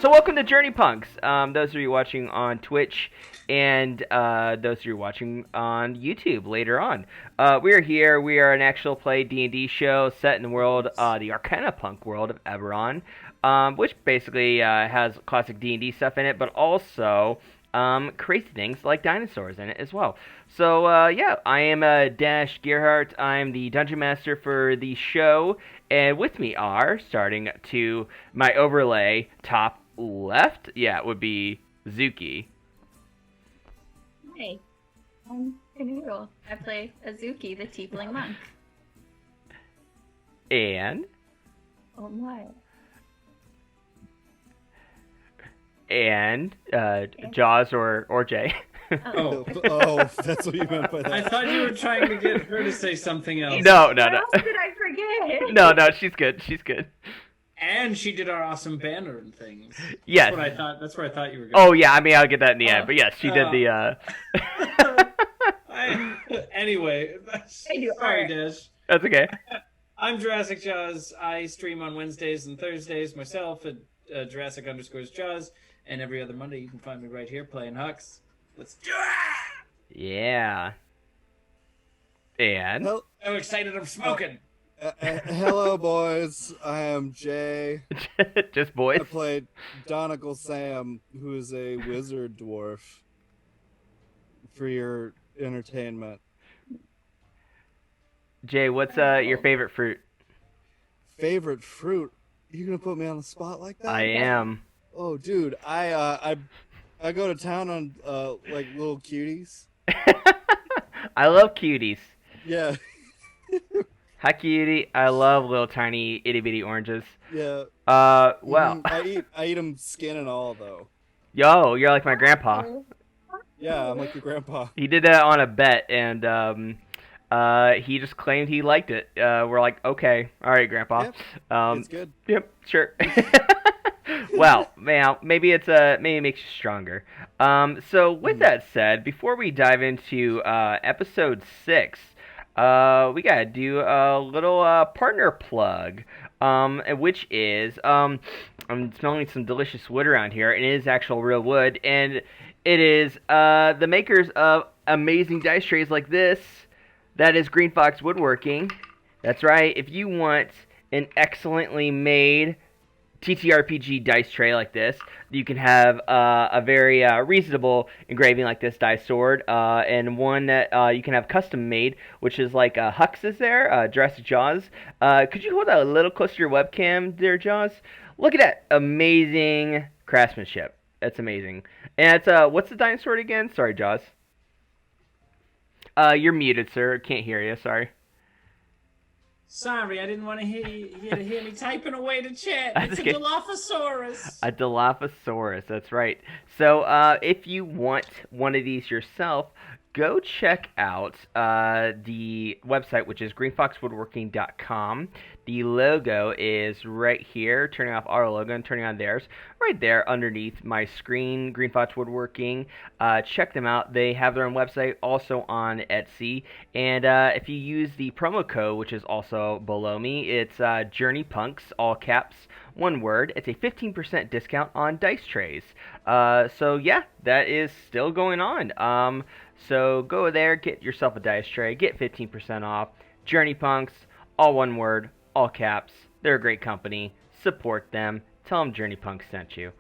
So welcome to Journey Punks. Those of you watching on Twitch and those of you watching on YouTube later on. We are here. We are an actual play D&D show set in the world, the Arcana Punk world of Eberron, which basically has classic D&D stuff in it, but also crazy things like dinosaurs in it as well. So yeah, I am Dash Gierhart. I'm the Dungeon Master for the show, and with me are, starting to my overlay top left, yeah, it would be Zuki. Hey, I'm Kuhnoodle. I play Azuki, the tiefling monk. And Oh my. and Jaws or Jay. Oh, That's what you meant by that. I thought you were trying to get her to say something else. No. What else did I forget? No, she's good. She's good. And she did our awesome banner and things. Yes. That's where I thought you were going. Oh yeah, I mean I'll get that in the end, but yes, she did the. Anyway, sorry, Dash. That's okay. I'm Jurassic Jaws. I stream on Wednesdays and Thursdays myself at Jurassic_Jaws, and every other Monday you can find me right here playing Hux. Let's do it! Yeah. And Hel- So excited I'm smoking. Hello, boys. I am Jay. just boys. I played Donegal Sam, who is a wizard dwarf, for your entertainment. Jay, what's your favorite fruit? Favorite fruit? You gonna put me on the spot like that? I am. Oh, dude, I go to town on like little cuties. I love cuties. Yeah, Hi, cutie. I love little tiny itty bitty oranges. yeah. Well, I eat them skin and all though. yo, you're like my grandpa. Yeah, I'm like your grandpa. He did that on a bet, and he just claimed he liked it. We're like, okay, all right, grandpa. Yep, it's good. Yep, sure. Well, man, maybe maybe it makes you stronger. So with that said, before we dive into episode 6, we gotta do a little partner plug, which is I'm smelling some delicious wood around here, and it is actual real wood, and it is the makers of amazing dice trays like this. That is Green Fox Woodworking. That's right. If you want an excellently made TTRPG dice tray like this, you can have a very reasonable engraving like this dice sword, and one that you can have custom made, which is like Hux is there, Jurassic Jaws. Could you hold that a little closer to your webcam there, Jaws? Look at that amazing craftsmanship. That's amazing. And it's what's the dinosaur again? Sorry, Jaws. You're muted, sir. Can't hear you. Sorry. Sorry, I didn't want to hear me typing away to chat. That's It's okay. a Dilophosaurus. A Dilophosaurus, that's right. So if you want one of these yourself, go check out the website, which is greenfoxwoodworking.com. The logo is right here, turning off our logo and turning on theirs, right there underneath my screen, Green Fox Woodworking. Check them out. They have their own website, also on Etsy. And if you use the promo code, which is also below me, it's Journey Punks, all caps, one word. It's a 15% discount on dice trays. So yeah, that is still going on. So go there, get yourself a dice tray, get 15% off. Journey Punks, all one word, all caps. They're a great company. Support them. Tell them Journey Punks sent you.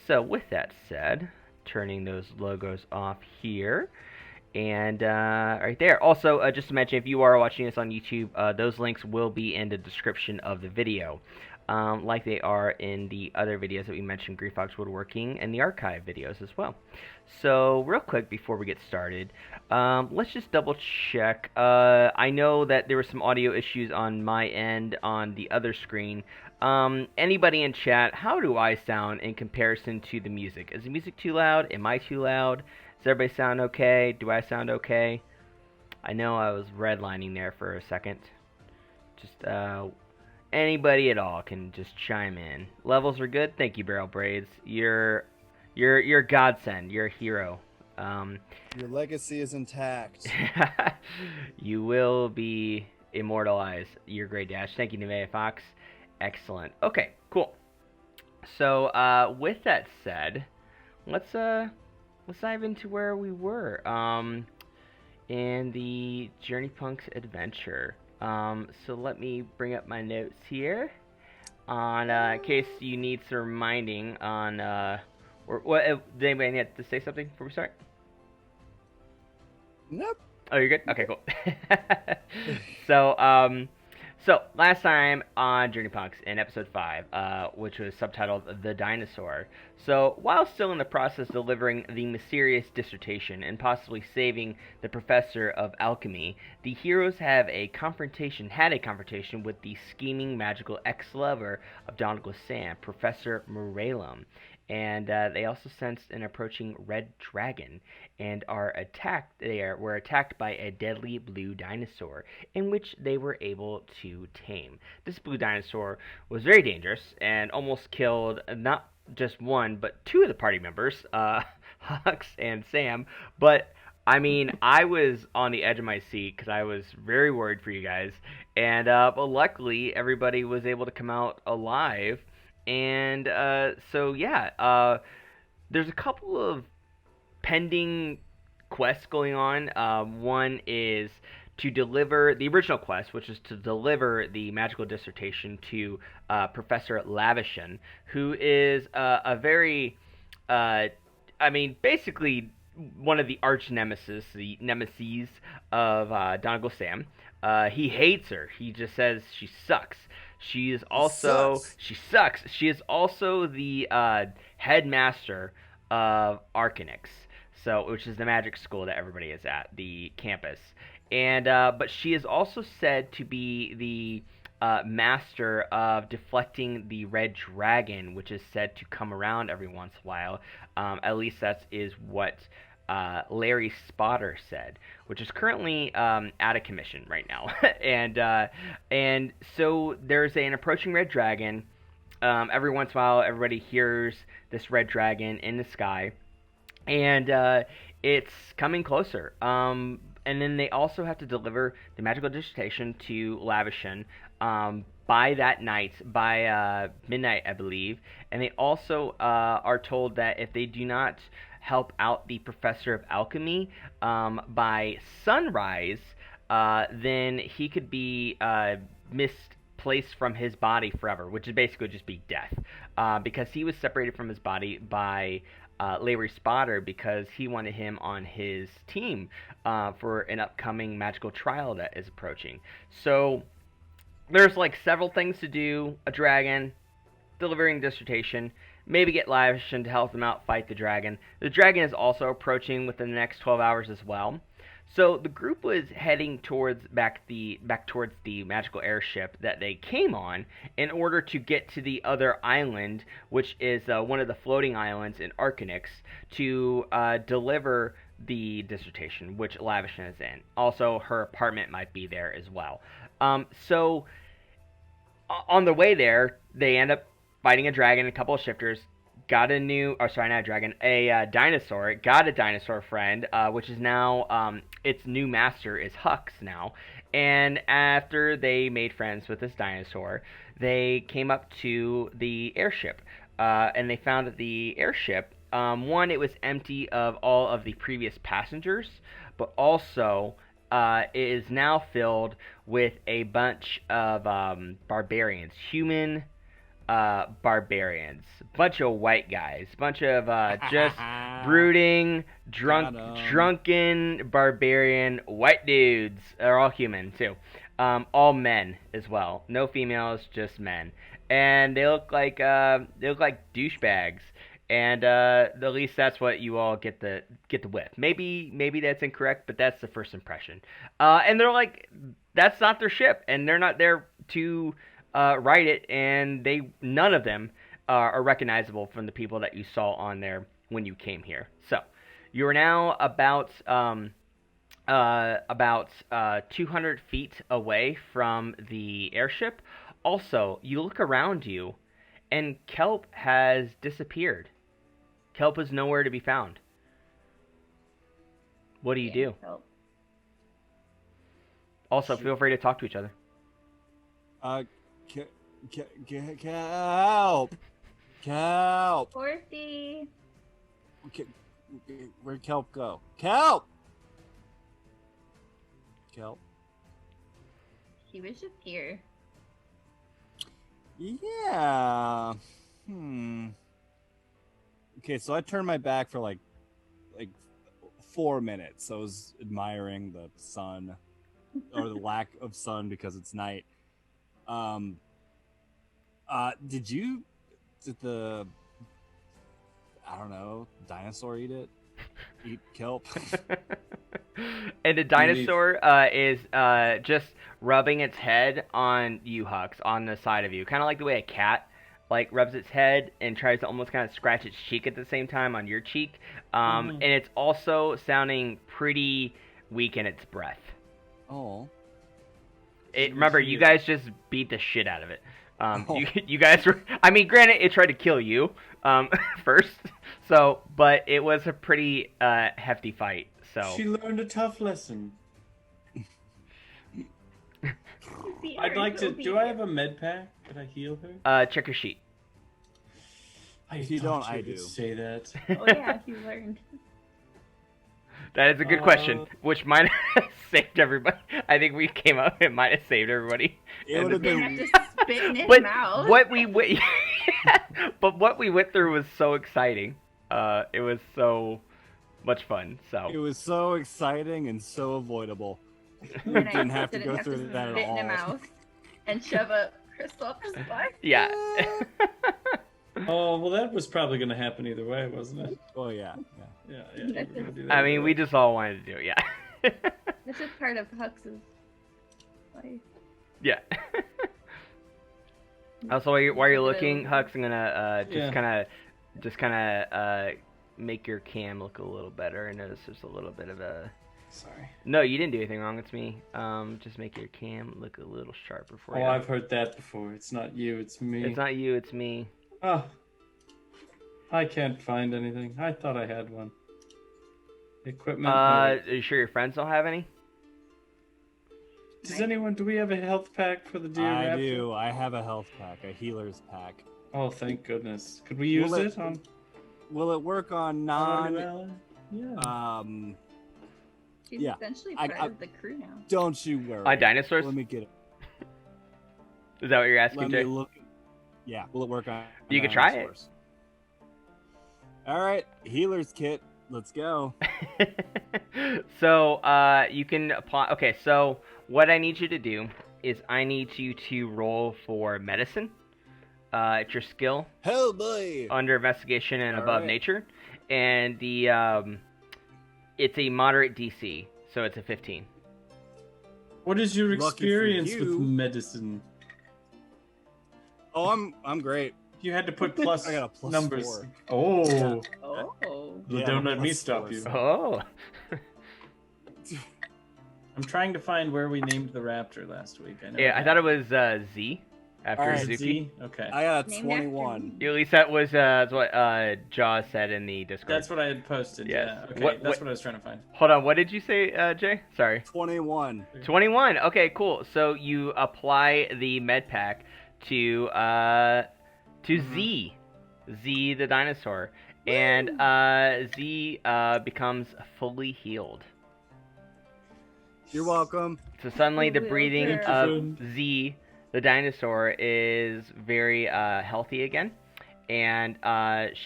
So with that said, turning those logos off here. And right there. Also, just to mention, if you are watching this on YouTube, those links will be in the description of the video. Like they are in the other videos that we mentioned, Green Fox Woodworking, and the archive videos as well. So, real quick before we get started, let's just double check. I know that there were some audio issues on my end on the other screen. Anybody in chat, how do I sound in comparison to the music? Is the music too loud? Am I too loud? Does everybody sound okay? Do I sound okay? I know I was redlining there for a second. Just, anybody at all can just chime in. Levels are good. Thank you, Barrel Braids. You're a godsend. You're a hero. Your legacy is intact. You will be immortalized. You're great, Dash. Thank you, Nevea Fox. Excellent. Okay, cool. So, with that said, let's dive into where we were in the Journey Punk's adventure. So let me bring up my notes here on in case you need some reminding on or what. Did anybody need to say something before we start? Nope. Oh, you're good? Okay, cool. So last time on Journey Punks in episode 5, which was subtitled The Dinosaur. So, while still in the process of delivering the mysterious dissertation and possibly saving the professor of alchemy, the heroes had a confrontation with the scheming magical ex-lover of Donegal Sam, Professor Morelum. And they also sensed an approaching red dragon and were attacked by a deadly blue dinosaur, in which they were able to tame. This blue dinosaur was very dangerous and almost killed not just one, but 2 of the party members, Hux and Sam. But I mean, I was on the edge of my seat because I was very worried for you guys. And but luckily, everybody was able to come out alive. And so yeah, there's a couple of pending quests going on. One is to deliver the original quest, which is to deliver the magical dissertation to Professor Lavishson, who is a very, basically one of the arch the nemesis of Donegal Sam. He hates her. He just says she sucks. She is also she sucks. She is also the headmaster of Arcanix, which is the magic school that everybody is at, the campus. And but she is also said to be the master of deflecting the red dragon, which is said to come around every once in a while. At least that is what Larry Spotter said, which is currently out of commission right now. and so there's an approaching red dragon. Every once in a while, everybody hears this red dragon in the sky, and it's coming closer. And then they also have to deliver the magical dissertation to Lavishson by that night, by midnight, I believe. And they also are told that if they do not help out the professor of alchemy by sunrise, then he could be misplaced from his body forever, which is basically just be death, because he was separated from his body by Larry Spotter because he wanted him on his team for an upcoming magical trial that is approaching. So there's like several things to do: a dragon, delivering dissertation, maybe get Lavishson to help them out fight the dragon. The dragon is also approaching within the next 12 hours as well. So the group was heading back towards the magical airship that they came on in order to get to the other island, which is one of the floating islands in Arcanix, to deliver the dissertation, which Lavishson is in. Also, her apartment might be there as well. So on the way there, they end up fighting a dragon, a couple of shifters, got a dinosaur, got a dinosaur friend, which is now, its new master is Hux now. And after they made friends with this dinosaur, they came up to the airship, and they found that the airship, one, it was empty of all of the previous passengers, but also it is now filled with a bunch of barbarians, human barbarians, bunch of white guys, bunch of just brooding, drunken barbarian white dudes. They're all human too, all men as well, no females, just men, and they look like douchebags. And at least that's what you all get the whip. Maybe that's incorrect, but that's the first impression. And they're like, that's not their ship, and they're not there to write it, and none of them are recognizable from the people that you saw on there when you came here. So you are now about 200 feet away from the airship. Also, you look around you, and Kelp has disappeared. Kelp is nowhere to be found. What do you do? Kelp. Also, feel free to talk to each other. Help! Kelp. Horsey. Okay, where'd Kelp go? Kelp. Kelp. She was just here. Yeah. Okay, so I turned my back for like 4 minutes. I was admiring the sun or the lack of sun because it's night. Did the I don't know, dinosaur eat it? Eat kelp? And the dinosaur is just rubbing its head on you, Hux, on the side of you, kind of like the way a cat like rubs its head and tries to almost kind of scratch its cheek at the same time on your cheek. And it's also sounding pretty weak in its breath. Oh. Remember, you guys just beat the shit out of it. You guys were. I mean, granted, it tried to kill you first, but it was a pretty hefty fight. So She learned a tough lesson. I'd like to. Do I have a med pack? Could I heal her? check your sheet. If you don't, I would do. say that. Oh yeah, you learned. That is a good question, which might have saved everybody. I think we came up. It might have saved everybody. It would have Didn't been. have to spit in his But mouth. what we went, but what we went through was so exciting. It was so much fun. So It was so exciting and so avoidable. We And I didn't have to didn't go through that spit at in a all. mouth and shove a crystal up his butt. yeah. Oh well, that was probably going to happen either way, wasn't it? Oh yeah. Yeah. You were gonna do that I mean, either we way. just all wanted to do it. Yeah. This is part of Hux's life. Yeah. Also, while you're looking, Hux, I'm gonna just kind of make your cam look a little better. I notice there's a little bit of a. Sorry. No, you didn't do anything wrong. It's me. Just make your cam look a little sharper for Oh, you. I've heard that before. It's not you, it's me. It's not you. It's me. Oh. I can't find anything. I thought I had one. Equipment. Are you sure your friends don't have any? Do we have a health pack for the deer I raptor? do. I have a health pack, a healer's pack. Oh, thank goodness. Could we use Will it on Will it work on non? Yeah. She's Yeah, essentially I- part of the crew now. Don't you worry. On dinosaurs? Let me get it. Is that what you're asking, Let Jay? me look. Yeah. Will it work on? You could try it. dinosaurs? All right, healer's kit. Let's go. So you can apply. Okay, so what I need you to do is I need you to roll for medicine. It's your skill Oh boy. under investigation and All above right. nature, and the it's a moderate DC, so it's a 15. What is your Lucky for experience with you. medicine? Oh, I'm great. You had to put plus I got a plus numbers. 4. Oh. Yeah. Oh. Well, Yeah, don't let me plus stop 4, you. so- Oh. I'm trying to find where we named the raptor last week. I know Yeah, I thought it was Z after All right, Zuki. Z? Okay. I got a Named after 21. me. At least that was what Jaws said in the Discord. That's what I had posted. Yes. Yeah. Okay. What- That's what I was trying to find. Hold on, what did you say, Jay? Sorry. 21. 21. Okay, cool. So you apply the med pack to Z the dinosaur, and Z becomes fully healed. You're welcome. So suddenly the Really? breathing Thank you, of friend. Z the dinosaur is very healthy again, and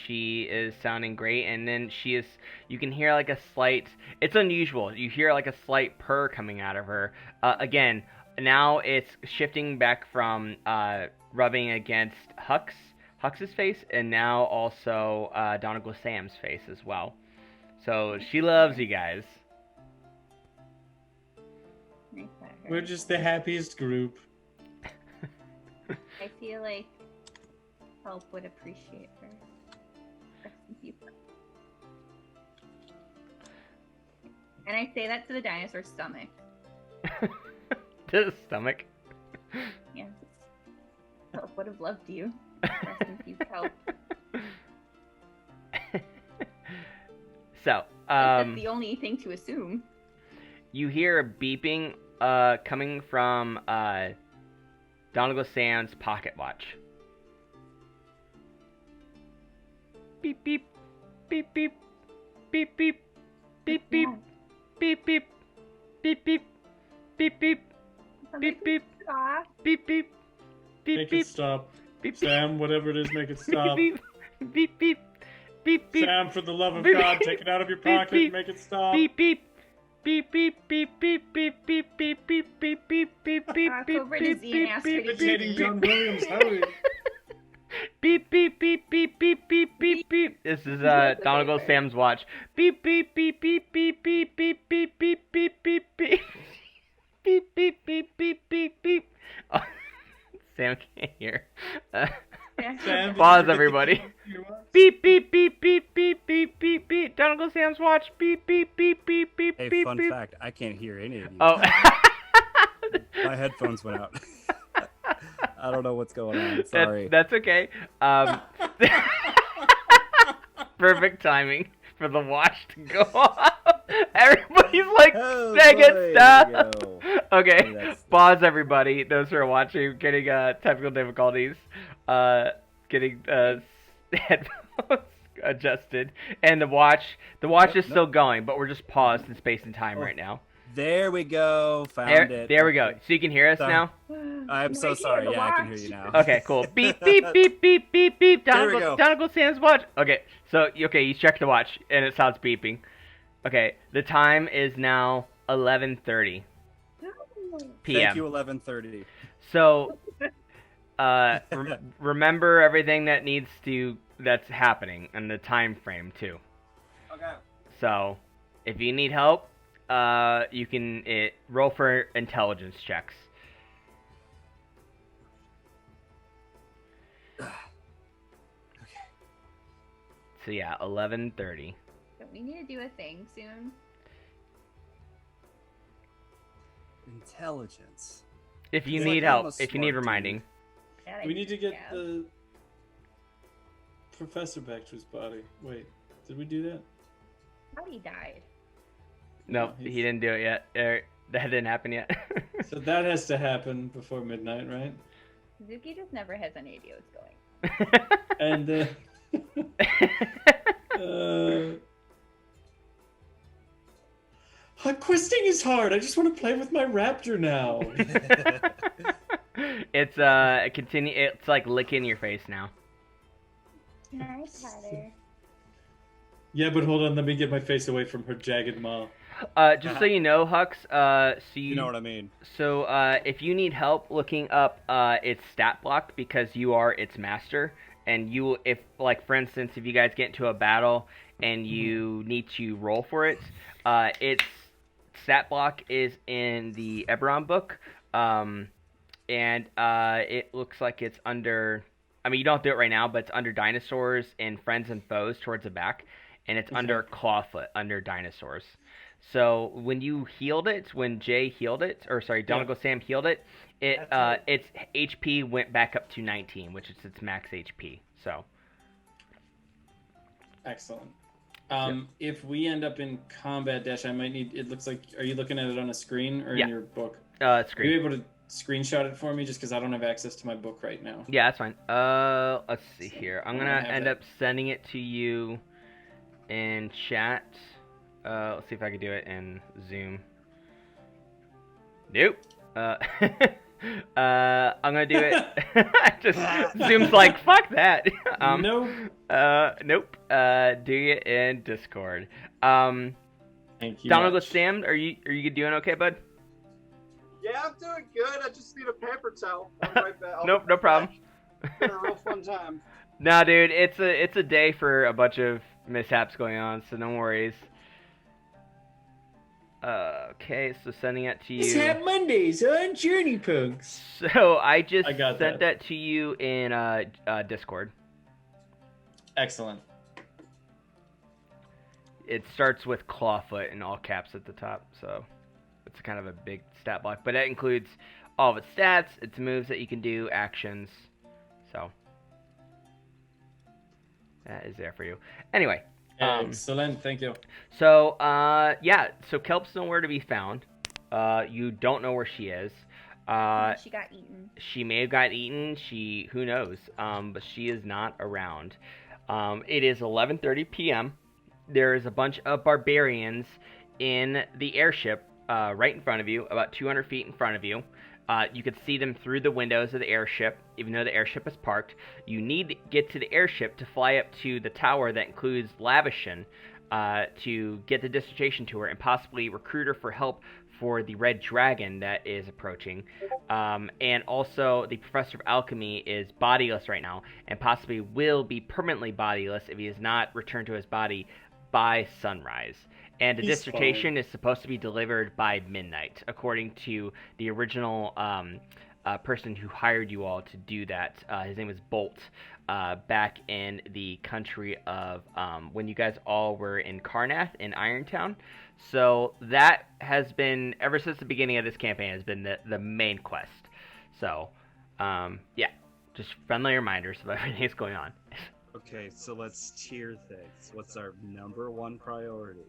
she is sounding great. And then you can hear like a slight. It's unusual. You hear like a slight purr coming out of her. Again, now it's shifting back from rubbing against Hux's face, and now also Donegal Sam's face as well. So she loves you guys. Nice at her. We're just the happiest group. I feel like Kelp would appreciate her. Rest in peace. And I say that to the dinosaur's stomach. To the stomach. Yes. Kelp would have loved you. Rest in peace, Kelp. So, That's the only thing to assume. you hear a beeping coming from Donegal Sam's pocket watch. beep beep beep beep beep beep beep beep beep beep beep beep beep beep beep beep Aw. beep beep beep Make beep it stop. beep Sam, whatever it is, make it stop. beep beep beep beep beep Sam, for the love of beep, God, take it out of your beep, pocket beep, and make it stop. beep beep beep beep beep beep beep beep beep beep beep beep beep beep Cobra to Z and ask her to Imitating TV. John Williams, hurry. beep beep beep beep beep beep beep beep. This is Donegal Sam's watch. Beep beep beep beep beep beep beep beep beep beep beep beep beep beep beep beep beep beep. Oh, Sam can't hear. Sam, did Pause, you get everybody. the watch? Beep beep beep beep beep beep beep beep. Donegal Sam's watch. Beep beep beep beep beep Hey, beep fun beep. fact, I can't hear any of you. Oh. My headphones went out. I don't know what's going on. Sorry. That's okay. Perfect timing for the watch to go off. Everybody's like, Oh, dang boy, it, there stop. you go. Okay, Hey, that's- pause everybody. Those who are watching, getting technical difficulties, getting headphones adjusted, and the watch is still going, but we're just paused in space and time right now. There we go. Found it. There we go. So you can hear us So- now. I'm so sorry. Yeah, I can hear you now. Okay, cool. Beep beep beep beep beep beep. There we go. Donegal Sam's watch. Okay, so you check the watch and it stops beeping. Okay, the time is now 11:30 p.m. Thank you, 11:30. So, remember everything that's happening and the time frame too. Okay. So, if you need help, you can roll for intelligence checks. So yeah, 11:30. So we need to do a thing soon. Intelligence. If you Yeah, need I'm help, a if you need smart reminding. That We need to get yeah. the professor back to his body. Wait, did we do that? How he died. No, No, he he's- didn't do it yet. That didn't happen yet. So that has to happen before midnight, right? Zuki just never has any idea what's going. And questing is hard. I just want to play with my raptor now. It's It's like licking your face now. Nice, Heather. Yeah, but hold on. Let me get my face away from her jagged maw. Just so you know, Hux. So You know what I mean? So if you need help looking up its stat block because you are its master, and if like for instance, if you guys get into a battle and you need to roll for it, its stat block is in the Eberron book, and it looks like it's under. I mean, you don't do it right now, but it's under dinosaurs and friends and foes towards the back, and it's under Clawfoot under dinosaurs. So when you healed it, when Jay healed it, or sorry, Donegal Sam healed it, its HP went back up to 19, which is its max HP. So Excellent. If we end up in combat dash, I might need. It looks like. Are you looking at it on a screen or Yeah. in your book? it's Are you great. able to screenshot it for me? Just because I don't have access to my book right now. Yeah, that's fine. Let's see here. I'm gonna have end that. up sending it to you in chat. Let's see if I can do it in Zoom. Nope. I'm gonna do it. Just Zoom's like fuck that. Nope. Nope. Do it in Discord. Thank you. Donegal much. Sam, are you doing okay, bud? Yeah, I'm doing good. I just need a paper towel. I'll be right back. Nope, no problem. It's been a real fun time. Nah, dude, it's a day for a bunch of mishaps going on, so no worries. Okay, so sending it to It's you. Hat Mondays on Journey Punks. So I just I got sent that. that to you in Discord. Excellent. It starts with Clawfoot in all caps at the top, so it's kind of a big stat block. But that includes all of its stats, its moves that you can do, actions. So that is there for you. Anyway. Excellent. Thank you. So, yeah, so Kelp's nowhere to be found. You don't know where she is. She got eaten. She may have got eaten. Who knows? But she is not around. It is 11:30 p.m. There is a bunch of barbarians in the airship right in front of you, about 200 feet in front of you. You could see them through the windows of the airship, even though the airship is parked. You need to get to the airship to fly up to the tower that includes Lavishson to get the dissertation tour and possibly recruit her for help for the red dragon that is approaching. And also, the professor of alchemy is bodiless right now and possibly will be permanently bodiless if he is not returned to his body by sunrise. And the dissertation is supposed to be delivered by midnight, according to the original person who hired you all to do that. His name was Bolt, back in the country of when you guys all were in Karnath in Irontown. So that has been, ever since the beginning of this campaign, has been the main quest. So, yeah, just friendly reminders of everything that's going on. Okay, so let's tier things. What's our number one priority?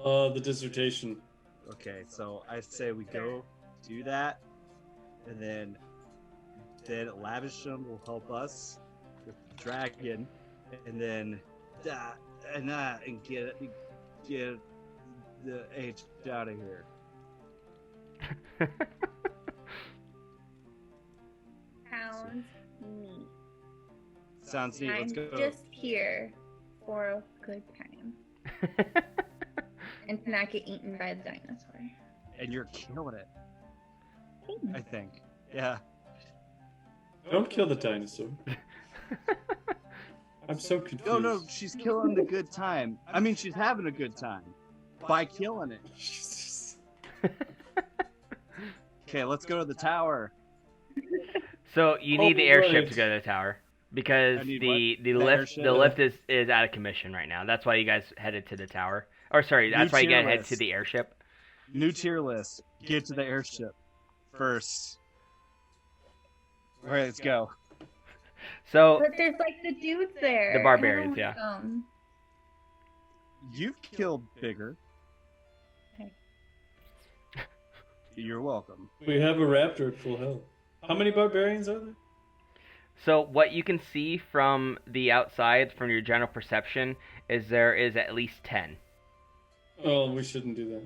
The dissertation. Okay, so I say we go do that, and then Lavishson will help us with the dragon, and then and get the H out of here. Sounds neat. Sounds neat. Let's go. I'm just here for a good time and to not get eaten by the dinosaur. And you're killing it, I think. Yeah. Don't kill the dinosaur. I'm so confused. No, she's killing the good time. I mean, she's having a good time by killing it. Okay, let's go to the tower. So you need the airship right. to go to the tower because I need the lift is out of commission right now. That's why you guys headed to the tower. Or sorry, that's why you guys headed to the airship. New tier list. Get to the airship first. All right, let's go. So But there's like the dudes there. The barbarians, and I don't yeah. like them. You've killed bigger. Okay. You're welcome. We have a raptor at full health. How many barbarians are there? So what you can see from the outside, from your general perception, is there is at least 10. Oh, we shouldn't do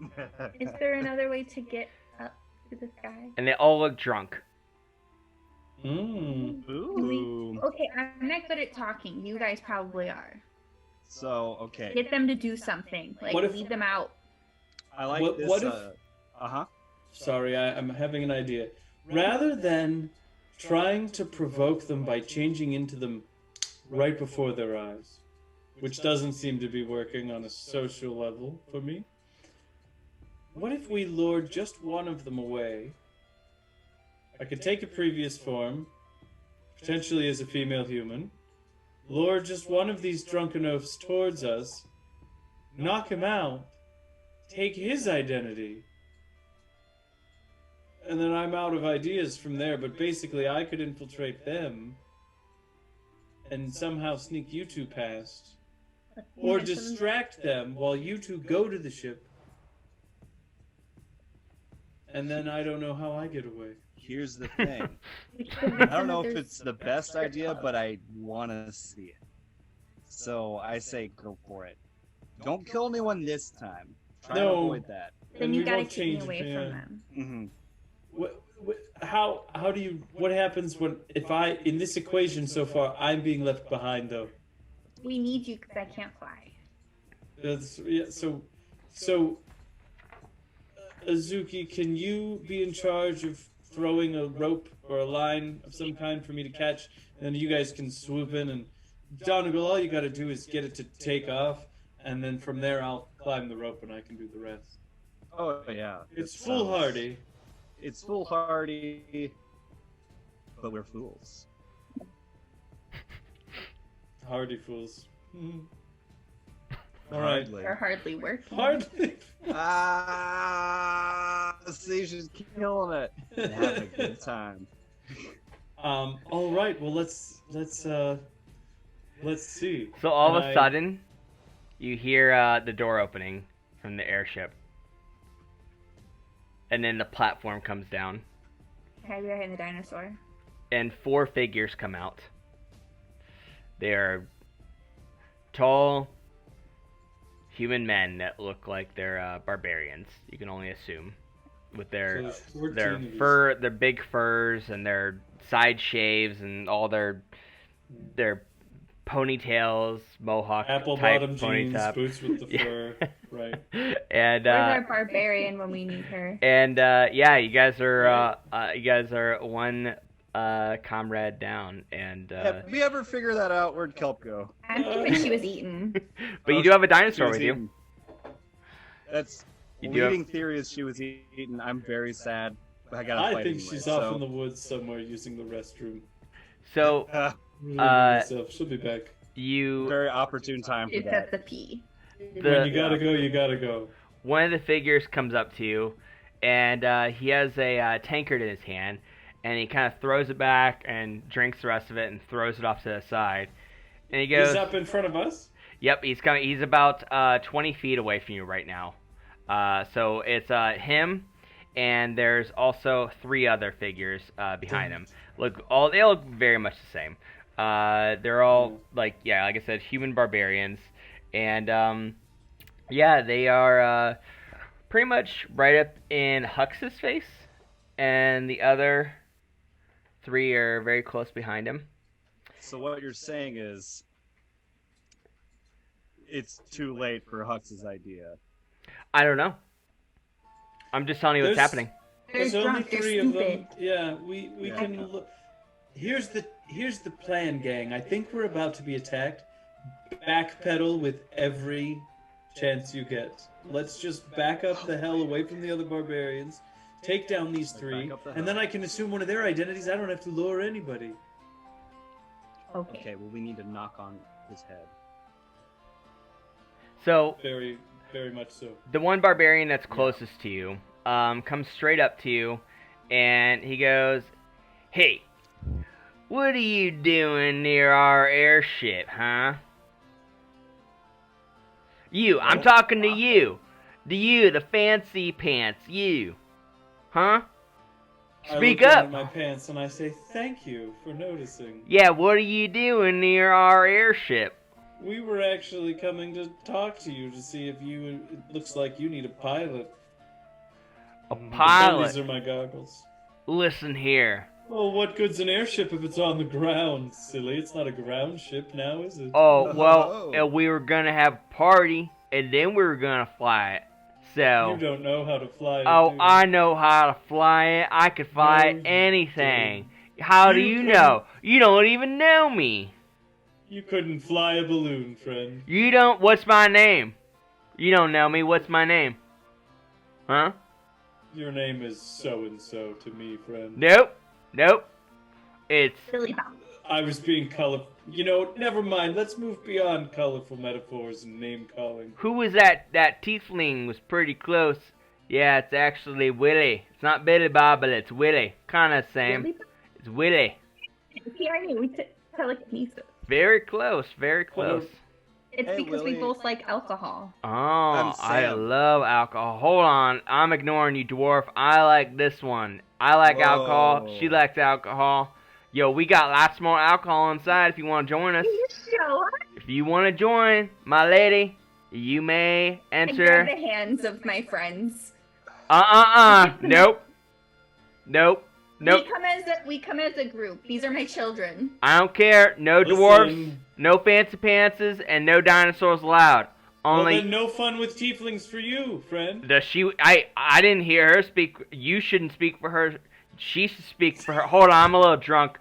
that. Is there another way to get up to the sky? And they all look drunk. Ooh. Okay, I'm not good at talking. You guys probably are. So, okay. Get them to do something. Like, What if- lead them out. I like What- this. what if- Uh-huh. Sorry, I'm having an idea. Rather than trying to provoke them by changing into them right before their eyes, which doesn't seem to be working on a social level for me, what if we lured just one of them away? I could take a previous form, potentially as a female human, lure just one of these drunken oafs towards us, knock him out, take his identity, and then I'm out of ideas from there, but basically I could infiltrate them and somehow sneak you two past. Or distract them while you two go to the ship. And then I don't know how I get away. Here's the thing. I don't know if it's the best idea, but I want to see it. So I say go for it. Don't kill anyone this time. Try to No. avoid that. Then we you gotta won't keep me change away it, from yeah. them. Mm-hmm. How do you, what happens when, if I, in this equation so far, I'm being left behind though? We need you because I can't fly. So, Azuki, can you be in charge of throwing a rope or a line of some kind for me to catch, and then you guys can swoop in, and Donegal, all you gotta do is get it to take off, and then from there I'll climb the rope and I can do the rest. Oh, yeah. It's foolhardy. It's foolhardy, but we're fools. Hardy fools. All right. Hardly. They're hardly working. Hardly. See, she's killing it. And having a good time. All right. Well, let's see. So all And of a sudden, you hear the door opening from the airship. And then the platform comes down. Okay, behind the dinosaur. And 4 figures come out. They are tall human men that look like they're barbarians. You can only assume with So their there's 14 their of these. fur, their big furs, and their side shaves, and all their ponytails, mohawk Apple type bottom jeans, ponytop. boots with the Yeah. fur. Right. And Where's our barbarian when we need her? and yeah, you guys are one comrade down, and Have we ever figure that out? Where'd Kelp go? I'm thinking she was eaten. but you do have a She dinosaur was with you. eaten. That's You do have- leading theory is she was eaten. I'm very sad. But I gotta I fight think anyway, she's off in the woods somewhere using the restroom. So Relieving Uh, herself. She'll be back. you very opportune time for It's that. at the P. When you gotta go, you gotta go. one of the figures comes up to you, and he has a tankard in his hand, and he kind of throws it back and drinks the rest of it and throws it off to the side. And he goes, He's up in front of us? "Yep, he's coming. He's about 20 feet away from you right now. So it's him, and there's also 3 other figures behind him. They look very much the same. They're all like I said, human barbarians, and yeah, they are pretty much right up in Hux's face, and the other 3 are very close behind him. So what you're saying is, it's too late for Hux's idea. I don't know. I'm just telling you what's There's- happening. They're There's only drunk, they're 3 of them. stupid. Yeah, we can look. Here's the plan, gang. I think we're about to be attacked. Backpedal with every chance you get. Let's just back up the hell away from the other barbarians. Take down these 3, Back up the and then hell. I can assume one of their identities. I don't have to lure anybody. Okay. Okay, well we need to knock on his head. So Very, very much so. the one barbarian that's closest to you comes straight up to you, and he goes, "Hey, what are you doing near our airship, huh? You, I'm talking to you. The fancy pants, you. Huh? Speak I look down up. at my pants and I say, "Thank you for noticing." Yeah, what are you doing near our airship?" We were actually coming to talk to you to see if you. It looks like you need a pilot. A These pilot? are my goggles. Listen here. Well, what good's an airship if it's on the ground, silly? It's not a ground ship now, is it? Oh, well, Oh. we were gonna have a party, and then we were gonna fly it. So... You don't know how to fly. Oh, do you? I know how to fly it. I could fly No, you anything. How do You you couldn't- know? You don't even know me. You couldn't fly a balloon, friend. You don't... What's my name? You don't know me. What's my name? Huh? Your name is so-and-so to me, friend. Nope. Nope. It's... Silly Bob. I was being colorful. You know, never mind. Let's move beyond colorful metaphors and name-calling. Who was that? That tiefling was pretty close. Yeah, it's actually Willie. It's not Billy Bob, but it's Willie. Kinda same. Silly Bob? It's Willie. See, I knew we took telekinesis. Very close. Very close. It's Hey, because Willie. we both like alcohol. Oh, I Sam. love alcohol. Hold on, I'm ignoring you, dwarf. I like this one. I like alcohol. Whoa. She likes alcohol. Yo, we got lots more alcohol inside if you want to join us. You show up If you want to join, my lady, you may and grab enter. the hands of my friends. Nope. Nope. Nope. We come as a group. These are my children. I don't care. No Listen. dwarfs, no fancy pantses, and no dinosaurs allowed. Well, Only... then no fun with tieflings for you, friend. Does she? I didn't hear her speak. You shouldn't speak for her. She should speak for her. Hold on, I'm a little drunk.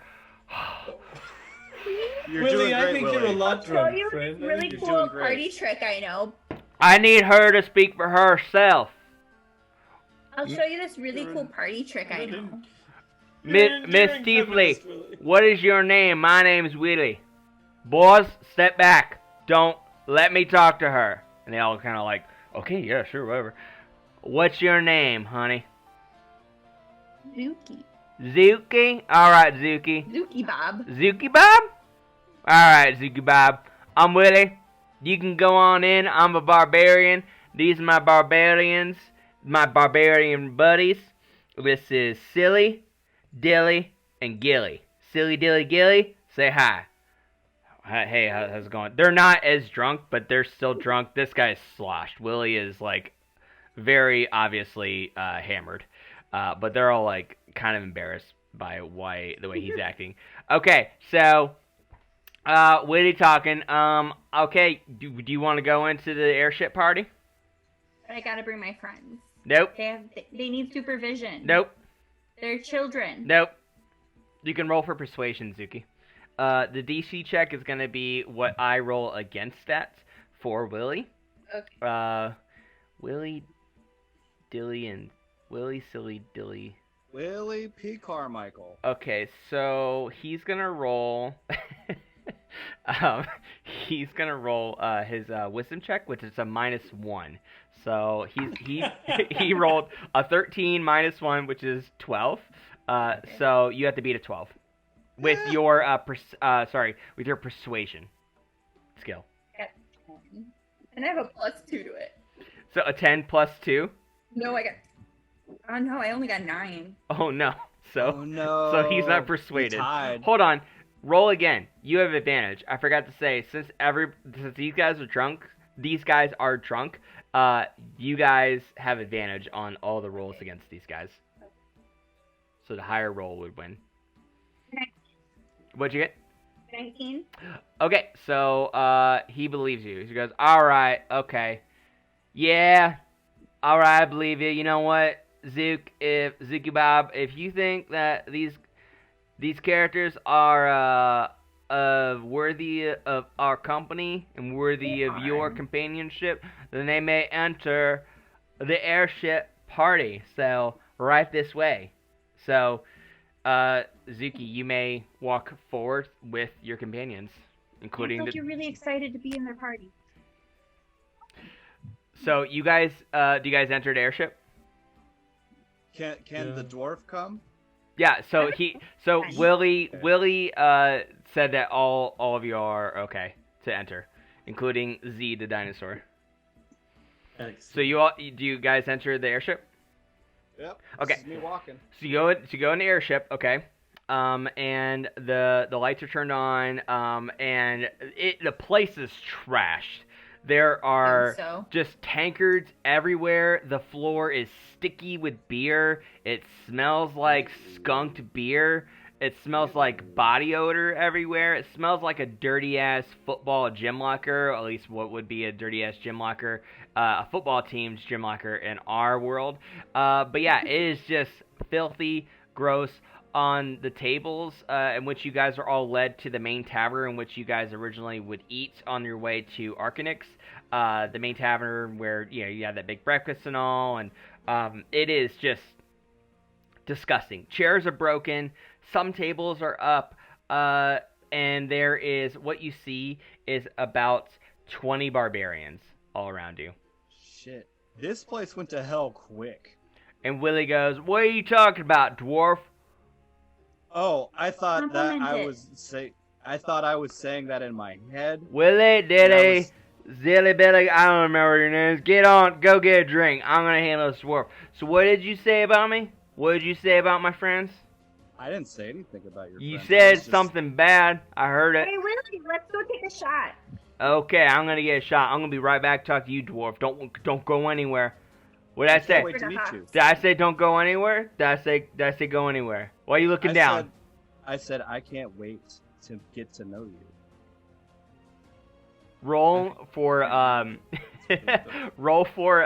You're Willie, doing I great, think Willie. you're a lot Show drunk, you friend. this I really think you're cool doing great. party trick I know. I need her to speak for herself. I'll show you this really You're cool an- party trick I you're know. an- Miss You're an Miss endearing Tiefley, feminist, Willie. what is your name? My name's Willie. Boys, step back. Don't let me talk to her. And they all kind of like, okay, yeah, sure, whatever. What's your name, honey? Zuki. Zuki? Alright, Zuki. Zuki Bob. Zuki Bob? Alright, Zuki Bob. I'm Willie. You can go on in. I'm a barbarian. These are my barbarians. My barbarian buddies. This is Silly, Dilly, and Gilly. Silly, Dilly, Gilly, say hi. Hey, how's it going? They're not as drunk, but they're still drunk. This guy's sloshed. Willie is like very obviously hammered, but they're all like kind of embarrassed by the way he's acting. Okay, so what are you talking? Okay, do you want to go into the airship party? But I gotta bring my friends. Nope. They need supervision. Nope. They're children. Nope. You can roll for persuasion, Zuki. The DC check is going to be what I roll against that for Willie. Okay. Willie, Dilly, and Willie, Silly, Dilly. Willie P. Carmichael. Okay, so he's going to roll... he's going to roll his wisdom check, which is a -1. So he rolled a 13 -1, which is 12. Okay. So you have to beat a 12 with your with your persuasion skill. I got 10. And I have a +2 to it. So a 10 plus 2. No, oh no, I only got 9. Oh no. So Oh no. so he's not We persuaded. tied. Hold on. Roll again. You have advantage. I forgot to say since these guys are drunk. You guys have advantage on all the rolls against these guys. So the higher roll would win. Okay. What'd you get? 19. Okay, so he believes you. He goes, alright, okay. Yeah, alright, I believe you. You know what, Zuki Bob, if you think that these characters are worthy of our company and worthy of your companionship, then they may enter the airship party. So, right this way. So, Zuki, you may walk forward with your companions, including You're really excited to be in their party. So, you guys, do you guys enter the airship? Can the dwarf come? Yeah. So Willie said that all of you are okay to enter, including Z the dinosaur. Excellent. So do you guys enter the airship? Yep. Okay. This is me walking. So you go in the airship, okay? And the lights are turned on, and the place is trashed. There are just tankards everywhere. The floor is sticky with beer. It smells like skunked beer. It smells like body odor everywhere. It smells like a dirty-ass football gym locker, or at least what would be a dirty-ass gym locker, a football team's gym locker in our world. But yeah, it is just filthy, gross. On the tables in which you guys are all led to the main tavern in which you guys originally would eat on your way to Arcanix, the main tavern where you have that big breakfast and all, and it is just disgusting. Chairs are broken, some tables are up, and there is what you see is about 20 barbarians all around you. Shit. This place went to hell quick. And Willie goes, "What are you talking about, dwarf?" Oh, I thought that I thought I was saying that in my head. Willie, Diddy, Zilly Billy, I don't remember your names. Get on, go get a drink. I'm gonna handle this dwarf. So what did you say about me? What did you say about my friends? I didn't say anything about your You friends. said something bad. I heard it. Hey, Willie, let's go take a shot. Okay, I'm gonna get a shot. I'm gonna be right back to talk to you, dwarf. Don't go anywhere. What did I say? Can't wait to meet you. Did I say don't go anywhere? Did I say go anywhere? Why are you looking down? I said I can't wait to get to know you. Roll for roll for.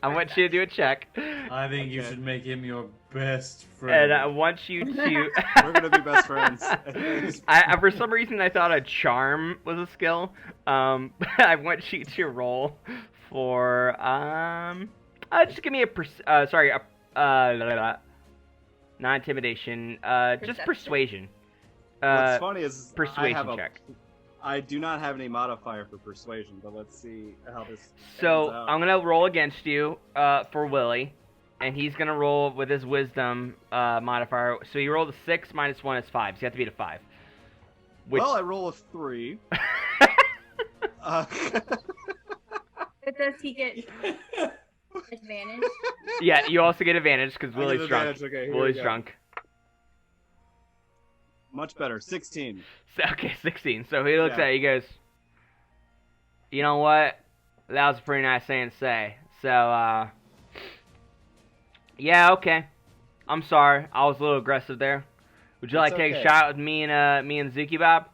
I want you to do a check. I think you should make him your best friend. And I want you to. We're gonna be best friends. I for some reason I thought a charm was a skill. I want you to roll for just give me not intimidation, just persuasion. What's funny is persuasion check. I do not have any modifier for persuasion, but let's see how this. So ends out. I'm gonna roll against you for Willie, and he's gonna roll with his wisdom modifier. So you roll the 6 -1 is 5. So you have to beat a 5. Well, I roll a 3. But does he get advantage? Yeah, you also get advantage because I Willie's get drunk. advantage. Okay, here Willie's we go. drunk. Much better. 16. Okay, 16. So he looks Yeah. at it, he goes, you know what? That was a pretty nice thing to say. So, yeah, okay. I'm sorry. I was a little aggressive there. Would you like It's to take a okay. shot with me and Zuki Bob?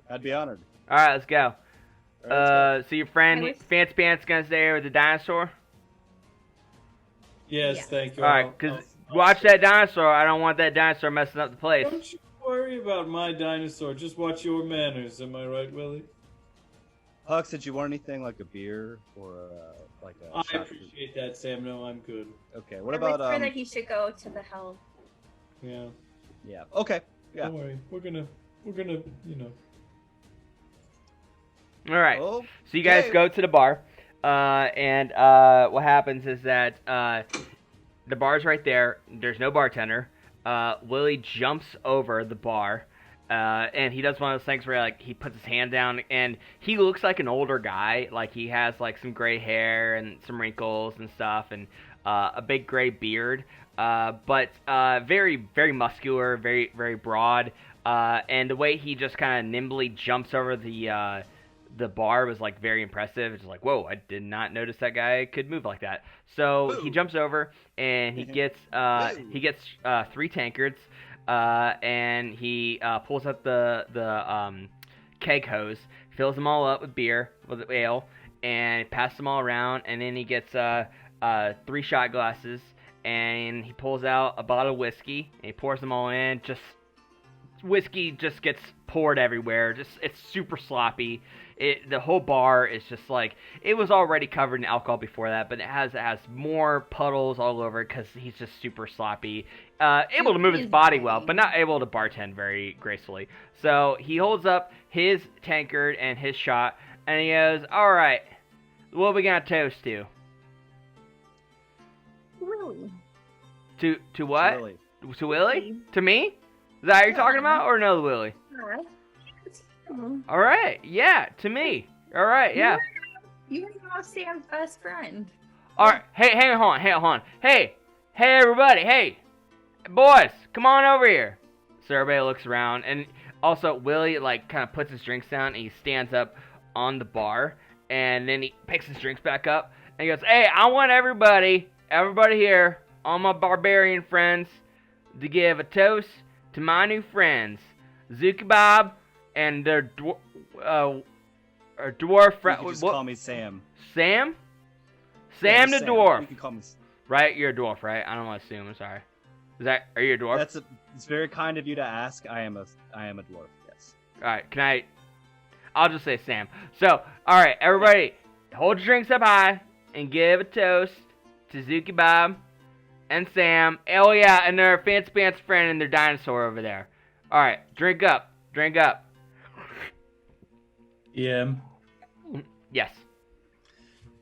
I'd be honored. All right, let's go. All right, let's So your friend, I wish- Fancy Pants, gonna stay here with the dinosaur? Yes, Yeah. thank you. All right, because watch that dinosaur. I don't want that dinosaur messing up the place. Don't you worry about my dinosaur. Just watch your manners. Am I right, Willie? go. Hux, did you want anything like a beer or like a I shot? appreciate that, Sam. No, I'm good. Okay. What I about whisper that he should go to the hell. Yeah. Yeah. Okay. Yeah. Don't worry. We're gonna, you know. All right. Oh, So you guys okay. go to the bar, and what happens is that the bar's right there. There's no bartender. Willie jumps over the bar, and he does one of those things where like he puts his hand down, and he looks like an older guy. Like he has like some gray hair and some wrinkles and stuff, and a big gray beard. But very, very muscular, very, very broad. And the way he just kind of nimbly jumps over the bar was like very impressive. It's like, whoa, I did not notice that guy could move like that. So he jumps over and he gets 3 tankards, and he pulls up the keg hose, fills them all up with beer, with ale, and passes them all around. And then he gets 3 shot glasses, and he pulls out a bottle of whiskey and he pours them all in. Just whiskey just gets poured everywhere. Just it's super sloppy. The whole bar is just like, it was already covered in alcohol before that, but it has more puddles all over because he's just super sloppy. Able to move his body well, but not able to bartend very gracefully. So he holds up his tankard and his shot, and he goes, "All right, what are we gonna toast to? Willie. To what? Really. To Willie? To me? Is that what you're talking about, or no, Willie? Alright. All right, yeah, to me. All right, yeah. You are Sam's best friend. All right, hey, hang on. Hey, everybody, hey, boys, come on over here. So everybody looks around, and also Willie like kind of puts his drinks down, and he stands up on the bar, and then he picks his drinks back up, and he goes, "Hey, I want everybody here, all my barbarian friends, to give a toast to my new friends, Zuki Bob and their dwarf You can just call me Sam. Sam? Yeah, Sam the Sam. dwarf. You can call me. Right? You're a dwarf, right? I don't want to assume. I'm sorry. Are you a dwarf? It's very kind of you to ask. I am a dwarf. Yes. All right. I'll just say Sam. So, all right, everybody, hold your drinks up high and give a toast to Zuki Bob and Sam. Oh yeah, and their fancy pants friend and their dinosaur over there. All right, drink up. Yeah. Yes.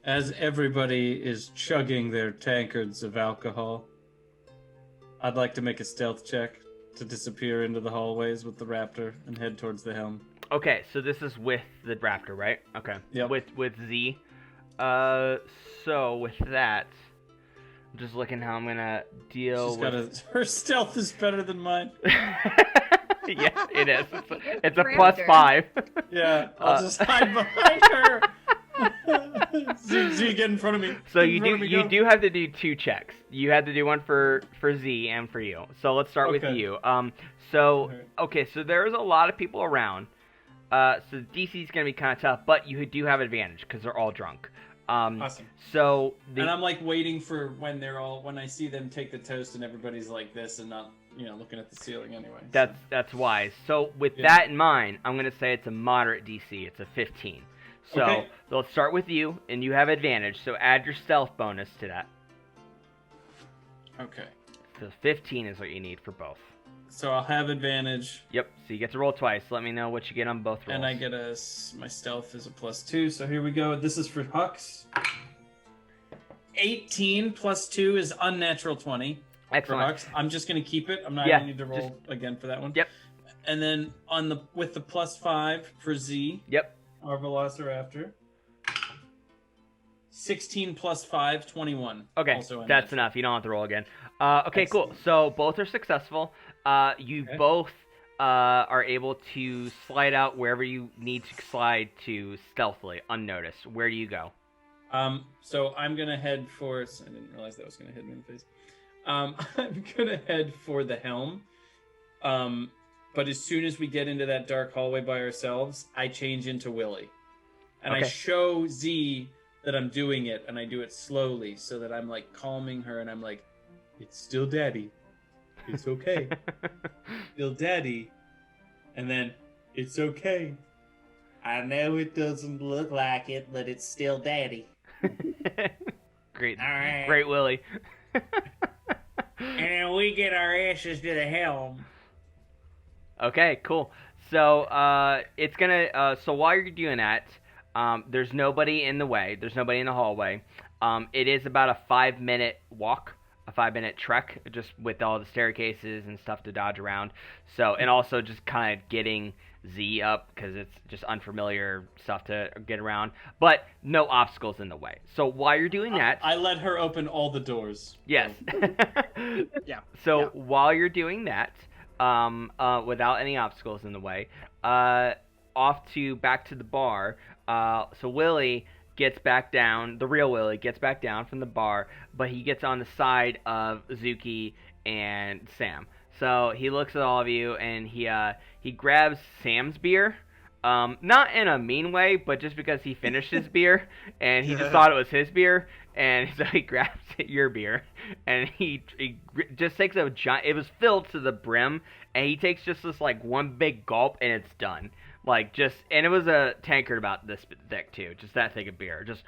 As everybody is chugging their tankards of alcohol, I'd like to make a stealth check to disappear into the hallways with the raptor and head towards the helm. Okay, so this is with the raptor, right? Okay. Yep. With Z. So with that, I'm just looking how I'm gonna deal She's with. her stealth is better than mine. Yes, it is. It's a Raptor. +5. Yeah, I'll just hide behind her. Z, get in front of me. So Get in front of me, you go. do have to do 2 checks. You have to do one for Z and for you. So let's start with Okay. you. Okay. So there's a lot of people around. So DC is gonna be kind of tough, but you do have advantage because they're all drunk. Awesome. So And I'm like waiting for when I see them take the toast and everybody's like this and not, looking at the ceiling anyway. So. that's wise. So with Yeah. that in mind, I'm gonna say it's a moderate DC. It's a 15. So Okay. let's start with you, and you have advantage. So add your stealth bonus to that. Okay. So 15 is what you need for both. So I'll have advantage, Yep. So you get to roll twice. Let me know what you get on both rolls. and I get my stealth is a +2. So here we go. This is for Hux. 18 + 2 is unnatural 20 for Excellent. Hux. I'm just gonna keep it. I'm not Yeah, gonna need to roll again for that one. Yep. And then with the +5 for Z, Yep. our Velociraptor. 16 + 5, 21. Okay, Also that's unnatural. enough. You don't have to roll again. Okay, cool. Excellent. So both are successful. You Okay. both are able to slide out wherever you need to slide to stealthily, unnoticed. Where do you go? So I'm gonna head for. I didn't realize that was gonna hit me in the face. I'm gonna head for the helm. But as soon as we get into that dark hallway by ourselves, I change into Willy, and I Okay. show Z that I'm doing it, and I do it slowly so that I'm like calming her, and I'm like, "It's still Daddy. It's okay. Still Daddy." And then, "It's okay. I know it doesn't look like it, but it's still Daddy." Great, All right. great Willie. And then we get our asses to the helm. Okay, cool. So it's gonna. So while you're doing that, there's nobody in the way. There's nobody in the hallway. It is about a 5-minute walk, a 5-minute trek, just with all the staircases and stuff to dodge around. So, and also just kind of getting Z up because it's just unfamiliar stuff to get around. But no obstacles in the way. So while you're doing that, I let her open all the doors. yes. Yeah. So Yeah. while you're doing that, without any obstacles in the way, back to the bar. So Willie gets back down. The real Willie gets back down from the bar, but he gets on the side of Zuki and Sam. So he looks at all of you and he grabs Sam's beer. Not in a mean way, but just because he finished his beer and he just thought it was his beer, and so he grabs your beer and he just takes a giant. It was filled to the brim, and he takes just this like one big gulp, and it's done. Like just, and it was a tankard about this thick too, just that thick of beer. Just,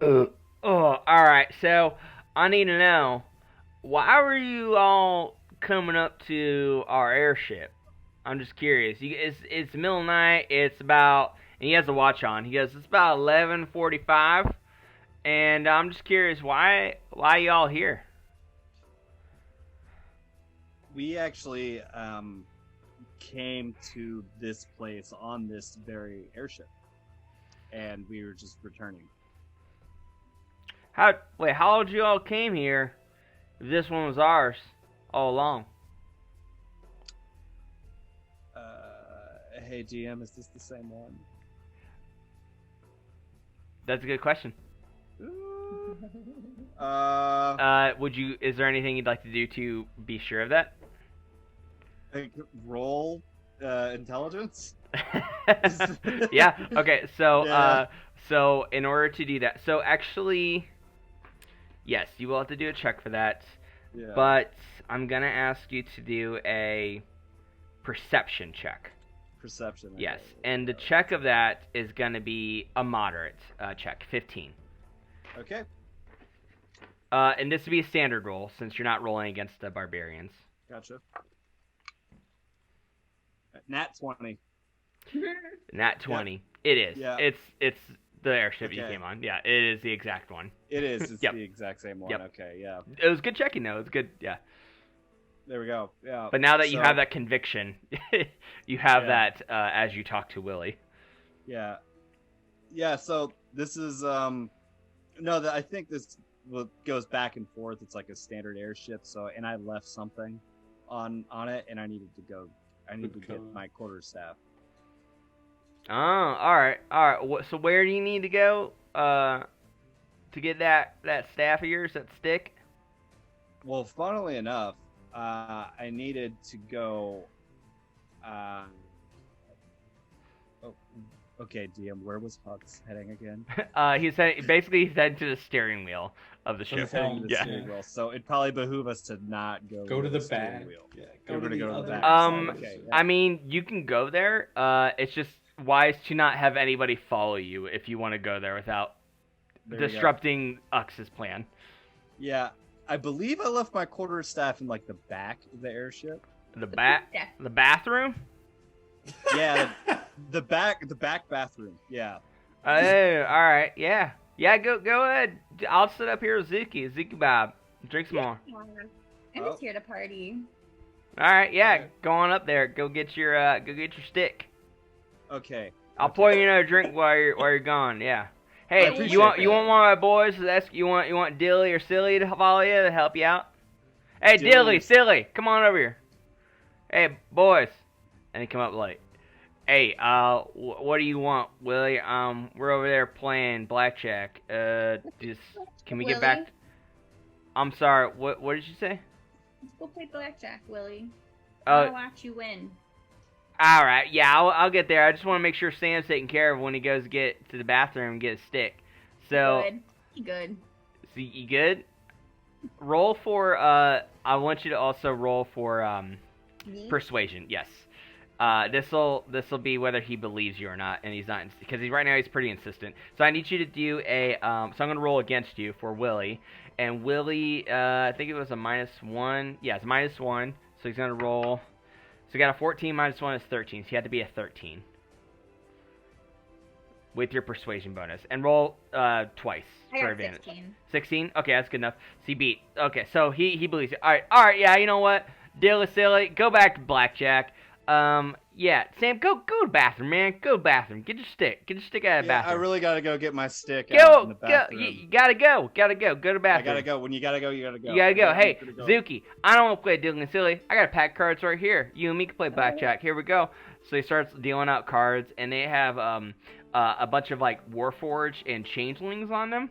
oh, all right. So I need to know, why were you all coming up to our airship? I'm just curious. It's the middle of the night. It's about, and he has a watch on. He goes, it's about 11:45, and I'm just curious, why y'all here? We actually came to this place on this very airship, and we were just returning. How old you all came here if this one was ours all along? Hey GM, is this the same one? That's a good question. Is there anything you'd like to do to be sure of that? Like, roll intelligence? Yeah. Okay. So, Yeah. So in order to do that, so actually, yes, you will have to do a check for that. Yeah. But I'm gonna ask you to do a perception check. Perception. Okay. Yes, and the check of that is gonna be a moderate check, 15. Okay. And this would be a standard roll since you're not rolling against the barbarians. Gotcha. Nat 20. Nat 20. It is. Yeah. It's the airship you Okay. came on. Yeah, it is the exact one. It is. It's Yep. the exact same one. Yep. Okay. Yeah. It was good checking though. It was good. Yeah. There we go. Yeah. But now that you So- have that conviction, you have Yeah. that as you talk to Willie. Yeah. Yeah. So this is I think this goes back and forth. It's like a standard airship. So, and I left something on it, and I needed to go. I need to Good get call. my quarterstaff. Oh, all right. So where do you need to go to get that staff of yours, that stick? Well, funnily enough, I needed to go. Okay, DM. Where was Hux heading again? He's heading to the steering wheel of the So the ship. helm, Heading to the Yeah. steering wheel. So it'd probably behoove us to not go. Go to with the steering back. wheel. Yeah, We're gonna go to the other back. side. Okay, yeah. I mean, you can go there. It's just wise to not have anybody follow you if you want to go there without There you go. disrupting Ux's plan. Yeah, I believe I left my quarterstaff in like the back of the airship. The Yeah. bathroom. Yeah, the back bathroom. Yeah. Oh, all right. Yeah. Go ahead. I'll sit up here with Zuki. Zuki Bob. Drink some more. I'm Oh. just here to party. All right. Yeah. Okay. Go on up there. Go get your stick. Okay. I'll pour you another drink while you're gone. Yeah. I Hey, appreciate you want that. one of my boys? You want Dilly or Silly to follow you to help you out? Hey, Dilly, Dilly's- Silly, come on over here. Hey, boys. And they come up like, hey, what do you want, Willie? We're over there playing blackjack. Just, can we get back? Willie? I'm sorry, what did you say? Let's go play blackjack, Willie. I'll watch you win. Alright, yeah, I'll get there. I just want to make sure Sam's taken care of when he goes to get to the bathroom and get a stick. So, Good. So you good? Roll for, I want you to also roll for, Me? persuasion, yes. This'll be whether he believes you or not, and he's not, because right now he's pretty insistent. So I need you to do a, so I'm going to roll against you for Willie, and Willie, I think it was a -1, yeah, it's -1, so he's going to roll, so he got a 14, -1 is 13, so he had to be a 13. With your persuasion bonus, and roll, twice I for got advantage. 16. 16? Okay, that's good enough. So he beat. Okay, so he believes you. Alright, yeah, you know what? Dilly silly, go back to blackjack. Yeah, Sam, go to the bathroom, man. Go to the bathroom. Get your stick out of the Yeah, bathroom. I really gotta go get my stick out in the bathroom. You gotta go. Go to the bathroom. I gotta go. When you gotta go, you gotta go. You gotta go. I'm Hey, gonna go. Zuki, I don't want to play Dilly and Silly. I got a pack of cards right here. You and me can play blackjack. Here we go. So he starts dealing out cards, and they have a bunch of like Warforged and Changelings on them.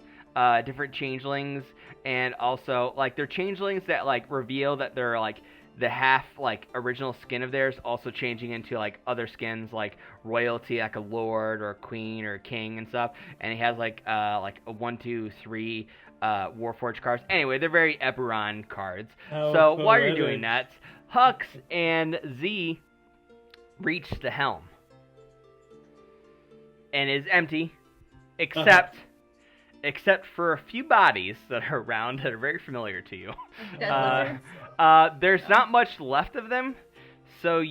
Different Changelings, and also like they're Changelings that like reveal that they're like the half like original skin of theirs also changing into like other skins like royalty, like a lord or a queen or a king and stuff. And he has like a 1, 2, 3 Warforged cards. Anyway, they're very Eberron cards. How So while you're poetic. doing that, Hux and Z reach the helm, and it is empty, except for a few bodies that are around that are very familiar to you. Dead There's not much left of them, so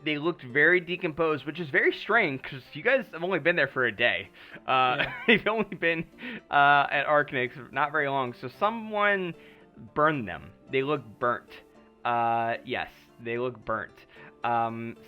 they looked very decomposed, which is very strange because you guys have only been there for a day. Yeah. You've only been at Arcanix not very long, so someone burned them. They look burnt. Yes, they look burnt.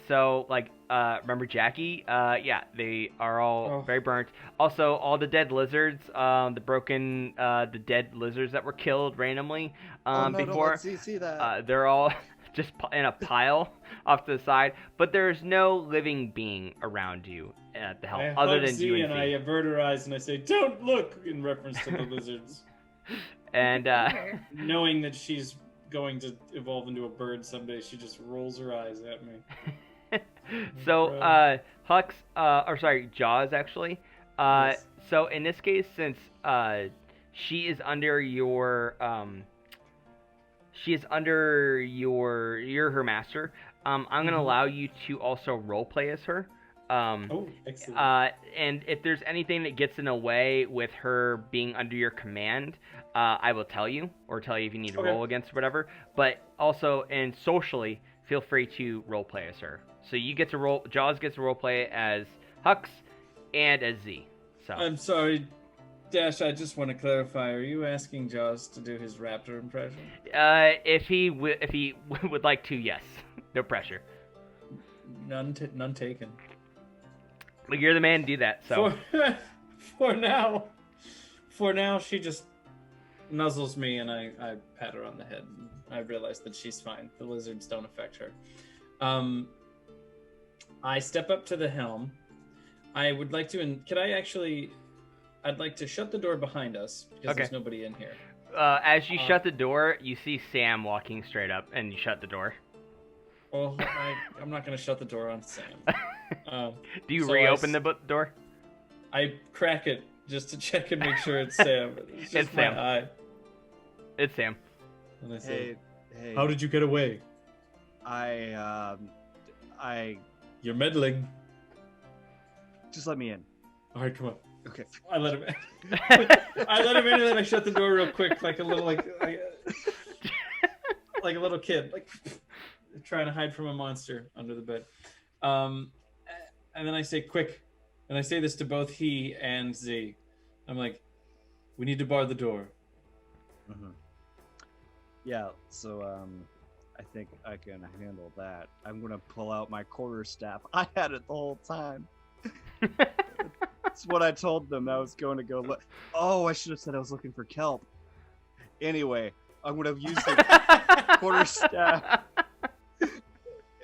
So like remember Jackie? Yeah, they are all very burnt. Also, all the dead lizards, the dead lizards that were killed randomly before. Don't let see that. They're all just in a pile off to the side, but there's no living being around you at the helm I other hug than Z you and I avert her eyes and I say, "Don't look," in reference to the lizards, And knowing that she's going to evolve into a bird someday. She just rolls her eyes at me. so Jaws actually. Yes. So in this case, since she is under your you're her master. I'm gonna allow you to also roleplay as her. Oh, excellent. And if there's anything that gets in the way with her being under your command, I will tell you, or tell you if you need to roll against whatever. But also, and socially, feel free to roleplay as her. So you get to roll. Jaws gets to roleplay as Hux and as Z. So I'm sorry, Dash. I just want to clarify. Are you asking Jaws to do his raptor impression? if he would like to, yes. No pressure. None taken. But you're the man to do that. So For now, she just nuzzles me and I pat her on the head. I realize that she's fine. The lizards don't affect her. I step up to the helm. I would like to, I'd like to shut the door behind us because there's nobody in here. As you shut the door, you see Sam walking straight up, and you shut the door. Well, I'm not going to shut the door on Sam. Do you so reopen the door? I crack it just to check and make sure it's Sam. It's just It's my Sam. eye. It's Sam. And I say, Hey. "How did you get away? I You're meddling." just let me in. All right, come on. Okay. I let him in. I let him in, and then I shut the door real quick, like a little like a little kid, like trying to hide from a monster under the bed. And then I say, "Quick!" And I say this to both he and Z. I'm like, "We need to bar the door." Mm-hmm. Yeah. So I think I can handle that. I'm gonna pull out my quarterstaff. I had it the whole time. That's what I told them. I was going to go look. Oh, I should have said I was looking for kelp. Anyway, I'm gonna use the quarterstaff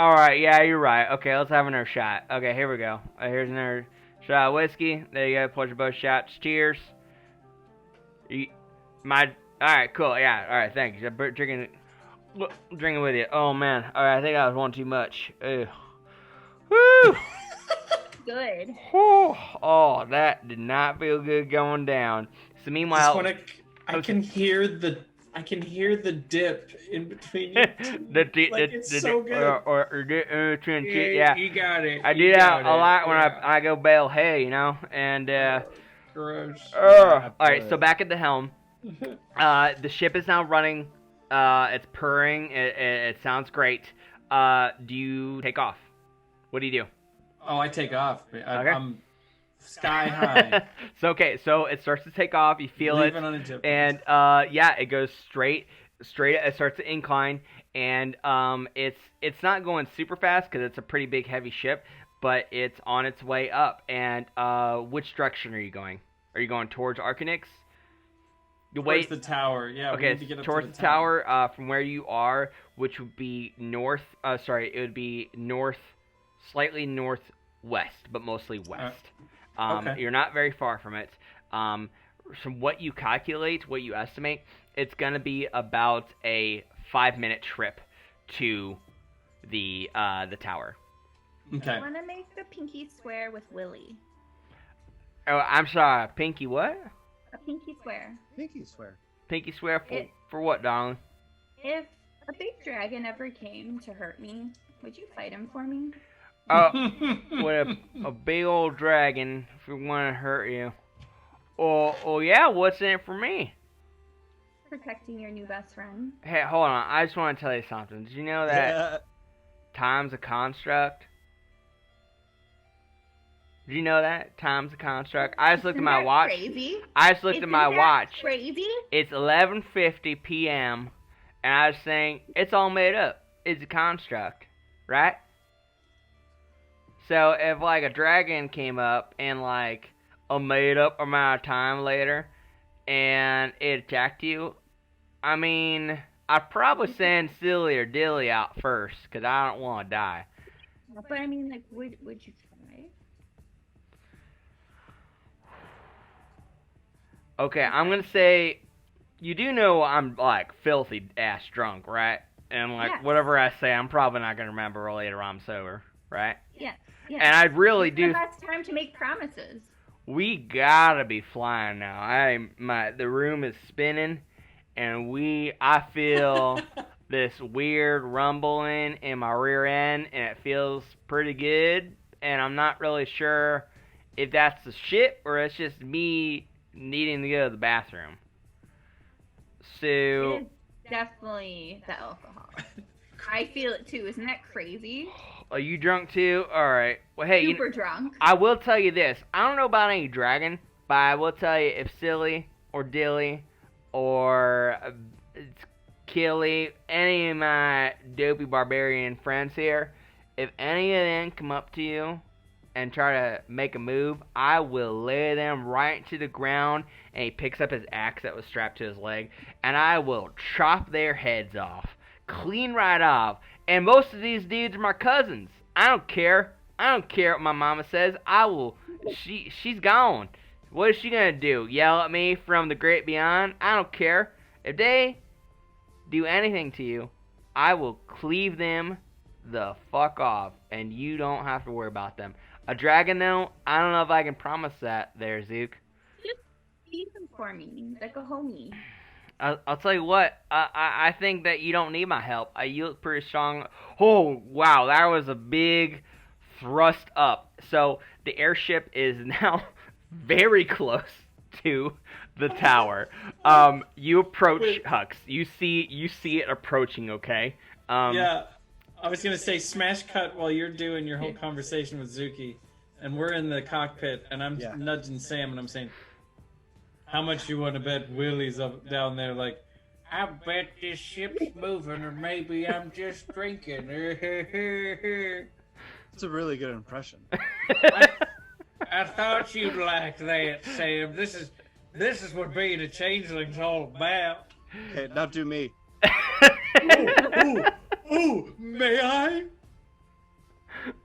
All right, yeah, you're right. Okay, let's have another shot. Okay, here we go. Here's another shot of whiskey. There you go. Pleasure both shots. Cheers. All right, cool. Yeah, all right, thanks. I'm drinking with you. Oh man, all right, I think I was one too much. Ew. Woo! Good. Oh, that did not feel good going down. So meanwhile, I can hear the dip in between you two. It's so good. Yeah, You got it. I do that a lot when I go bail hay, you know, and gross. all right, so back at the helm, the ship is now running. It's purring. It sounds great. Do you take off? What do you do? Oh, I take off. Okay. I'm sky high. So it starts to take off. You feel Leaving it, on a jet and yeah, it goes straight. It starts to incline, and it's not going super fast because it's a pretty big, heavy ship, but it's on its way up. And which direction are you going? Are you going towards Arcanix? Towards the tower. Yeah. Okay, we need to get up towards to the tower, from where you are, which would be north. It would be north, slightly northwest, but mostly west. Okay. You're not very far from it. From what you calculate, what you estimate, it's going to be about a 5-minute trip to the tower. Okay. I want to make the pinky swear with Willy. Oh, I'm sorry. Pinky what? A pinky swear. Pinky swear. Pinky swear for what, darling? If a big dragon ever came to hurt me, would you fight him for me? With a big old dragon, if we want to hurt you. Oh yeah, what's in it for me? Protecting your new best friend. Hey, hold on. I just want to tell you something. Did you know that time's a construct? Did you know that? Time's a construct. I just looked at my watch. Crazy? I just looked at my watch. Crazy? It's 11:50 p.m. and I was saying it's all made up. It's a construct, right? So if like a dragon came up and like a made up amount of time later and it attacked you, I mean, I'd probably send Silly or Dilly out first because I don't want to die. But I mean, like, would you try? Okay, I'm gonna say, you do know I'm like filthy ass drunk, right? And like Yeah. whatever I say, I'm probably not gonna remember later I'm sober, right? Yes. And I really It's do. the best time to make promises. We gotta be flying now. The room is spinning, and I feel this weird rumbling in my rear end, and it feels pretty good. And I'm not really sure if that's the ship or it's just me needing to go to the bathroom. So It is definitely the alcohol. I feel it too. Isn't that crazy? are you drunk too? All right. Well, hey, Super drunk. I will tell you this. I don't know about any dragon, but I will tell you if Silly or Dilly or Killy, any of my dopey barbarian friends here, if any of them come up to you and try to make a move, I will lay them right to the ground, and he picks up his axe that was strapped to his leg, and I will chop their heads off. Clean right off. And most of these dudes are my cousins. I don't care. I don't care what my mama says. I will. She's gone. What is she gonna do? Yell at me from the great beyond? I don't care. If they do anything to you, I will cleave them the fuck off, and you don't have to worry about them. A dragon, though, I don't know if I can promise that there, Zook. Just feed them for me, like a homie. I'll tell you what, I think that you don't need my help. You look pretty strong. Oh, wow, that was a big thrust up. So the airship is now very close to the tower. You approach, Hux. You see it approaching, okay? Yeah, I was going to say smash cut while you're doing your whole conversation with Zuki, and we're in the cockpit, and I'm nudging Sam, and I'm saying, how much you want to bet Willie's up down there? Like, I bet this ship's moving, or maybe I'm just drinking. It's a really good impression. I thought you'd like that, Sam. This is what being a changeling's all about. Okay, now do me. Ooh, may I?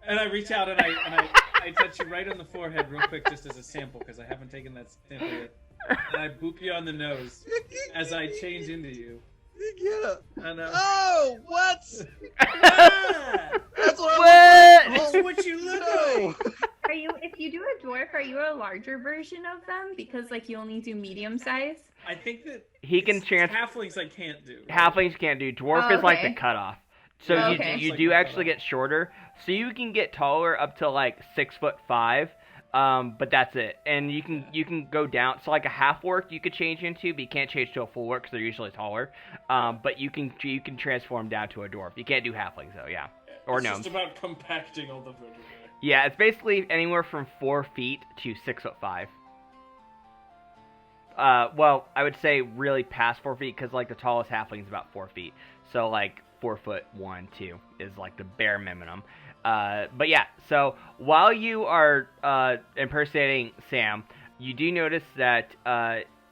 And I reach out and I touch you right on the forehead real quick just as a sample because I haven't taken that sample yet. And I boop you on the nose as I change into you. Yeah. I know. Oh, what? Ah! That's what What? That's what you look like. Are you? If you do a dwarf, are you a larger version of them? Because like you only do medium size. I think that He can it's trans. halflings I can't do. Right? Halflings can't do. Dwarf Oh, is like the okay. cutoff. So Oh, you okay. you Like do the actually cutoff. get shorter. So you can get taller up to like 6'5". But that's it. And you can go down. So like a half orc you could change into, but you can't change to a full orc because they're usually taller. But you can transform down to a dwarf. You can't do halflings though. Yeah. Or It's gnomes. just about compacting all the vertebrae. Yeah, it's basically anywhere from 4 feet to 6'5". Well, I would say really past 4 feet because like the tallest halfling is about 4 feet. So like 4'1", 2" is like the bare minimum. But yeah, so while you are impersonating Sam, you do notice that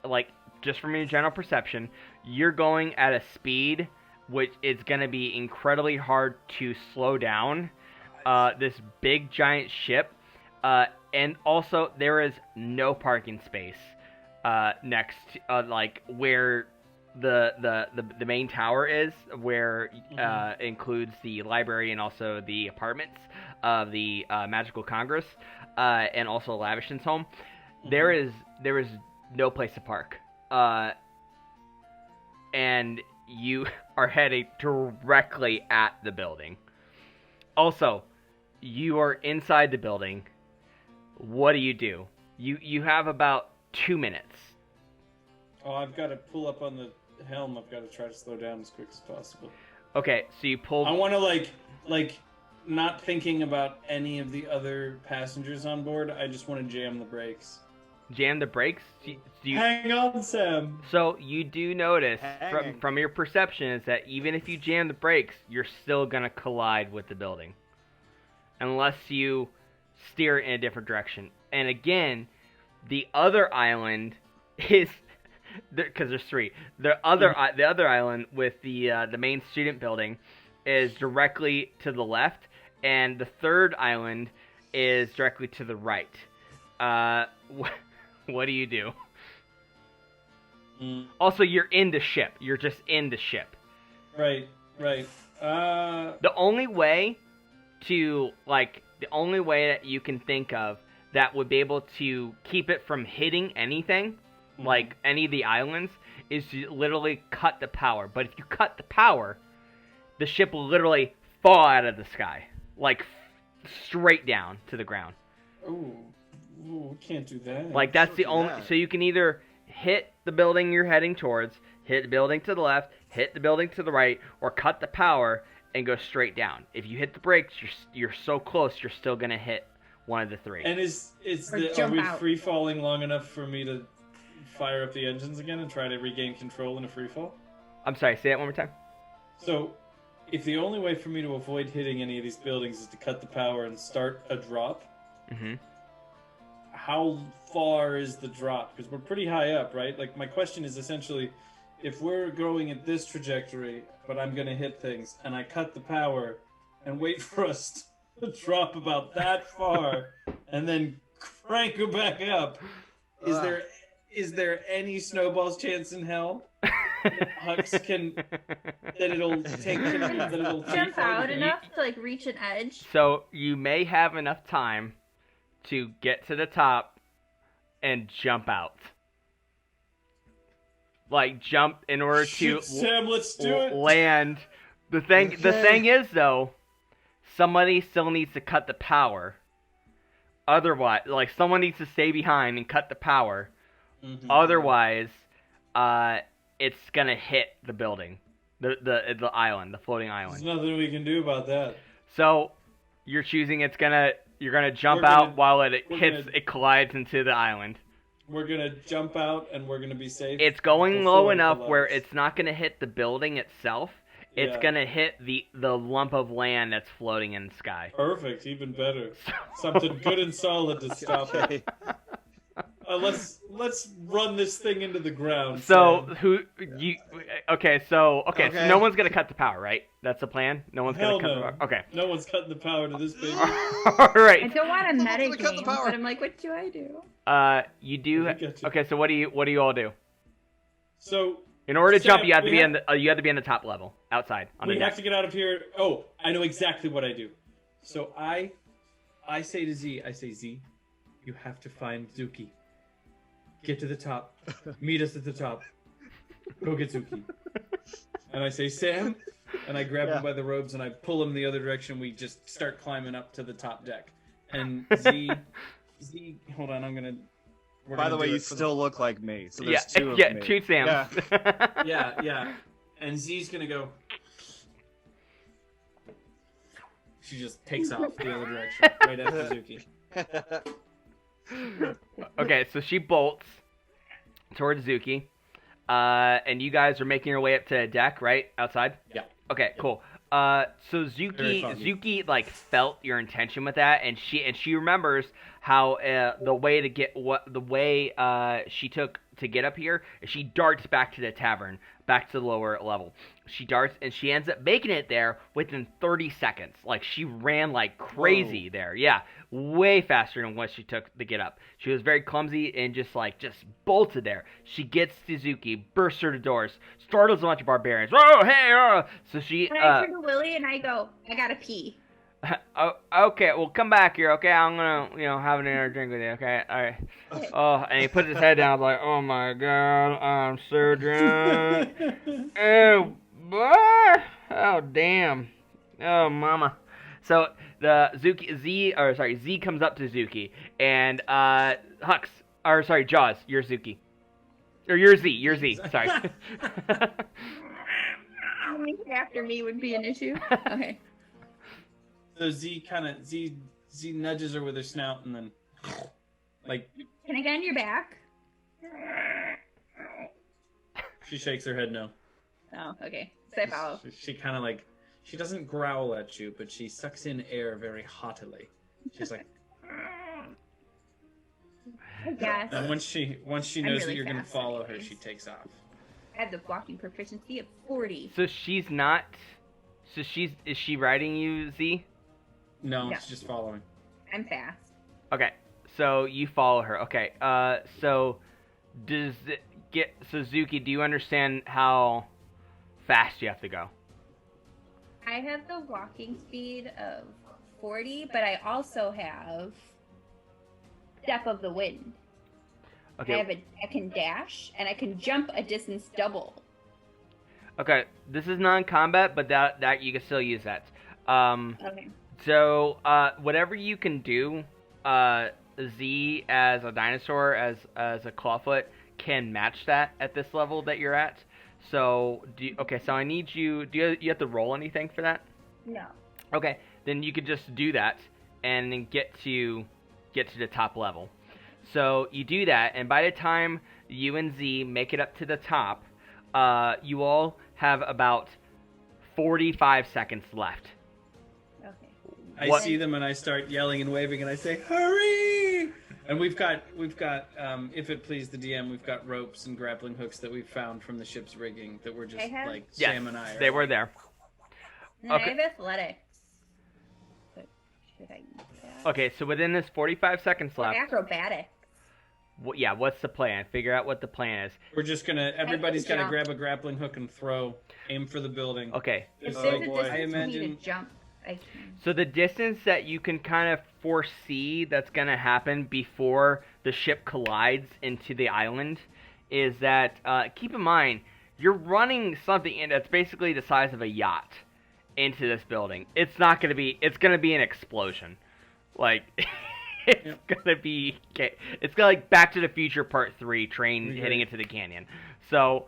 like just from your general perception, you're going at a speed which is going to be incredibly hard to slow down. This big giant ship, and also there is no parking space next to, like where the main tower is, where includes the library and also the apartments of the Magical Congress, and also Lavishson's home. There is no place to park, and you are heading directly at the building. Also, you are inside the building. What do? You have about 2 minutes. Oh, I've got to pull up on the helm. I've got to try to slow down as quick as possible. Okay, so you pull. I want to like not thinking about any of the other passengers on board. I just want to jam the brakes. Jam the brakes. Hang on, Sam. So you do notice Hanging. from your perception is that even if you jam the brakes, you're still gonna collide with the building, unless you steer in a different direction. And again, the other island is because there's 3. The other island with the main student building is directly to the left, and the third island is directly to the right. What do you do? Also, you're in the ship. You're just in the ship. Right. The only way that you can think of that would be able to keep it from hitting anything, like any of the islands, is to literally cut the power. But if you cut the power, the ship will literally fall out of the sky, like straight down to the ground. Ooh, we can't do that. Like that's Don't the do only. that. So you can either hit the building you're heading towards, hit the building to the left, hit the building to the right, or cut the power and go straight down. If you hit the brakes, you're so close, you're still gonna hit one of the 3. And Or are jump we out. free falling long enough for me to fire up the engines again and try to regain control in a free fall? I'm sorry. Say that one more time. So, if the only way for me to avoid hitting any of these buildings is to cut the power and start a drop, Mm-hmm. how far is the drop? Because we're pretty high up, right? Like, my question is essentially, if we're going at this trajectory, but I'm going to hit things, and I cut the power and wait for us to drop about that far, and then crank her back up, is there any snowball's chance in hell that Hux can that it'll take that it'll Jump out free-fall? enough to like reach an edge. So you may have enough time to get to the top and jump out. Like jump in order to Shoot, Sam, let's do it. land. The thing is though, somebody still needs to cut the power. Otherwise, like someone needs to stay behind and cut the power. Mhm. Otherwise, it's gonna hit the building, the island, the floating There's island. nothing we can do about that. So you're choosing you're gonna jump We're out gonna- while it we're hits, gonna- it collides into the island. We're gonna jump out and we're gonna be safe. It's going before low it enough where collides. it's not gonna hit the building itself. It's Yeah. gonna hit the lump of land that's floating in the sky. Perfect, even better. Something good and solid to stop it. Okay. Let's let's run this thing into the ground. So Sam. So Okay. no one's gonna cut the power, right? That's the plan. No one's Hell gonna cut no. the power. Okay. No one's cutting the power to this baby. All I right. don't want a Someone's gonna cut the metagame, power. but I'm like, what do I do? You do. I got you. Okay. So what do you all do? So In order to Sam, jump, you have to we be have- you have to be on the top level, outside on the we deck. have to get out of here. Oh, I know exactly what I do. So I say to Z, I say, Z, you have to find Zuki. Get to the top. Meet us at the top. Go get Zuki. And I say, Sam, and I grab Yeah. him by the robes and I pull him the other direction. We just start climbing up to the top deck. And Z, hold on, we're By gonna the way, do you it for still look like me. So Yeah. there's two of Yeah. me. Two Sams. Yeah. Yeah. And Z's gonna go. She just takes off the other direction, right after Zuki. Okay, so she bolts towards Zuki, and you guys are making your way up to the deck, right, outside? Yeah. Okay, cool. So Very foggy. Zuki like felt your intention with that, and she remembers how the way she took to get up here is she darts back to the tavern, back to the lower level. She darts and she ends up making it there within 30 seconds. Like she ran like crazy there. Yeah, way faster than what she took to get up. She was very clumsy and just bolted there. She gets to Zuki, bursts through the doors, startles a bunch of barbarians. Oh, hey! So she. And I turn to Willie and I go, I gotta pee. Oh, okay, well, come back here, okay? I'm gonna, have another drink with you, okay? All right. Oh, and he puts his head down, like, oh my god, I'm so drunk. Oh, boy. Oh, damn. Oh, mama. So the Z comes up to Zuki, and Jaws, you're Zuki. Or you're Z, sorry. After me would be an issue. Okay. So Z nudges her with her snout and then, like, Can I get on your back? she shakes her head no. Oh, okay. So I follow. She kind of like, she doesn't growl at you, but she sucks in air very haughtily. She's like, I guess. and once she I'm knows that really you're gonna fast follow her, anyways. she takes off. I have the walking proficiency of 40. So she's not. So is she riding you, Z? No, No. it's just following. I'm fast. Okay, so you follow her. Okay, so Zuki, do you understand how fast you have to go? I have the walking speed of 40, but I also have Step of the Wind. Okay. I can dash, and I can jump a distance double. Okay, this is non-combat, but that you can still use that. Okay. So, whatever you can do, Z as a dinosaur, as a clawfoot, can match that at this level that you're at. So, so I need you. Do you have to roll anything for that? No. Okay, then you could just do that and then get to the top level. So you do that, and by the time you and Z make it up to the top, you all have about 45 seconds left. Okay. I What- see them and I start yelling and waving and I say, "Hurry!" And we've got, if it please the DM, we've got ropes and grappling hooks that we've found from the ship's rigging that were just I have- like Yes, Sam and I. they were there. And Okay. I have athletics. But should I use that? Okay, so within this 45 seconds Or left, acrobatics. what's the plan? Figure out what the plan is. We're just gonna. Everybody's got to jump. grab a grappling hook and throw. Aim for the building. Okay, If Oh, there's a boy. distance I for me imagine. to jump, I can. so the distance that you can kind of foresee that's going to happen before the ship collides into the island is that, keep in mind, you're running something that's basically the size of a yacht into this building. It's not going to be, it's going to be an explosion. Like, it's going to be, it's going to like Back to the Future Part 3 train Okay. hitting into the canyon. So,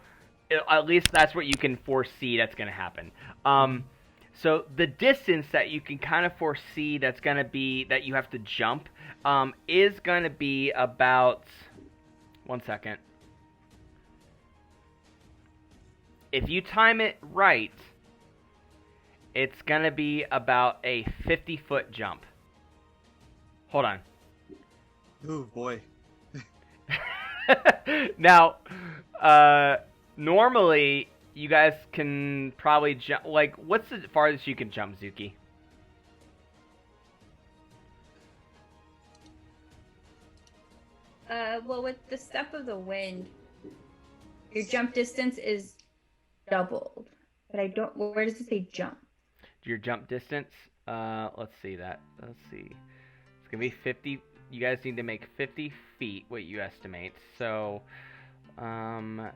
at least that's what you can foresee that's going to happen. So the distance that you can kind of foresee that's going to be, that you have to jump, is going to be about, 1 second. If you time it right, it's going to be about a 50-foot jump. Hold on. Ooh, boy. Now, normally you guys can probably jump. Like, what's the farthest you can jump, Zuki? Well, with the step of the wind, your jump distance is doubled. But I don't. Where does it say jump? Your jump distance? Let's see that. Let's see. It's gonna be 50. You guys need to make 50 feet. What you estimate? So,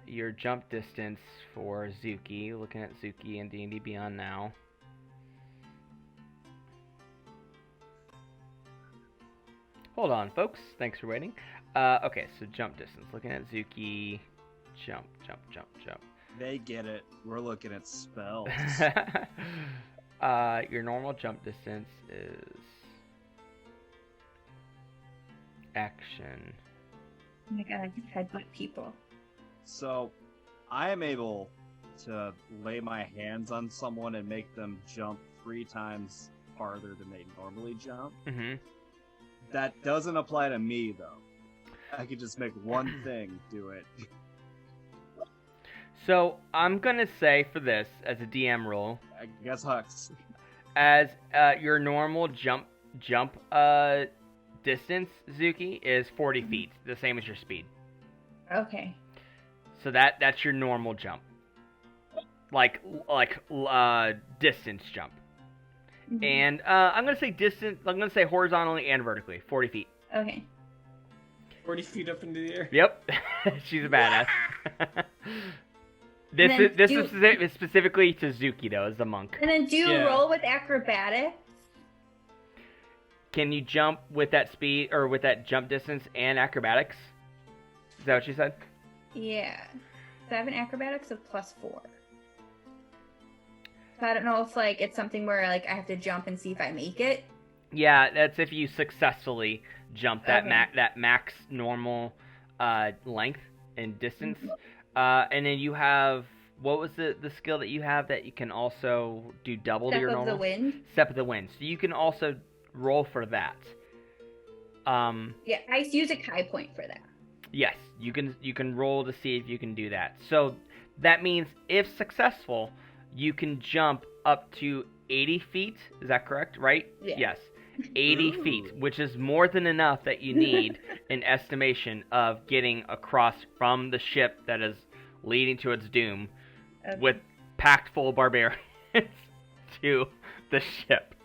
your jump distance for Zuki. Looking at Zuki and D&D Beyond now. Hold on, folks. Thanks for waiting. Okay, so jump distance. Looking at Zuki. Jump. They get it. We're looking at spells. Your normal jump distance is action. Oh my god, I can headbutt people. So, I am able to lay my hands on someone and make them jump 3 times farther than they normally jump. Mm-hmm. That doesn't apply to me, though. I could just make one thing do it. So I'm gonna say for this as a DM rule, I guess Hux. as your normal jump distance, Zuki, is 40 feet, the same as your speed. Okay. So that's your normal jump, like distance jump. Mhm. And I'm gonna say distance. I'm gonna say horizontally and vertically, 40 feet. Okay. 40 feet up into the air. Yep, she's a badass. And then This is specifically to Zuki though, as the monk. And then do you Yeah. roll with acrobatics? Can you jump with that speed or with that jump distance and acrobatics? Is that what you said? Yeah. So I have an acrobatics of +4. So I don't know if like it's something where like I have to jump and see if I make it. Yeah, that's if you successfully jump that Okay. that max normal length and distance. Mhm. And then you have, what was the skill that you have that you can also do double to Step your of normal? the wind. Step of the wind. So you can also roll for that. Yeah, I use a Kai point for that. Yes, you can roll to see if you can do that. So that means if successful, you can jump up to 80 feet. Is that correct? Right? Yeah. Yes. 80 Ooh. feet, which is more than enough that you need an estimation of getting across from the ship that is leading to its doom Okay. with packed full of barbarians to the ship.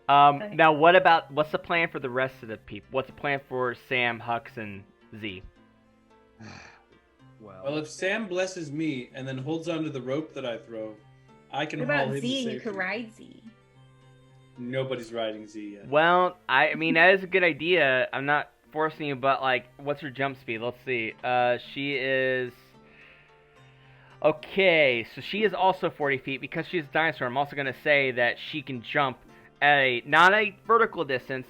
Okay. Now, what's the plan for the rest of the people? What's the plan for Sam, Hux, and Z? Well, if Sam blesses me and then holds onto the rope that I throw, I can What haul about him to Z? You safety. could ride Z. Nobody's riding Z yet. Well, I mean, that is a good idea. I'm not forcing you, but, like, what's her jump speed? Let's see. She is... Okay, so she is also 40 feet. Because she's a dinosaur, I'm also going to say that she can jump at not a vertical distance,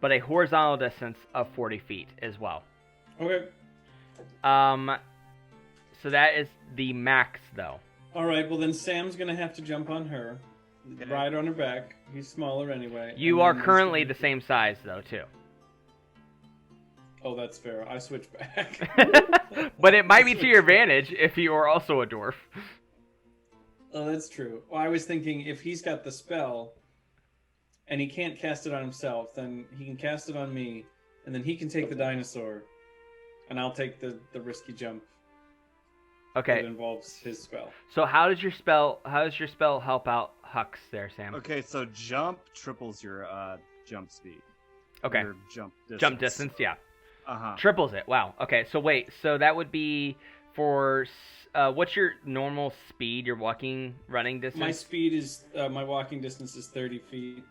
but a horizontal distance of 40 feet as well. Okay. So that is the max, though. All right. Well, then Sam's gonna have to jump on her, Okay. ride on her back. He's smaller anyway. You and are then he's currently gonna- the same size, though, too. Oh, that's fair. I switch back. But it might be to your advantage if you are also a dwarf. Oh, that's true. Well, I was thinking if he's got the spell, and he can't cast it on himself, then he can cast it on me, and then he can take the dinosaur, and I'll take the risky jump that Okay, involves his spell. so how does your spell help out Hux there, Sam? Okay, so jump triples your jump speed. Okay, Your jump distance. jump distance, yeah. Uh-huh. Triples it. Wow. Okay, so wait. So that would be for what's your normal speed? Your running distance? My speed is my walking distance is 30 feet.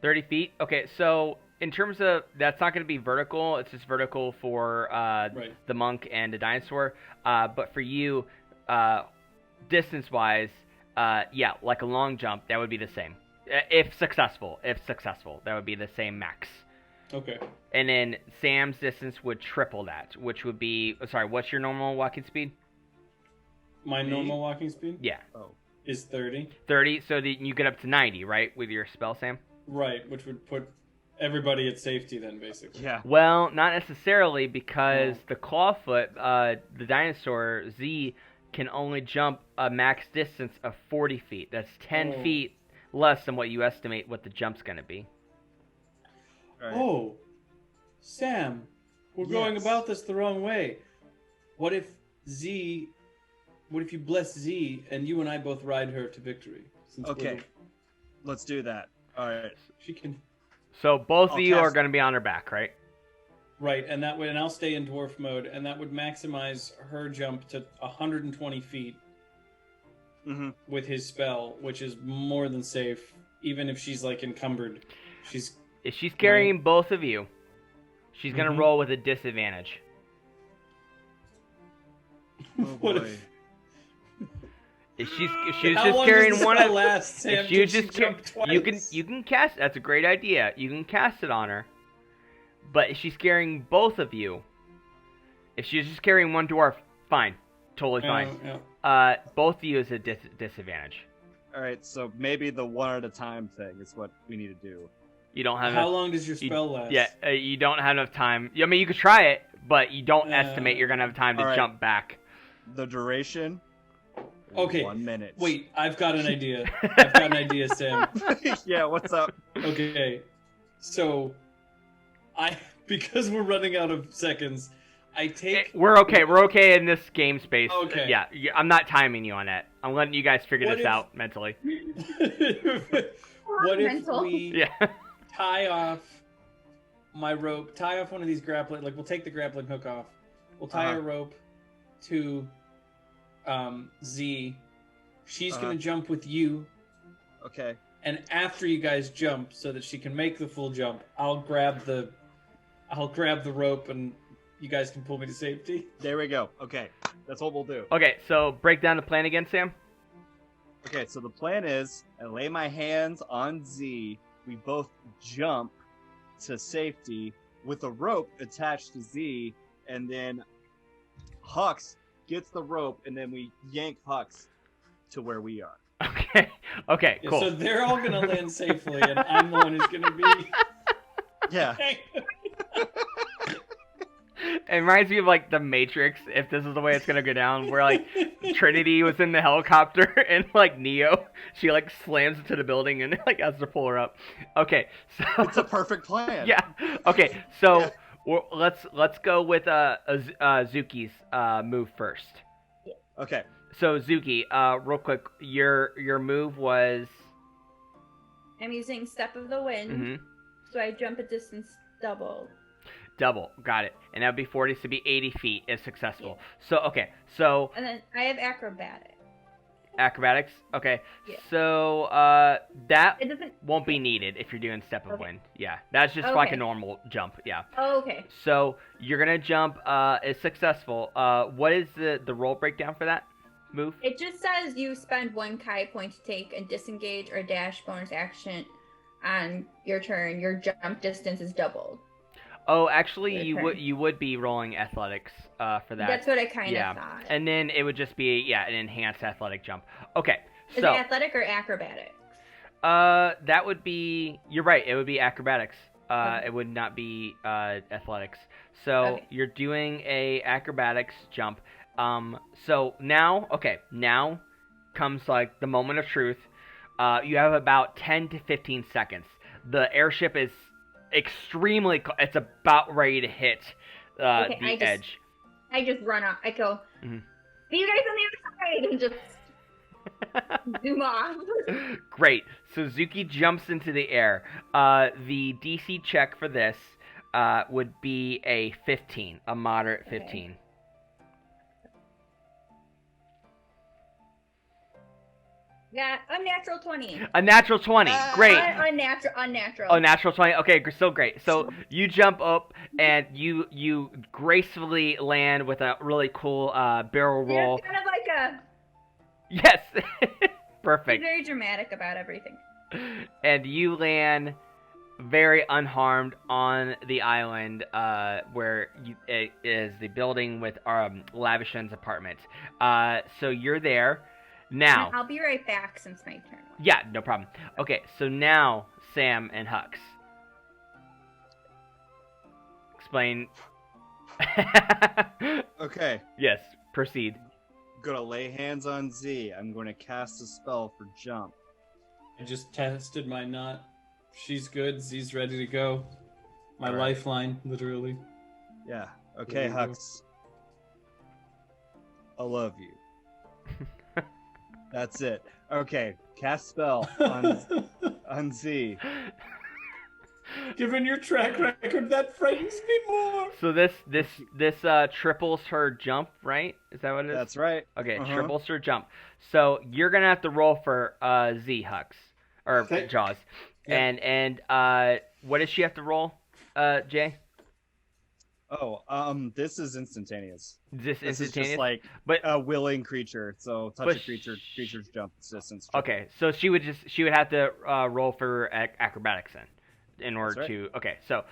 30 feet. Okay, so in terms of that's not going to be vertical. It's just vertical for Right. the monk and the dinosaur. But for you, distance-wise, yeah, like a long jump, that would be the same. If successful, that would be the same max. Okay. And then Sam's distance would triple that, which would be... Sorry, what's your normal walking speed? My Me? normal walking speed Yeah, Oh. is 30. 30, so that you get up to 90, right, with your spell, Sam? Right, which would put everybody at safety then, basically. Yeah. Well, not necessarily, because Oh. the clawfoot, the dinosaur Z, can only jump a max distance of 40 feet. That's 10 Oh. feet less than what you estimate what the jump's going to be. Right. Oh, Sam, we're going Yes. about this the wrong way. What if you bless Z and you and I both ride her to victory? Since we're Okay. Let's do that. All right. she can. So both I'll of you are cast- going to be on her back, right? Right, and that would, and I'll stay in dwarf mode, and that would maximize her jump to 120 feet Mm-hmm. with his spell, which is more than safe, even if she's like encumbered. She's If she's carrying both of you, she's going to Mhm. roll with a disadvantage. Oh What boy. if- If she was How just long carrying does the one, spell last, Sam? if she was Can just jump twice? you can cast. That's a great idea. You can cast it on her. But if she's carrying both of you, if she's just carrying one dwarf, fine, totally fine. Yeah. Both of you is a disadvantage. All right. So maybe the one at a time thing is what we need to do. You don't have How enough, long does your spell last? Yeah, you don't have enough time. I mean, you could try it, but you don't estimate you're gonna have time to All right. jump back. The duration. is Okay. 1 minute. Wait, I've got an idea. I've got an idea, Sam. Yeah. What's up? Okay, so because we're running out of seconds, I take. We're okay. We're okay in this game space. Okay. Yeah, I'm not timing you on that. I'm letting you guys figure What this if- out mentally. What if Mental. we Yeah. tie off my rope? Tie off one of these grappling. Like we'll take the grappling hook off. We'll tie Uh-huh. a rope to Z. She's Uh-huh. gonna jump with you, Okay. and after you guys jump, so that she can make the full jump, I'll grab the rope, and you guys can pull me to safety. There we go. Okay. That's what we'll do. Okay, so break down the plan again, Sam. Okay, so the plan is I lay my hands on Z. We both jump to safety with a rope attached to Z, and then Hux gets the rope, and then we yank Hux to where we are. Okay. Okay. Yeah, Cool. so they're all gonna land safely, and I'm the one who's gonna be. Yeah. It reminds me of like the Matrix. If this is the way it's gonna go down, where like Trinity was in the helicopter and like Neo, she like slams into the building and like has to pull her up. Okay, so It's a perfect plan. yeah. Okay, so Yeah. let's go with Zuki's move first. Okay. So Zuki, real quick, your move was. I'm using Step of the Wind, Mhm. so I jump a distance double. Double, got it, and that would be 40, so it'd be 80 feet if successful. So okay, so And then I have acrobatic. acrobatics, okay. Yeah. So that It doesn't. won't be needed if you're doing step of Okay. wind. Yeah, that's just like a Okay. normal jump. Yeah. Oh, okay. So you're gonna jump. Is successful. What is the roll breakdown for that move? It just says you spend 1 Kai point to take a disengage or dash bonus action on your turn. Your jump distance is doubled. Oh, actually, Your you turn. would be rolling athletics for that. That's what I kind yeah, of thought. and then it would just be an enhanced athletic jump. Okay, Is so it athletic or acrobatics? that would be. You're right. It would be acrobatics. Okay. It would not be athletics. So Okay. you're doing a acrobatics jump. So now comes like the moment of truth. You have about 10 to 15 seconds. The airship is extremely. It's about ready to hit Okay, the edge. I just run off. I go, Mhm. see you guys on the other side, and just zoom off. Great. So Zuki jumps into the air. The DC check for this would be a 15, a moderate Okay. 15. Yeah, unnatural 20. A natural 20. Great. Unnatural. Oh, natural 20. Okay, so great. So you jump up and you gracefully land with a really cool barrel roll. It's kind of like a. Yes. He's Perfect. very dramatic about everything. And you land very unharmed on the island where it is the building with Lavishson's apartment. So you're there. Now. And I'll be right back since my turn. Yeah, no problem. Okay, so now Sam and Hux. explain. Okay. Yes, proceed. I'm gonna lay hands on Z. I'm going to cast a spell for jump. I just tested my knot. She's good. Z's ready to go. My Alright. lifeline, literally. Yeah. Okay, There you go. Hux. I love you. That's it. Okay, cast spell on Z. Given your track record, that frightens me more. So this triples her jump, right? Is that what it is? That's right. Okay, Uh-huh. triples her jump. So you're gonna have to roll for Z Hux or Okay. Jaws, Yeah. and what does she have to roll, Jay? Oh, this is instantaneous. Is this This is instantaneous? just like But a willing creature. So touch But a creature's jump distance. okay, so she would have to roll for acrobatics then, in order That's to. Okay, so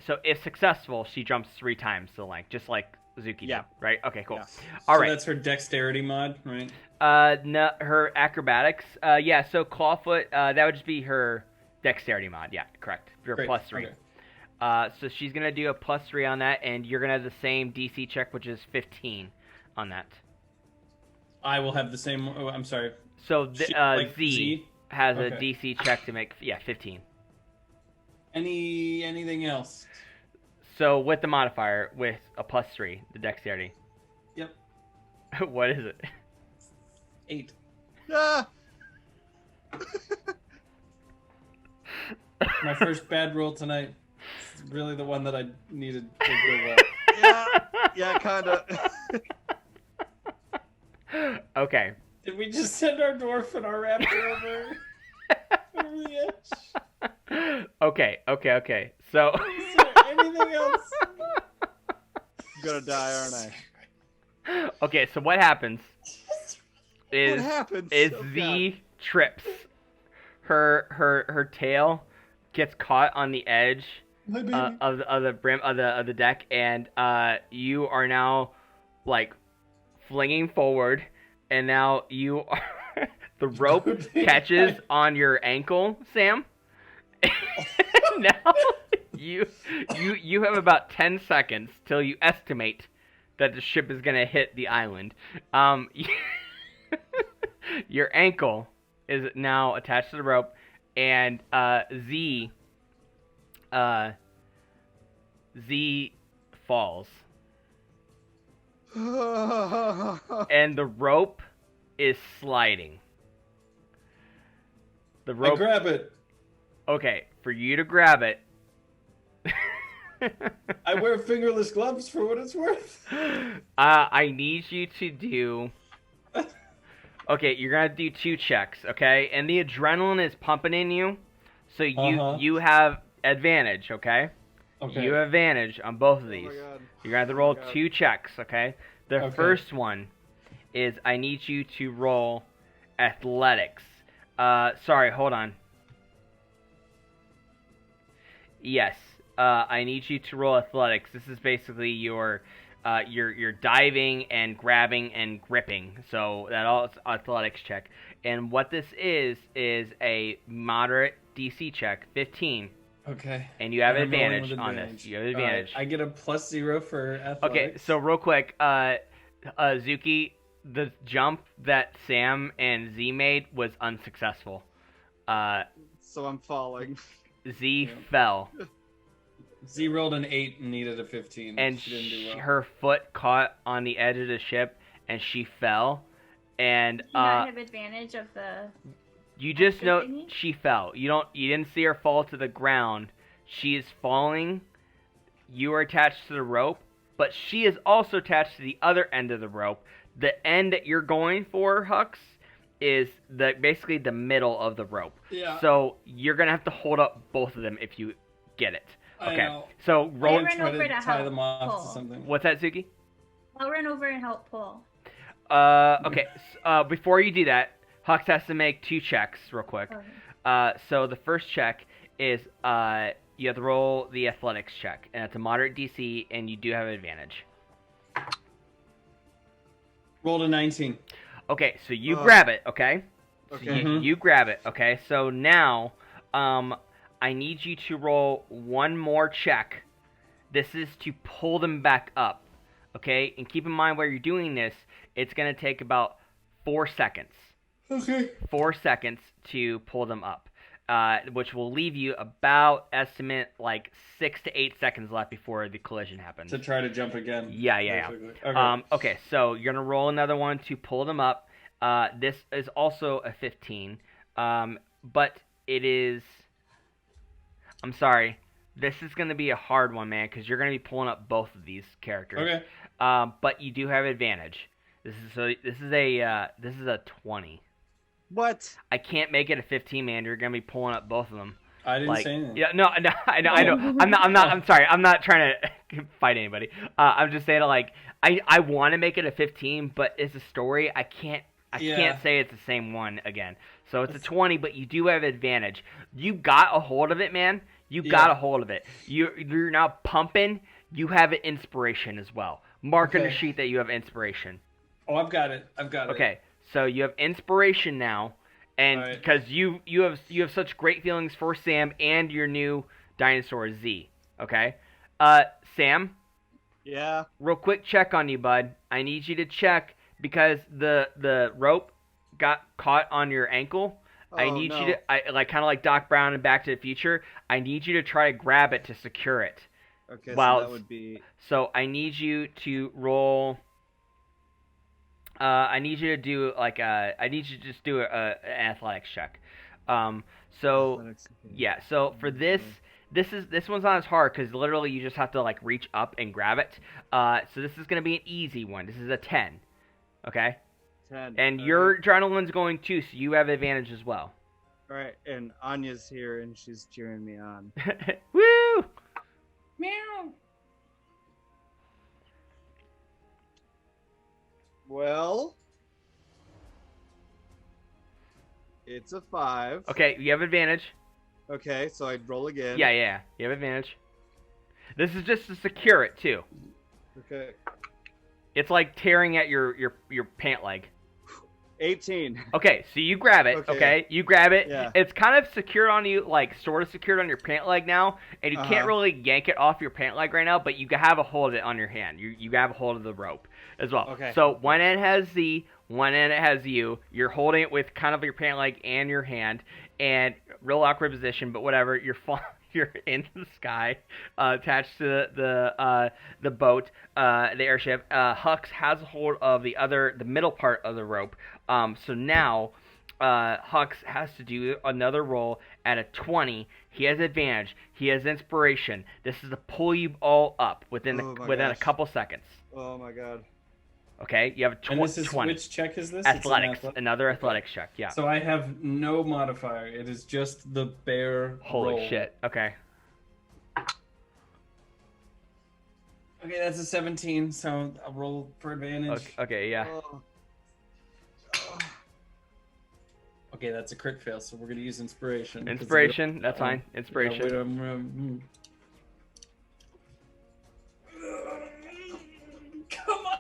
so if successful, she jumps 3 times the length, just like Zuki Yeah. did, right? Okay, cool. Yeah. All So right. that's her dexterity mod, right? No, her acrobatics. Yeah. So clawfoot. That would just be her dexterity mod. Yeah, correct. Your Great. +3. Okay. So she's gonna do a +3 on that, and you're gonna have the same DC check, which is 15 on that. I will have the same. Oh, I'm sorry. So Like Z has a Okay. DC check to make 15. Anything else? So with the modifier, with a +3, the dexterity. Yep. What is it? 8. Ah! My first bad roll tonight. It's really the one that I needed to go well. Yeah, kinda. Okay. Did we just send our dwarf and our raptor over the edge? Okay. So. Is there anything else? I'm gonna die, aren't I? Okay, so what happens is What happens? is Oh, Z trips. Her tail gets caught on the edge My baby. of the brim of the deck, and you are now like flinging forward, and now you are the rope catches on your ankle, Sam. Now you have about 10 seconds till you estimate that the ship is gonna hit the island. Your ankle is now attached to the rope, and Z falls, and the rope is sliding. The I rope. grab it. Okay, for you to grab it. I wear fingerless gloves for what it's worth. I need you to do. Okay, you're gonna do 2 checks, okay? And the adrenaline is pumping in you, so you have advantage, okay? Okay. You have advantage on both of Oh these. my God. You're gonna have to roll God. 2 checks, okay? The Okay. first one is I need you to roll athletics. Sorry, hold on. Yes, I need you to roll athletics. This is basically your diving and grabbing and gripping. So that all is athletics check. And what this is a moderate DC check, 15. Okay. And you have I'm rolling advantage with on this. advantage. You have advantage. I get a +0 for athletics. Okay, so real quick, Zuki, the jump that Sam and Z made was unsuccessful. So I'm falling. Z Yeah. fell, Z rolled an 8 and needed a 15. and she didn't do well. her foot caught on the edge of the ship, and she fell. And Do you not have advantage of the? you just extra know thingy? she fell. You didn't see her fall to the ground. She is falling. You are attached to the rope, but she is also attached to the other end of the rope. The end that you're going for, Hux, is basically the middle of the rope. Yeah. So you're gonna have to hold up both of them if you get it. I Okay. know. So I'm roll. Run gonna try over to to tie help them off pull. to something. What's that, Zuki? I'll run over and help pull. Okay. Before you do that, Hux has to make 2 checks real quick. Okay. So the first check is you have to roll the athletics check, and it's a moderate DC, and you do have advantage. Rolled a 19. Okay, so you grab it, okay? So Okay. you grab it, okay? So now, I need you to roll one more check, This is to pull them back up. Okay? And keep in mind while you're doing this, it's going to take about 4 seconds. Okay. 4 seconds to pull them up. Which will leave you about estimate like 6 to 8 seconds left before the collision happens. To try to jump again. Yeah. Okay. Okay, so you're gonna roll another one to pull them up. This is also a 15, but it is. I'm sorry. This is gonna be a hard one, man, because you're gonna be pulling up both of these characters. Okay. But you do have advantage. This is a 20. What? I can't make it a 15, man. You're gonna be pulling up both of them. I didn't say anything. Yeah, no, I know. I'm not. I'm sorry. I'm not trying to fight anybody. I'm just saying, like, I want to make it a 15, but it's a story. I can't say it's the same one again. So it's a 20, but you do have advantage. You got a hold of it, man. You got a hold of it. You're now pumping. You have an inspiration as well. Mark on the sheet that you have inspiration. Oh, I've got it. Okay. So you have inspiration now, and because you have such great feelings for Sam and your new dinosaur Z. Okay, Sam. Yeah. Real quick check on you, bud. I need you to check because the rope got caught on your ankle. I need you to kind of like Doc Brown in Back to the Future. I need you to try to grab it to secure it. Okay. So that would be. So I need you to roll. I need you to do I need you to just do an athletics check. So for this one's not as hard because literally you just have to like reach up and grab it. So this is gonna be an easy one. This is a 10. Okay. 10. And your adrenaline's going too, so you have advantage as well. All right, and Anya's here and she's cheering me on. Woo! Meow. Well, it's a 5. Okay, you have advantage. Okay, so I'd roll again. Yeah, you have advantage. This is just to secure it too. Okay. It's like tearing at your pant leg. 18. Okay, so you grab it, okay? You grab it. Yeah. It's kind of secured on you, like sort of secured on your pant leg now, and you can't really yank it off your pant leg right now, but you have a hold of it on your hand. You have a hold of the rope as well. Okay. So one end has Z, one end it has you. You're holding it with kind of your pant leg and your hand, and real awkward position, but whatever. You're in the sky, attached to the boat, the airship. Hux has a hold of the middle part of the rope. So now, Hux has to do another roll at a 20. He has advantage. He has inspiration. This is to pull you all up within a couple seconds. Oh my god. Okay, you have a 20. And this is, which check is this? Athletics. Another athletics check, yeah. So I have no modifier. It is just the bare Holy roll. shit, okay. Okay, that's a 17, so I'll roll for advantage. Okay, yeah. Okay, that's a crit fail, so we're going to use inspiration. Inspiration, that's fine. Inspiration. Come on!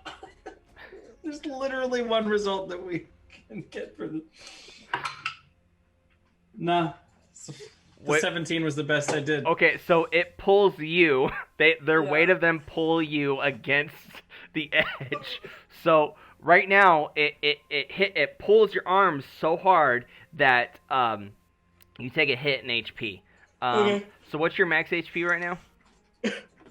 There's literally one result that we can get for this. Nah. The 17 was the best I did. Okay, so it pulls you. Their weight of them pull you against the edge. So right now, it pulls your arms so hard that you take a hit in HP. Okay. So what's your max HP right now?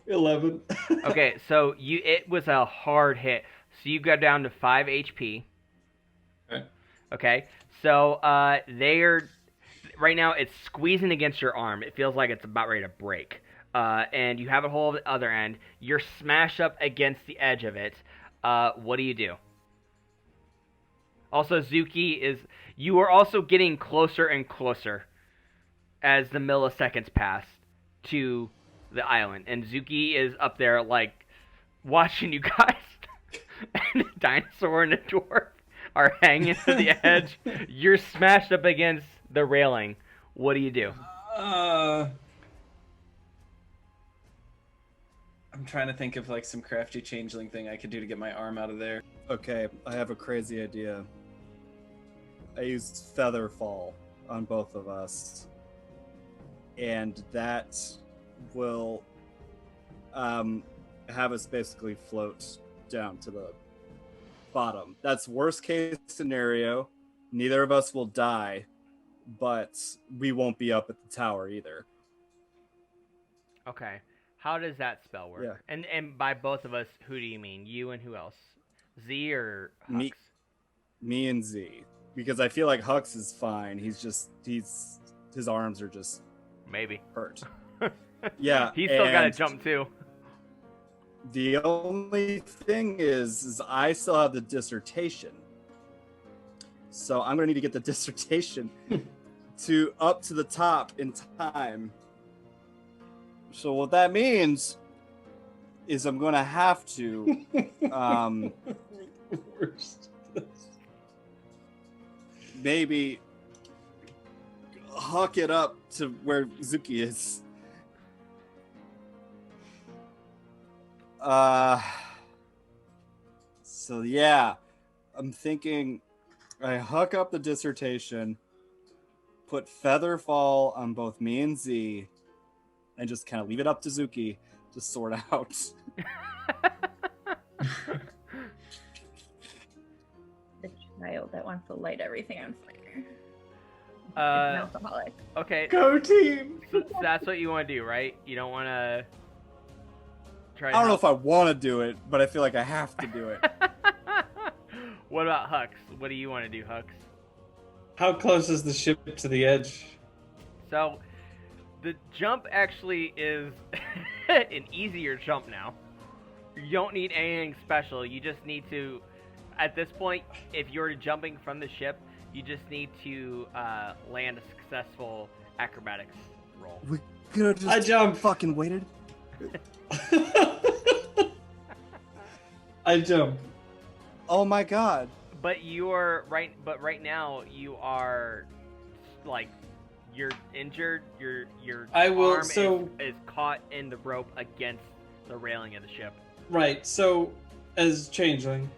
11. Okay, so it was a hard hit. So you got down to 5 HP. Okay. So right now it's squeezing against your arm. It feels like it's about ready to break. And you have a hold of the other end. You're smashed up against the edge of it. What do you do? Also, Zuki you are also getting closer and closer as the milliseconds pass to the island. And Zuki is up there, like, watching you guys. And the dinosaur and the dwarf are hanging to the edge. You're smashed up against the railing. What do you do? I'm trying to think of like some crafty changeling thing I could do to get my arm out of there. Okay, I have a crazy idea. I used Feather Fall on both of us. And that will have us basically float down to the bottom. That's worst case scenario. Neither of us will die, but we won't be up at the tower either. Okay. How does that spell work? Yeah. And by both of us, who do you mean? You and who else? Z or Hux? Me and Z. Because I feel like Hux is fine. His arms are just Maybe. hurt. Yeah. He's still got to and jump too. The only thing is I still have the dissertation. So I'm gonna need to get the dissertation to up to the top in time. So what that means is I'm gonna have to Worst. maybe huck it up to where Zuki is. So yeah, I'm thinking I huck up the dissertation, put Featherfall on both me and Z, and just kind of leave it up to Zuki to sort out. The child that wants to light everything on fire. It's an Uh, alcoholic. okay. Go team! So that's what you want to do, right? You don't want to try. I don't know if I want to do it, but I feel like I have to do it. What about Hux? What do you want to do, Hux? How close is the ship to the edge? So, the jump actually is an easier jump now. You don't need anything special. You just need to, at this point, if you're jumping from the ship, you just need to land a successful acrobatics roll. We could have just I jump. fucking waited. I jump. Oh my god. But you're right. But right now you are like you're injured. Your I will- arm so- is caught in the rope against the railing of the ship. Right, so as Changeling,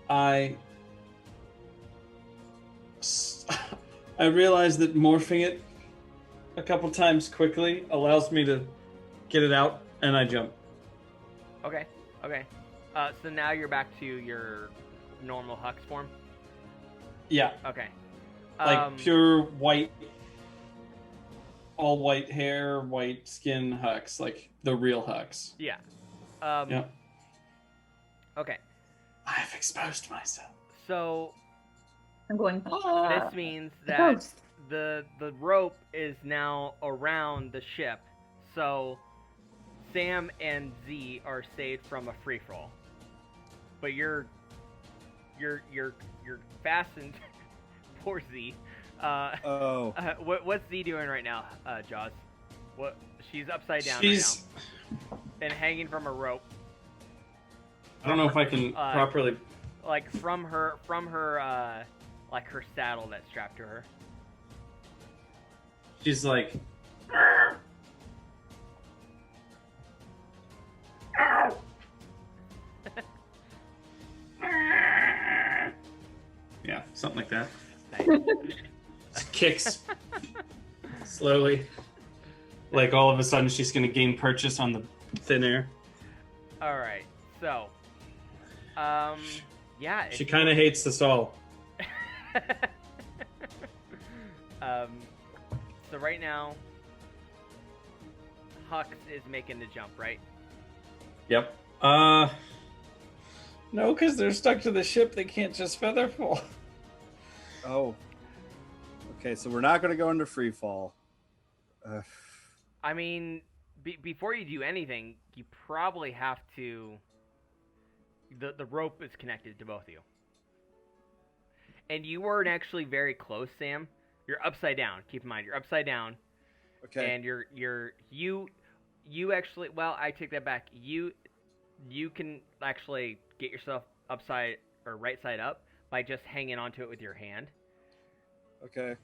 I realize that morphing it a couple times quickly allows me to get it out, and I jump. Okay. Okay. So now you're back to your normal Hux form. Yeah, Okay. like pure white, all white hair, white skin Hux, like the real Hux. Yeah. Yeah. Okay. I've exposed myself. So I'm going. this means that Ghost. the rope is now around the ship. So Sam and Z are saved from a free fall. But you're fastened. Poor Z. Oh. What's Z doing right now, Jaws? What? She's upside down She's. right now and hanging from a rope, I don't know if I can properly. like from her like her saddle that's strapped to her. She's like. Yeah, something like that. Nice. Kicks slowly. Like all of a sudden she's gonna gain purchase on the thin air. All right. So, yeah. She kind of hates us all. So right now, Hux is making the jump, right? Yep. No, because they're stuck to the ship. They can't just feather fall. Oh. Okay, so we're not going to go into free fall. I mean, before you do anything, you probably have to. The rope is connected to both of you, and you weren't actually very close, Sam. You're upside down. Keep in mind, you're upside down, Okay. and you actually. Well, I take that back. You can actually get yourself upside or right side up by just hanging onto it with your hand. Okay.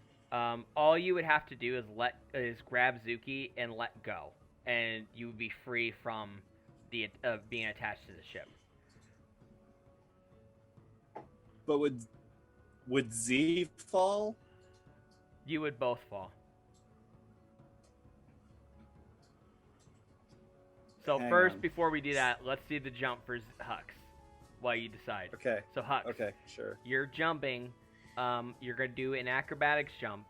All you would have to do is grab Zuki and let go, and you would be free from the being attached to the ship. But would Z fall? You would both fall. So Hang first, on. before we do that, let's do the jump for Hux while you decide. Okay. So Hux, Okay. Sure. you're jumping. You're gonna do an acrobatics jump.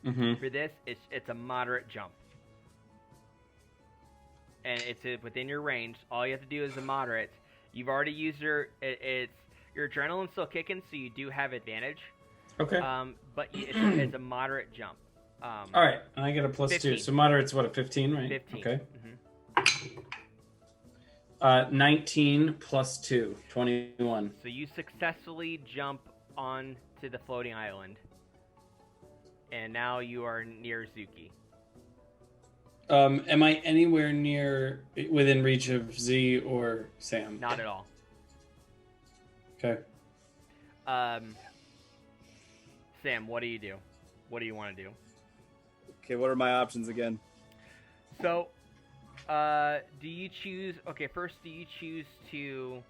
Mm-hmm. For this, it's a moderate jump, and it's within your range. All you have to do is a moderate. You've already used your adrenaline's still kicking, so you do have advantage. Okay. But it's a moderate jump. All right, and I get a plus 15. 2. So moderate's what, a 15, right? 15. Okay. Mhm. 19 plus 2, 21. So you successfully jump onto the floating island, and now you are near Zuki. Am I anywhere within reach of Z or Sam? Not at all. Okay. Sam, what do you do? What do you want to do? Okay. What are my options again? So, do you choose? Okay, first, do you choose to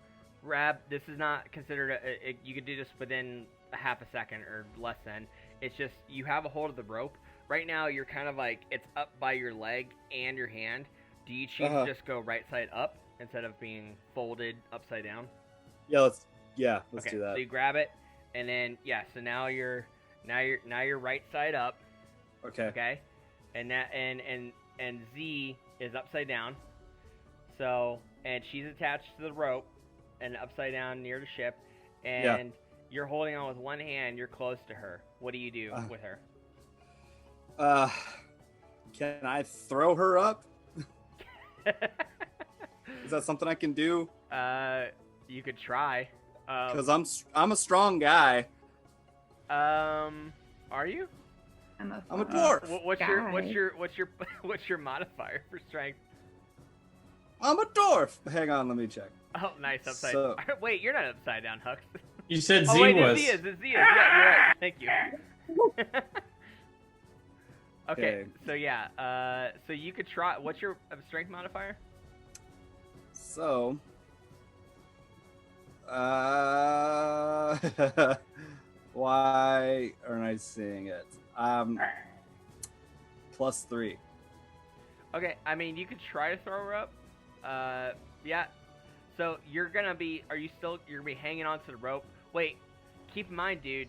grab? This is not considered. You could do this within a half a second or less than. It's just you have a hold of the rope. Right now, you're kind of like it's up by your leg and your hand. Do you choose to just go right side up instead of being folded upside down? Yeah. Let's Okay, do that. so you grab it, and then so now you're right side up. Okay. Okay, and Z is upside down. So and she's attached to the rope and upside down near the ship, and you're holding on with one hand. You're close to her. What do you do with her? Can I throw her up? Is that something I can do? You could try. Because I'm a strong guy. Are you? I'm a dwarf. What's your modifier for strength? I'm a dwarf. Hang on, let me check. Oh, nice upside. So- Wait, you're not upside down, Hux. You said Z Oh wait, was. it's Z is. Yeah, you're right. Thank you. Okay, Okay. so so you could try. What's your strength modifier? So, why aren't I seeing it? +3. Okay, I mean you could try to throw her up. Yeah. So you're gonna be. You're gonna be hanging onto the rope. Wait, keep in mind, dude.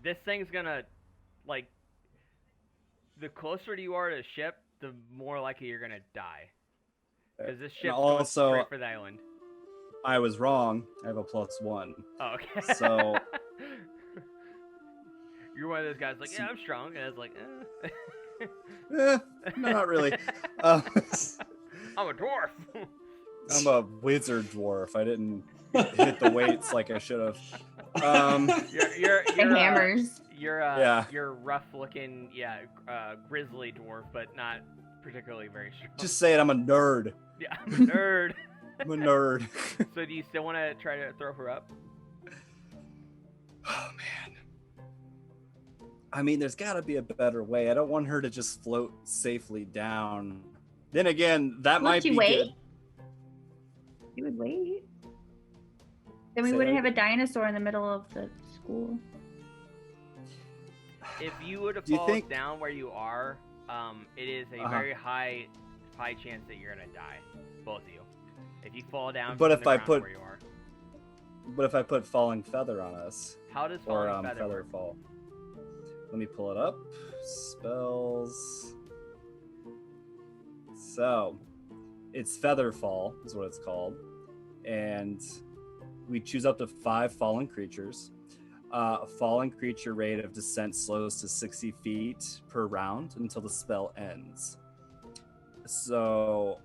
This thing's gonna, like, the closer you are to the ship, the more likely you're gonna die. Because this ship's going also, straight for the island. I was wrong. I have a +1. Oh, okay. So- You're one of those guys like, yeah, I'm strong, and I was like, No, not really. I'm I'm a dwarf. a wizard dwarf. I didn't hit the weights like I should have. You're The hammers. you're rough looking, grizzly dwarf, but not particularly very strong. Just say it. I'm a nerd. Yeah, I'm a nerd. I'm a nerd. So do you still want to try to throw her up? Oh man. I mean, there's got to be a better way. I don't want her to just float safely down. Then again, that might Would you be wait? good. You would wait. Then we Say wouldn't that- have a dinosaur in the middle of the school. If you were to Do you fall think- down where you are, it is a very high chance that you're gonna die, both of you. If you fall down But from if the I ground put- where you are. But if I put falling feather on us, How does or falling feather feather work? fall. Let me pull it up. Spells. So, it's feather fall is what it's called, and we choose up to 5 fallen creatures. A fallen creature rate of descent slows to 60 feet per round until the spell ends. So,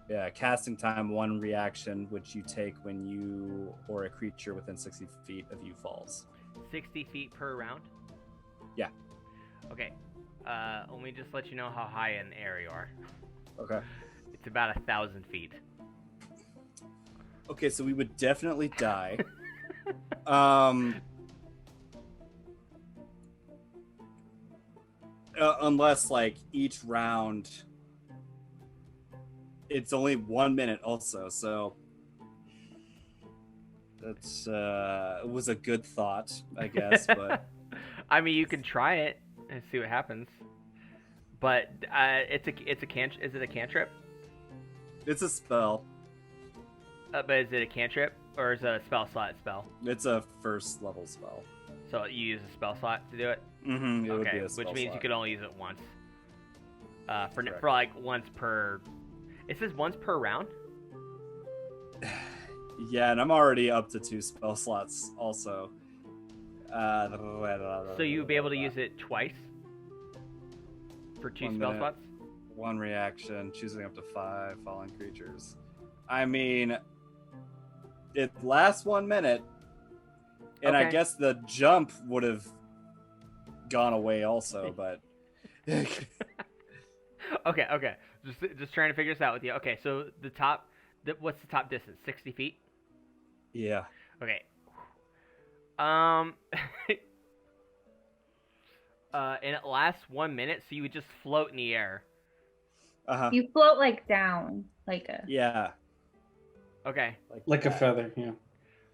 yeah, casting time 1 reaction, which you take when you or a creature within 60 feet of you falls. 60 feet per round? Yeah. Okay. Let me just let you know how high in the air you are. Okay. It's about 1,000 feet. Okay, so we would definitely die. Unless, like, each round, it's only 1 minute also, so that's it was a good thought, I guess, but I mean, you can try it and see what happens. But is it a cantrip? It's a spell. But is it a cantrip or is it a spell slot spell? It's a first level spell. So you use a spell slot to do it? Mm-hmm. It would Okay, be a spell which means you slot. could only use it once. Correct. For like once per. It says once per round. Yeah, and I'm already up to 2 spell slots also. So you would be able to use it twice for 2 1 spell minute. slots. 1 reaction, choosing up to 5 fallen creatures. I mean, it lasts 1 minute, and I Okay. guess the jump would have gone away also, but Okay. Just trying to figure this out with you. Okay, so what's the top distance? 60 feet. yeah. Okay. And it lasts 1 minute, so you would just float in the air. Uh-huh. You float like down, like a. Yeah. Okay. Like a that. feather, yeah.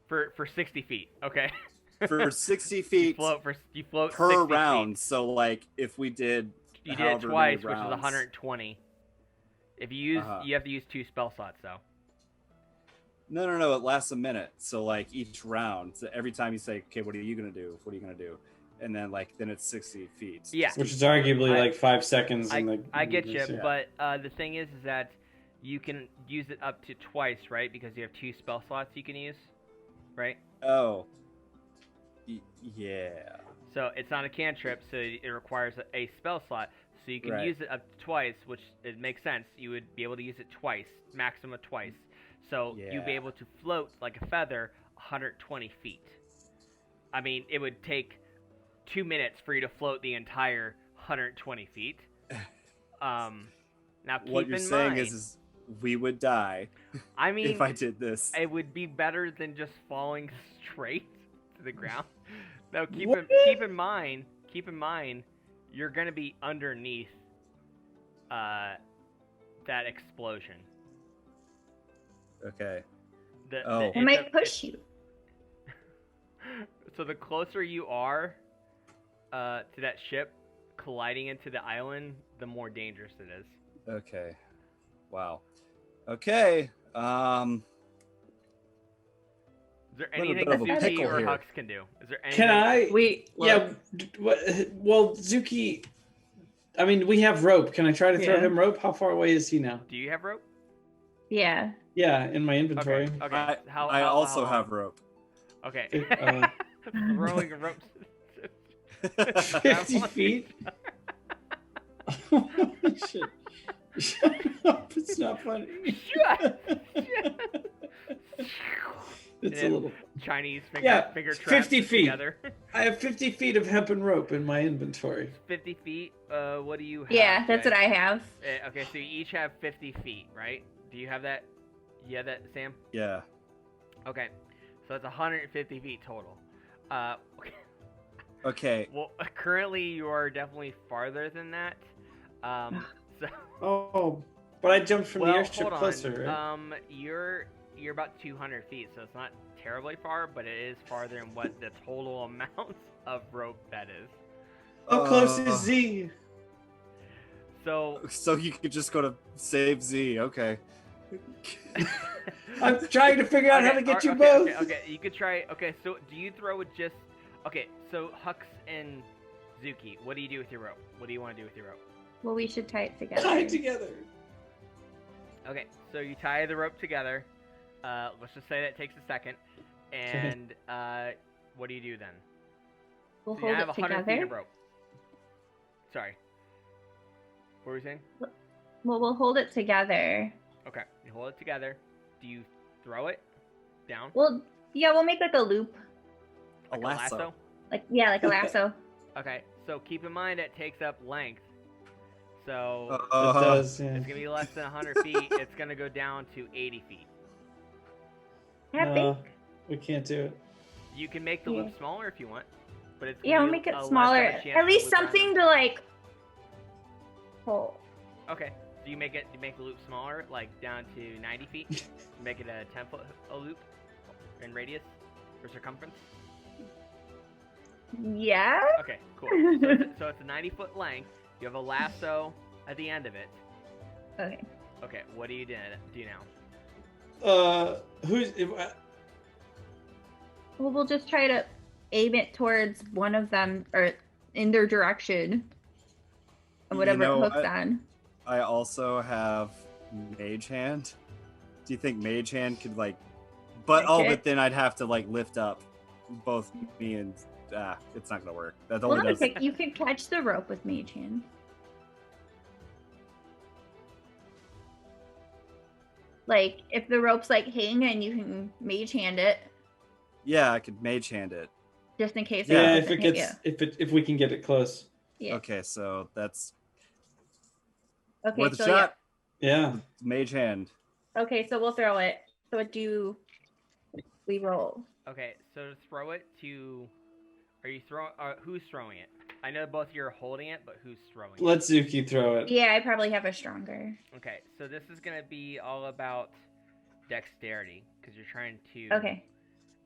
For 60 feet. Okay. For 60 you feet float per 60 round. feet. So, like, if we did You did it however twice, many which is rounds- 120. If you use, Uh-huh. you have to use 2 spell slots though. No. It lasts a minute. So, like, each round, so every time you say, okay, what are you going to do? What are you going to do? And then, like, then it's 60 feet. Yeah. Which is arguably I- like 5 seconds. I get you, Yeah. but the thing is that you can use it up to twice, right? Because you have 2 spell slots you can use, right? Oh. Yeah. So it's not a cantrip, so it requires a spell slot. So you can Right. use it up to twice, which it makes sense. You would be able to use it twice, maximum twice. So you'd be Yeah. able to float like a feather 120 feet. I mean, it would take 2 minutes for you to float the entire 120 feet. Now keep What you're in saying mind, is we would die I mean, if I did this. it would be better than just falling straight to the ground. Now keep What? in mind, you're gonna be underneath that explosion. Okay. The, It it's might a- push you. So the closer you are to that ship colliding into the island, the more dangerous it is. Okay. Wow. Okay. Is there I'm in a anything bit of a Zuki pickle or here. Hux can do? Is there anything? Can I? Wait. Yeah. Well, Zuki. I mean, we have rope. Can I try to throw Yeah. him rope? How far away is he now? Do you have rope? Yeah. Yeah, in my inventory. Okay. I How also long? have rope. Okay. Uh, Throwing a rope. 50 feet. Shit. Shut up! It's not funny. Shut. It's a And little. Chinese finger, Yeah, finger traps 50 feet. together. I have 50 feet of hempen rope in my inventory. 50 feet. What do you have? Yeah, that's Jay? what I have. Okay, so you each have 50 feet, right? Do you have that? You have that, Sam? Yeah. Okay, so that's 150 feet total. Okay. Okay. Well, currently you are definitely farther than that. So Oh, but I jumped from the well, airship hold on. closer, right? You're about 200 feet, so it's not terribly far, but it is farther than what the total amount of rope that is. How close is Z? So So you could just go to save Z. Okay. I'm trying to figure out how to get you both. Okay, you could try. Okay, so do you throw with just? Okay, so Hux and Zuki, what do you do with your rope? What do you want to do with your rope? Well, we should tie it together. Tie it together. Okay, so you tie the rope together. Let's just say that takes a second. And what do you do then? We'll So you hold have it 100 feet together. of rope. Sorry. What were you saying? Well, we'll hold it together. Okay, you hold it together. Do you throw it down? Well, yeah, we'll make like a loop. A Like lasso. Like like a lasso. Okay, so keep in mind it takes up length. So It Uh, does, yeah. it's gonna be less than 100 feet. It's gonna go down to 80 feet. Have No, we can't do it. You can make the Yeah. loop smaller if you want, but it's Yeah, gonna we'll be make it a less of a smaller. chance At to least loop around. something to like hold. Okay, so you make the loop smaller, like down to 90 feet. You make it a 10-foot loop in radius or circumference. Yeah. Okay, cool. So it's a 90-foot length. You have a lasso at the end of it. Okay. Okay, what do you do now? Who's? Well, we'll just try to aim it towards one of them or in their direction. And whatever You know it hooks what? on. I also have Mage Hand. Do you think Mage Hand could like? But Okay. but then I'd have to like lift up both me and it's not gonna work. That Well, only does. you can catch the rope with Mage Hand. Like, if the rope's like hanging, you can Mage Hand it Yeah, I could Mage Hand it. just in case. Yeah, it if it doesn't hit gets if we can get it close. you. Yeah. Okay, so that's Okay. worth a So shot. Yeah. Mage Hand. yeah. Okay, so we'll throw it. So what do we roll? Okay, so to throw it to, are you throwing? Who's throwing it? I know both of you are holding it, but who's throwing it? Let Zuki throw it. Yeah, I probably have a stronger. Okay, so this is gonna be all about dexterity because you're trying to. Okay.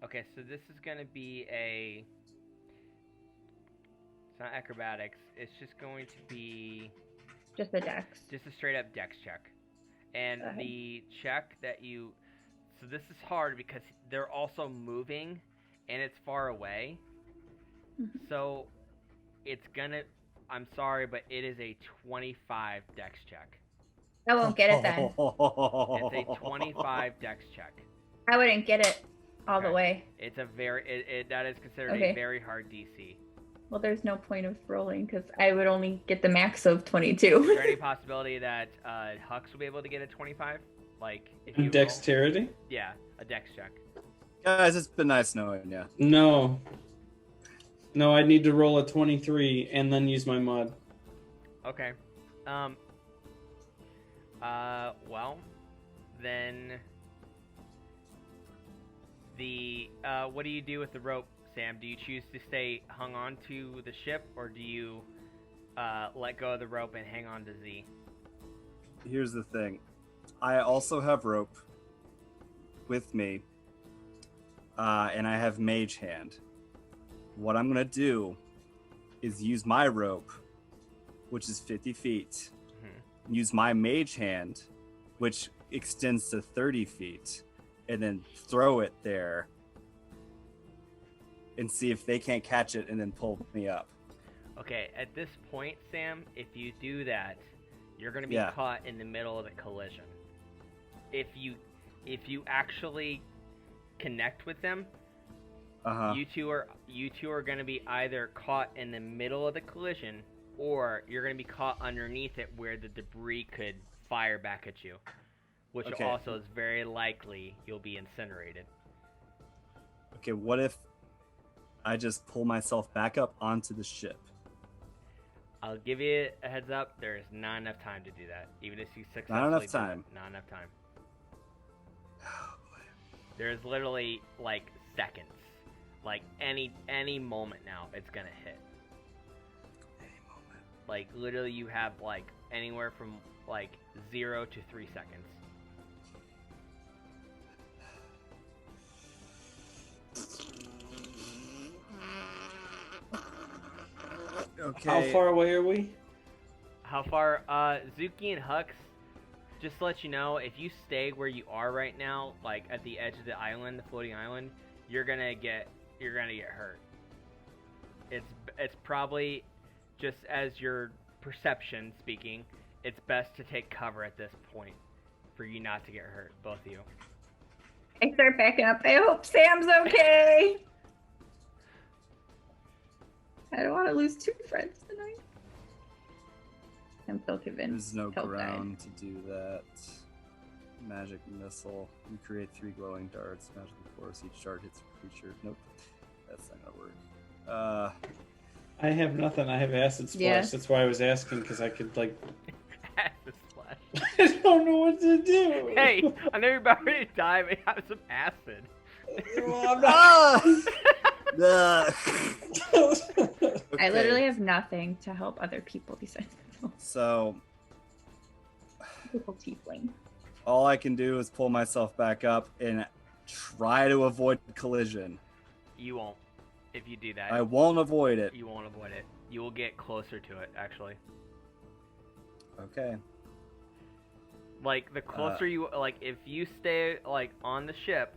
Okay, so this is gonna be a. It's not acrobatics. It's just going to be Just the dex. just a straight up dex check, and Okay. the check that you. So this is hard because they're also moving, and it's far away. Mhm. So, it's gonna. I'm sorry, but it is a 25 dex check. I won't get it then. It's a 25 dex check. I wouldn't get it all the Okay. way. It's a very. That is considered Okay. a very hard DC. Well, there's no point of rolling because I would only get the max of 22. Is there any possibility that Hux will be able to get a 25? Like, if you roll? Dexterity? Yeah, a dex check. Guys, it's been nice knowing you. No. No, I'd need to roll a 23 and then use my mod. Okay. Well, then what do you do with the rope, Sam? Do you choose to stay hung on to the ship, or do you let go of the rope and hang on to Z? Here's the thing. I also have rope with me, and I have Mage Hand. What I'm gonna do is use my rope, which is 50 feet, use my Mage Hand, which extends to 30 feet, and then throw it there and see if they can't catch it and then pull me up. Okay, at this point, Sam, if you do that, you're going to be Yeah. caught in the middle of the collision. If you actually connect with them, Uh-huh. you two are going to be either caught in the middle of the collision, or you're going to be caught underneath it where the debris could fire back at you, which Okay. also is very likely you'll be incinerated. Okay, what if I just pull myself back up onto the ship? I'll give you a heads up. There is not enough time to do that, even if you successfully. Not enough do it, time. Not enough time. Oh, boy. There's literally like seconds. Like any moment now, it's gonna hit. Any moment. Like literally, you have like anywhere from like 0 to 3 seconds. Okay. How far away are we? How far? Zuki and Hux. Just to let you know, if you stay where you are right now, like at the edge of the island, the floating island, you're gonna get hurt. It's probably, just as your perception speaking, it's best to take cover at this point for you not to get hurt, both of you. I start backing up. I hope Sam's okay. I don't want to lose 2 friends tonight. I'm so convinced. There's no Kelp died. ground to do that. Magic missile. You create 3 glowing darts. Magical force. Each dart hits a creature. Nope. That's not gonna work. I have nothing. I have acid splash. Yeah. That's why I was asking, because I could, like... Acid splash. I don't know what to do. Hey, I know you're about ready to die, but have some acid. Well, I'm not... Ugh. I Okay, literally have nothing to help other people besides myself. So Typical tiefling. all I can do is pull myself back up and try to avoid collision. You won't. If you do that, I won't avoid it. you won't avoid it. You will get closer to it, actually. Okay. Like the closer you like, if you stay like on the ship,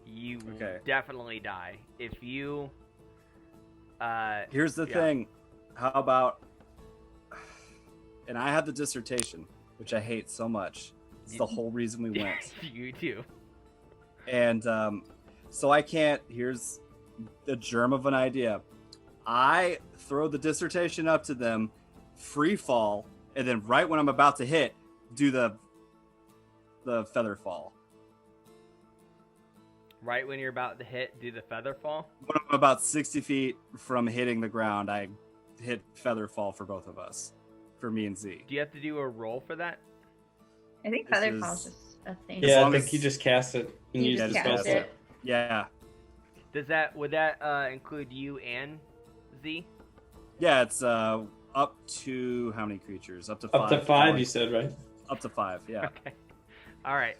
you will definitely die. If you here's the thing. How about, and I have the dissertation, which I hate so much. It's the whole reason we went. You too. And so I can't. Here's the germ of an idea. I throw the dissertation up to them, free fall, and then right when I'm about to hit, do the feather fall. Right when you're about to hit, do the feather fall? When I'm about 60 feet from hitting the ground, I hit feather fall for both of us. For me and Z. Do you have to do a roll for that? I think feather fall's just a thing. Yeah, I think you just cast it and You use just the spell cast slot. it. Yeah. Would that include you and Z? Yeah, it's up to how many creatures? Up to 5. Up to 5, you said, right? Up to 5, yeah. Okay. All right.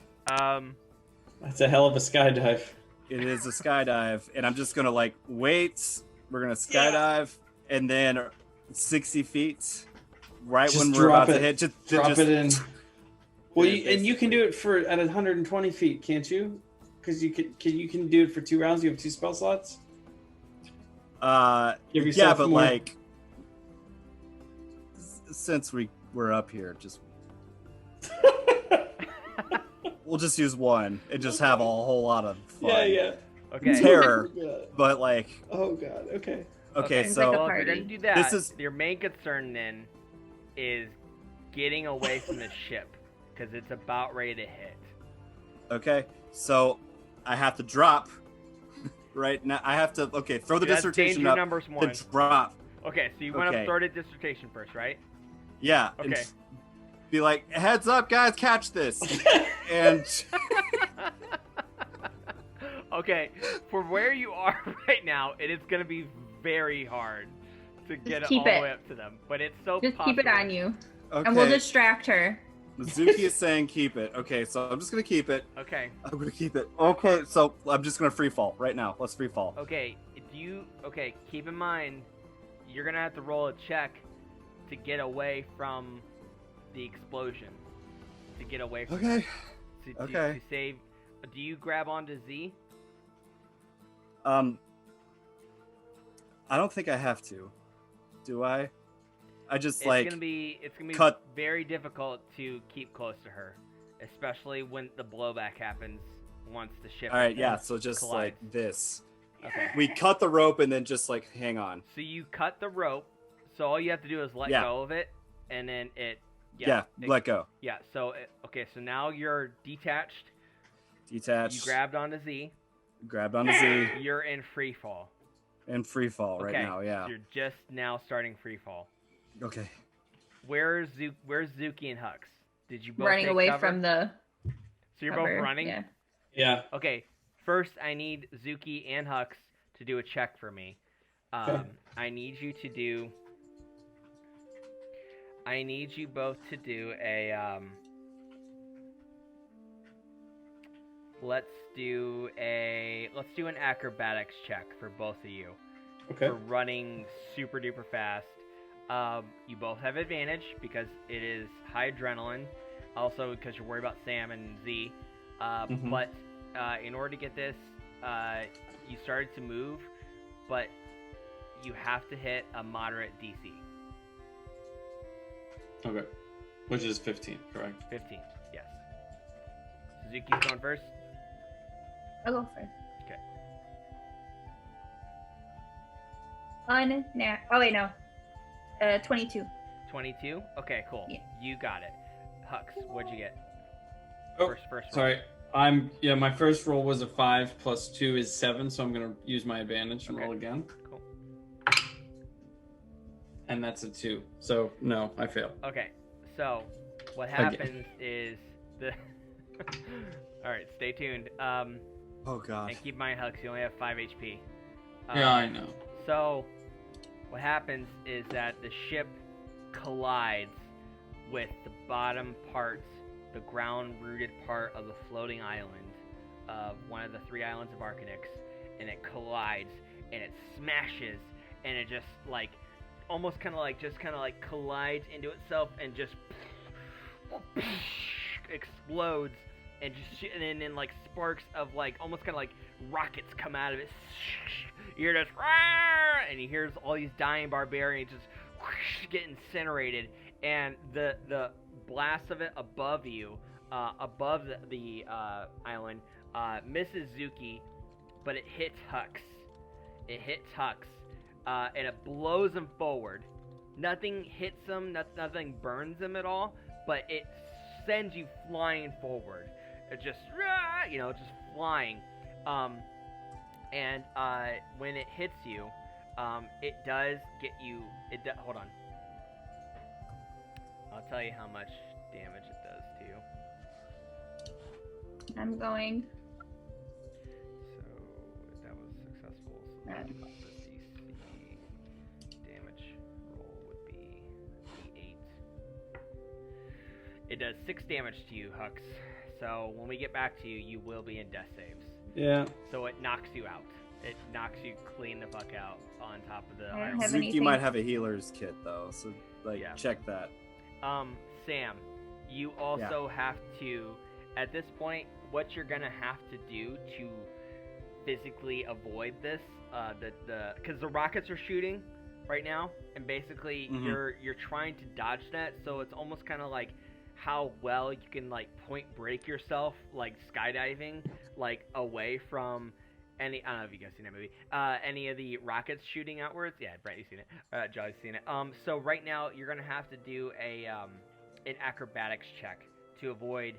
That's a hell of a skydive. It is a skydive, and I'm just gonna like wait. We're gonna skydive, and then 60 feet, right Just when we're drop about it. to hit, just Drop it in. Well, Yeah, and you can do it for at 120 feet, can't you? Because you can do it for 2 rounds. You have 2 spell slots. Give yeah, yourself but more. like since we're up here, just we'll just use one and just have a whole lot of fun. Yeah. Okay. Terror, Oh god. but like Oh god. Okay. okay, Seems so like a Well, if you're party. gonna do that, This is- your main concern then is getting away from the ship because it's about ready to hit. okay, so I have to drop right now. I have to throw the That's dissertation danger up, numbers then 1. drop. Okay, so you want to Okay. start a dissertation first, right? Yeah. And Okay. be like, heads up, guys, catch this. And Okay, for where you are right now, it is going to be very hard to get it keep all the it. way up to them. But it's so Just possible. keep it on you, okay, and we'll distract her. Zuki is saying keep it. Okay, so I'm just gonna keep it. Okay. I'm gonna keep it. Okay, so I'm just gonna free fall right now. Let's free fall. Okay. Okay, keep in mind, you're going to have to roll a check to get away from the explosion. To get away from Okay. to Okay. save. Do you grab onto Z? I don't think I have to. Do I? I just It's like gonna be cut- very difficult to keep close to her, especially when the blowback happens once the ship. all right, yeah. So just collides. like this. Okay. We cut the rope and then just like hang on. So you cut the rope. So all you have to do is let Yeah. go of it, and then it. Yeah, it- let go. Yeah. So okay. So now you're detached. Detach. You grabbed onto Z. Grabbed onto Z You're in free fall. and free fall right Okay, now. Yeah. So you're just now starting free fall. Okay. Where's Zuki and Hux? Did you both Running take away cover? from the. So you're cover, both running. Yeah. Yeah. Okay, first I need Zuki and Hux to do a check for me. I need you to do. I need you both to do a. Let's do an acrobatics check for both of you Okay. for running super duper fast. You both have advantage because it is high adrenaline. Also because you're worried about Sam and Z. Mhm. But in order to get this, you started to move, but you have to hit a moderate DC. Okay. Which is 15, correct? 15, yes. Suzuki's going first. I'll go first. Okay. Oh wait, no. 22. 22? Okay, cool. Yeah. You got it. Hux, what'd you get? Oh, First roll. Sorry. My first roll was a 5 plus 2 is 7, so I'm gonna use my advantage and Okay. roll again. Cool. And that's a 2. So no, I fail. Okay, so what Again. happens is the. Alright, stay tuned. Oh god. And keep in mind, Hux, you only have 5 HP. Yeah, I know. So, what happens is that the ship collides with the bottom parts, the ground-rooted part of the floating island of one of the 3 islands of Arcanix, and it collides, and it smashes, and it just almost kind of like collides into itself, and just explodes, and just and then like sparks of like almost kind of like rockets come out of it. You hear this, and you hear all these dying barbarians just get incinerated, and the blast of it above you, above the island, misses Zuki, but it hits Hux. It hits Hux, and it blows him forward. Nothing hits him, nothing burns him at all, but it sends you flying forward. It just, just flying. And when it hits you, it does get you. Hold on. I'll tell you how much damage it does to you. I'm going. So that was successful. So Right. the DC damage roll would be D8. It does 6 damage to you, Hux. So when we get back to you, you will be in death saves. Yeah. So it knocks you out. It knocks you clean the fuck out on top of the I iron. have Zuki anything- might have a healer's kit though, so Yeah. check that. Sam, you also have to, at this point, what you're gonna have to do to physically avoid this, because the rockets are shooting right now, and basically Mhm. you're trying to dodge that, so it's almost kind of like how well you can like point break yourself, like skydiving, like away from any. I don't know if you guys seen that movie. Any of the rockets shooting outwards. Yeah, Brett, you've seen it. John's seen it. So right now you're gonna have to do an acrobatics check to avoid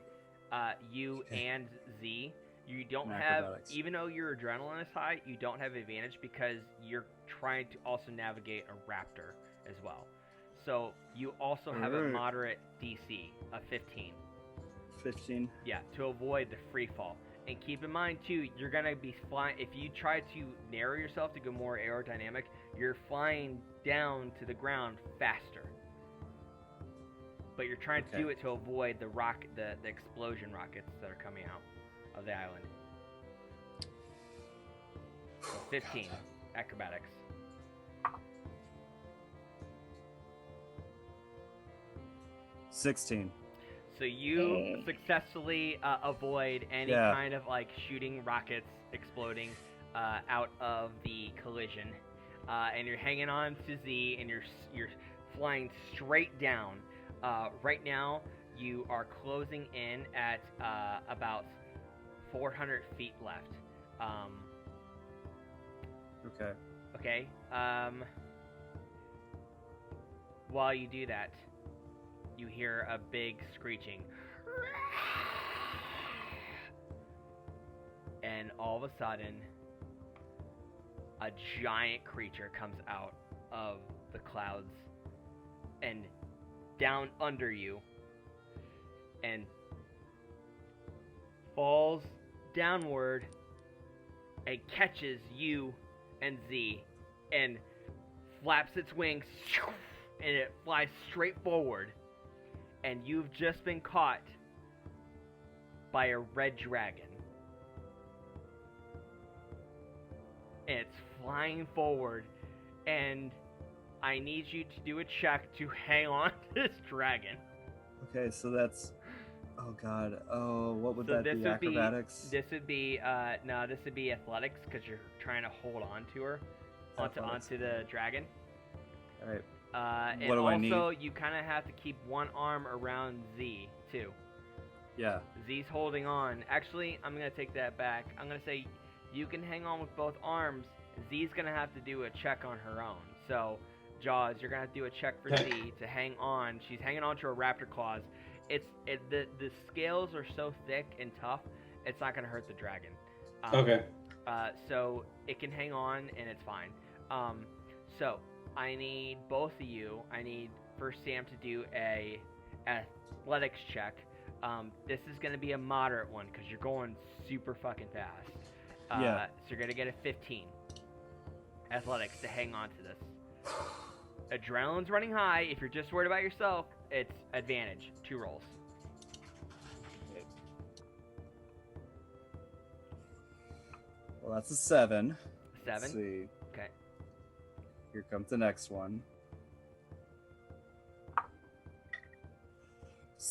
you and Z. You don't have, Acrobatics. even though your adrenaline is high, you don't have advantage because you're trying to also navigate a raptor as well. So you also have a Alright. moderate DC of 15. 15. Yeah, to avoid the free fall. And keep in mind too, you're gonna be flying. If you try to narrow yourself to go more aerodynamic, you're flying down to the ground faster. But you're trying to do it to avoid the explosion rockets that are coming out of the island. So 15 acrobatics. $16. So you Yay. successfully avoid any Yeah. kind of like shooting rockets exploding out of the collision, and you're hanging on to Z, and you're flying straight down. Right now, you are closing in at about 400 feet left. Okay. Okay. While you do that, you hear a big screeching. And all of a sudden, a giant creature comes out of the clouds and down under you and falls downward and catches you and Z and flaps its wings and it flies straight forward, and you've just been caught by a red dragon. And it's flying forward, and I need you to do a check to hang on to this dragon. Okay, so that's. Oh god. Oh, what would So that this be? would be- Acrobatics? This would be this would be athletics because you're trying to hold on to her, Athletics. onto the dragon. Alright. And What do I also, you kind of have to keep one arm around Z too. Yeah. Z's holding on. Actually, I'm gonna take that back. I'm gonna say you can hang on with both arms. Z's gonna have to do a check on her own. So, Jaws, you're gonna have to do a check for Z to hang on. She's hanging on to her raptor claws. The scales are so thick and tough, it's not gonna hurt the dragon. Okay. So it can hang on and it's fine. So I need both of you. I need first Sam to do a athletics check. This is gonna be a moderate one because you're going super fucking fast. Yeah. So you're gonna get a 15 athletics to hang on to this. Adrenaline's running high. If you're just worried about yourself, it's advantage. 2 rolls. Well, that's a 7. 7. Let's see. Okay. Here comes the next one.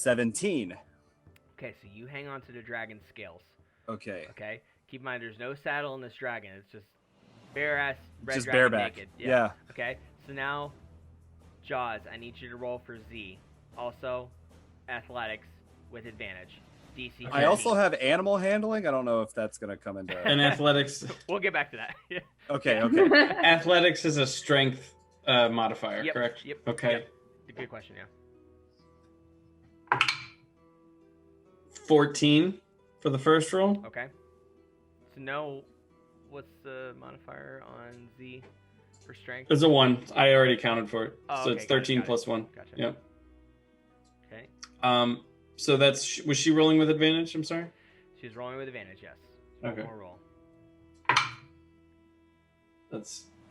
17. Okay, so you hang on to the dragon's scales. Okay. Okay? Keep in mind, there's no saddle in this dragon. It's just bare-ass red Just dragon bareback. naked. Yeah. Okay, so now, Jaws, I need you to roll for Z. Also, athletics with advantage. DC. I also have animal handling. I don't know if that's gonna come into. And athletics. We'll get back to that. Okay. Athletics is a strength modifier, Yep, correct? yep, Okay. yep. Good question, yeah. 14 for the first roll. Okay. So no, what's the modifier on Z for strength? It's a 1. I already counted for it. Oh, So okay, it's got it, 13 got it. plus 1. Gotcha. Yep. Okay. So was she rolling with advantage? I'm sorry? She's rolling with advantage, yes. So Okay. One more roll.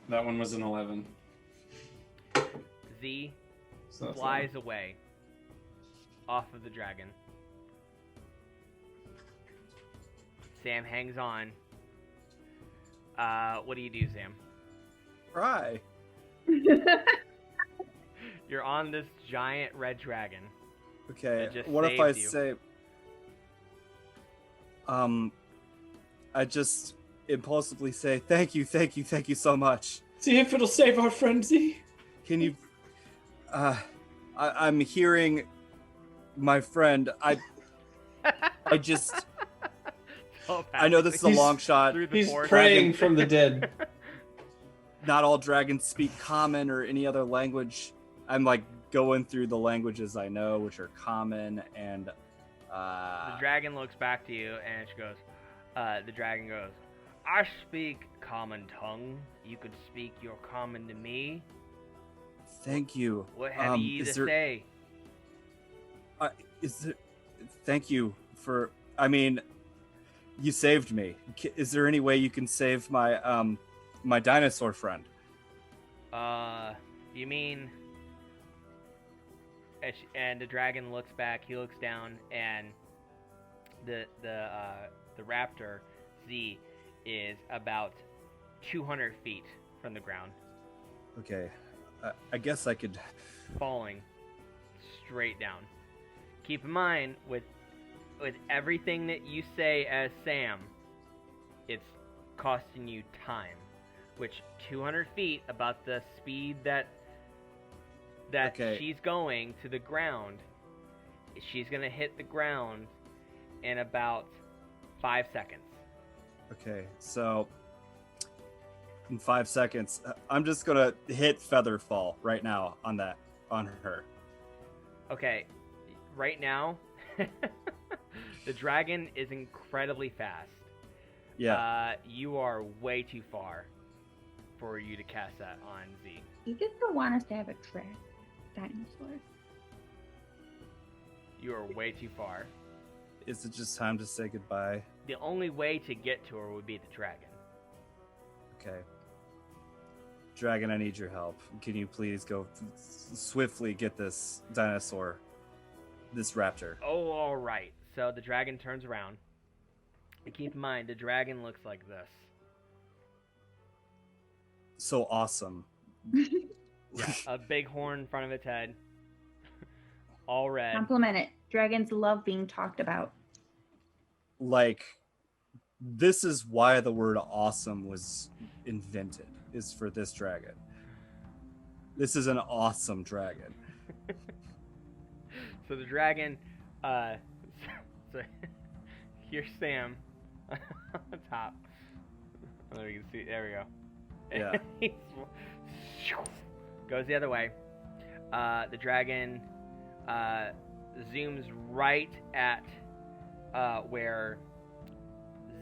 That one was an 11. Z So that's flies away off of the dragon. Sam hangs on. What do you do, Sam? Cry. You're on this giant red dragon. Okay. It just What if I saved you. say? I just impulsively say thank you so much. See if it'll save our friend Z. Can you? I'm hearing my friend. I just. I know this is a He's- long shot. Through the He's forest. praying from the dead. Not all dragons speak common or any other language. I'm like going through the languages I know, which are common and. The dragon looks back to you and she goes, the dragon goes, I speak common tongue. You could speak your common to me. Thank you. What have ye to say? Thank you for. I mean, you saved me. Is there any way you can save my my dinosaur friend? You mean? And the dragon looks back. He looks down, and the raptor Z is about 200 feet from the ground, Okay, I guess I could. falling straight down. Keep in mind, with everything that you say as Sam, it's costing you time. Which 200 feet, about the speed that Okay. she's going to the ground, she's gonna hit the ground in about 5 seconds. Okay, so in 5 seconds, I'm just gonna hit Featherfall right now on her. Okay, right now, the dragon is incredibly fast. Yeah. You are way too far for you to cast that on Z. You just don't want us to have a dinosaur. You are way too far. Is it just time to say goodbye? The only way to get to her would be the dragon. Okay. Dragon, I need your help. Can you please go swiftly get this dinosaur, this raptor? Oh, all right. So the dragon turns around. And keep in mind, the dragon looks like this. So awesome. Yeah, a big horn in front of its head. All red. Compliment it. Dragons love being talked about. Like, this is why the word awesome was invented, is for this dragon. This is an awesome dragon. So the dragon, so here's Sam on top. There you can see. There we go. Yeah. Goes the other way. The dragon zooms right at where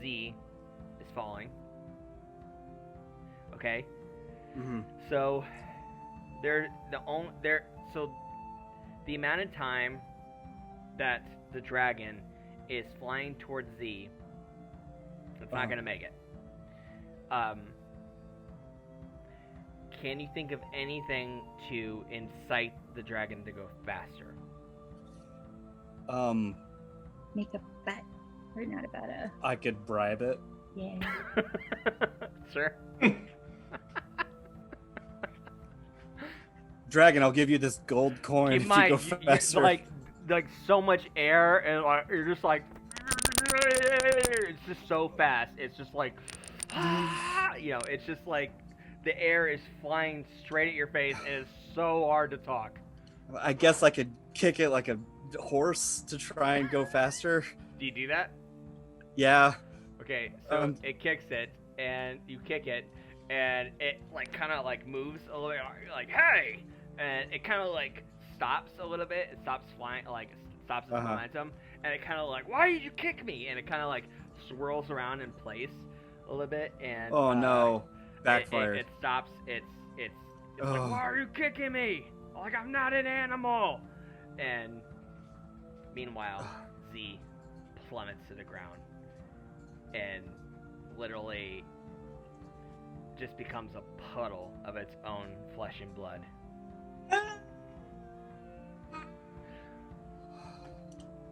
Z is falling. Okay. Mm-hmm. So so the amount of time that the dragon is flying towards Z, it's not gonna make it. Can you think of anything to incite the dragon to go faster? Make a bet. Or not a bet, I could bribe it. yeah. Sure. Dragon, I'll give you this gold coin Keep if in mind, you go faster. like like so much air, and like you're just like, it's just so fast. It's just like, it's just like the air is flying straight at your face, and it's so hard to talk. I guess I could kick it like a horse to try and go faster. Do you do that? Yeah. Okay, so it kicks it, and you kick it, and it like kind of like moves a little bit. You're like, hey, and it kind of like stops a little bit. It stops flying, like stops its momentum, and it kind of like, why did you kick me? And it kind of like swirls around in place a little bit, and oh no, backfired. It stops. It's like, why are you kicking me? Like I'm not an animal. And meanwhile, Z plummets to the ground and literally just becomes a puddle of its own flesh and blood.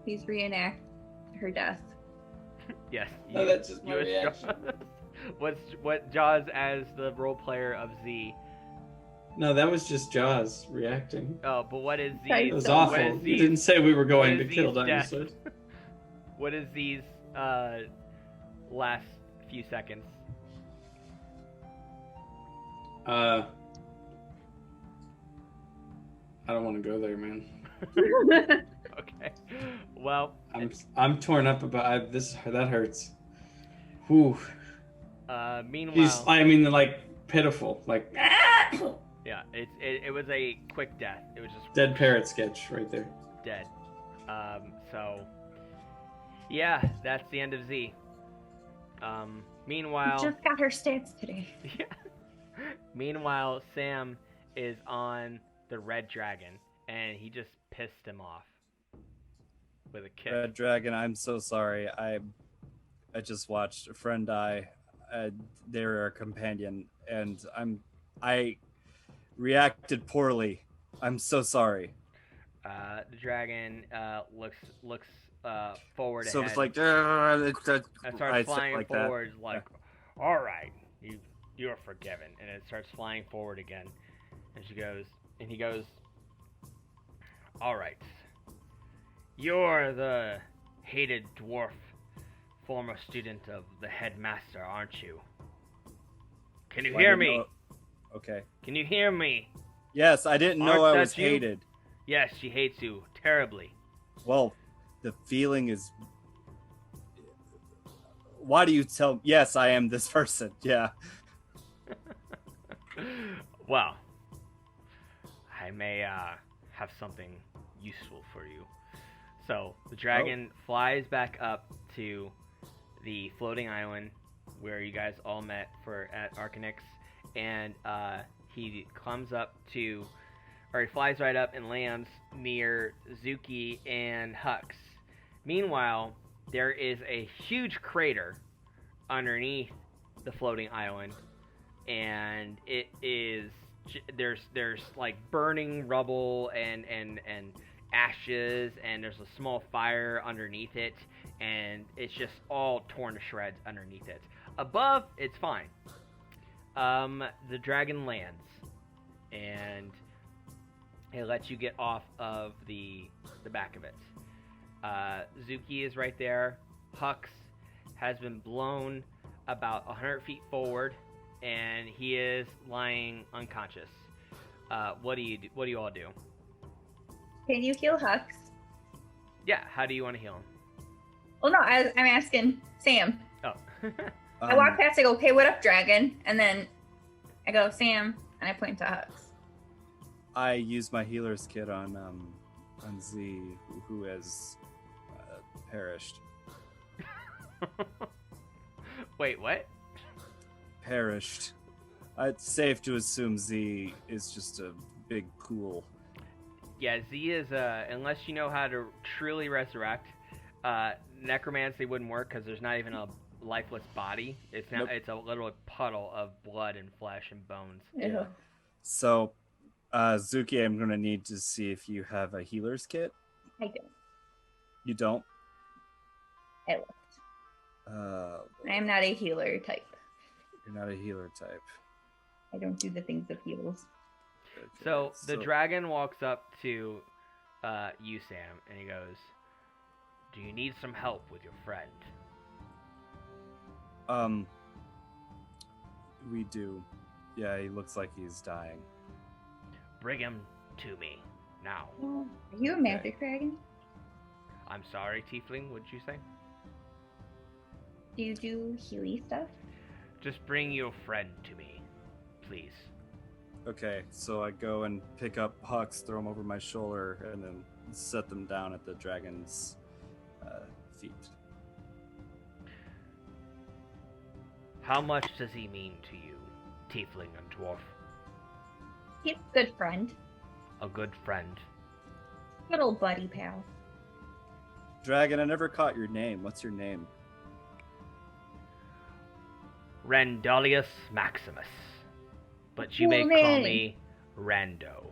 Please reenact her death. Yes. No, that's just my reaction. What Jaws as the role player of Z? No, that was just Jaws reacting. Oh, but what is Z? It was awful. You didn't say we were going to kill Z's dinosaurs. What is Z's last few seconds? I don't want to go there, man. Okay. Well, I'm torn up about that hurts. Whew. Meanwhile, I mean, like pitiful, like. Yeah, it was a quick death. It was just dead parrot sketch right there. Dead. So yeah, that's the end of Z. Meanwhile, Just got her stats today. Yeah. Meanwhile, Sam is on the red dragon, and he just pissed him off with a kick. Red Dragon, I'm so sorry. I just watched a friend die. They're a companion, and I reacted poorly. I'm so sorry. The dragon looks forward so ahead. it's like it starts flying like forward, that. like, all right, you are forgiven, and it starts flying forward again. And he goes, all right, you're the hated dwarf, former student of the headmaster, aren't you? Can you hear me? Okay. Can you hear me? Yes, I didn't know I was you? hated. Yes, she hates you terribly. Well, the feeling is... Why do you tell... Yes, I am this person. Yeah. Well, I may have something useful for you. So, the dragon flies back up to the floating island where you guys all met at Arcanix, and he flies right up and lands near Zuki and Hux. Meanwhile, there is a huge crater underneath the floating island, and there's like burning rubble and ashes, and there's a small fire underneath it, and it's just all torn to shreds underneath it. Above, it's fine. The dragon lands, and it lets you get off of the back of it. Zuki is right there. Hux has been blown about 100 feet forward, and he is lying unconscious. What do you all do? Can you heal Hux? Yeah, how do you want to heal him? Well, no, I'm asking Sam. Oh. I walk past, I go, okay, what up, dragon? And then I go, Sam, and I point to Hux. I use my healer's kit on Z, who has perished. Wait, what? Perished. It's safe to assume Z is just a big pool. Yeah, Z is, unless you know how to truly resurrect, necromancy wouldn't work because there's not even a lifeless body. It's not. Nope. It's a literal puddle of blood and flesh and bones. Yeah. So, Zuki, I'm going to need to see if you have a healer's kit. I don't. You don't? I looked. I am not a healer type. You're not a healer type. I don't do the things of heals. Okay, so the dragon walks up to you, Sam, and he goes, "Do you need some help with your friend?" We do. Yeah, he looks like he's dying. Bring him to me now. Are you a magic dragon? I'm sorry, Tiefling. What'd you say? Do you do healy stuff? Just bring your friend to me, please. Okay, so I go and pick up Hux, throw him over my shoulder, and then set them down at the dragon's feet. How much does he mean to you, Tiefling and Dwarf? He's a good friend. A good friend. Good old buddy pal. Dragon, I never caught your name. What's your name? Randalius Maximus. But you may Cool call name. me Rando.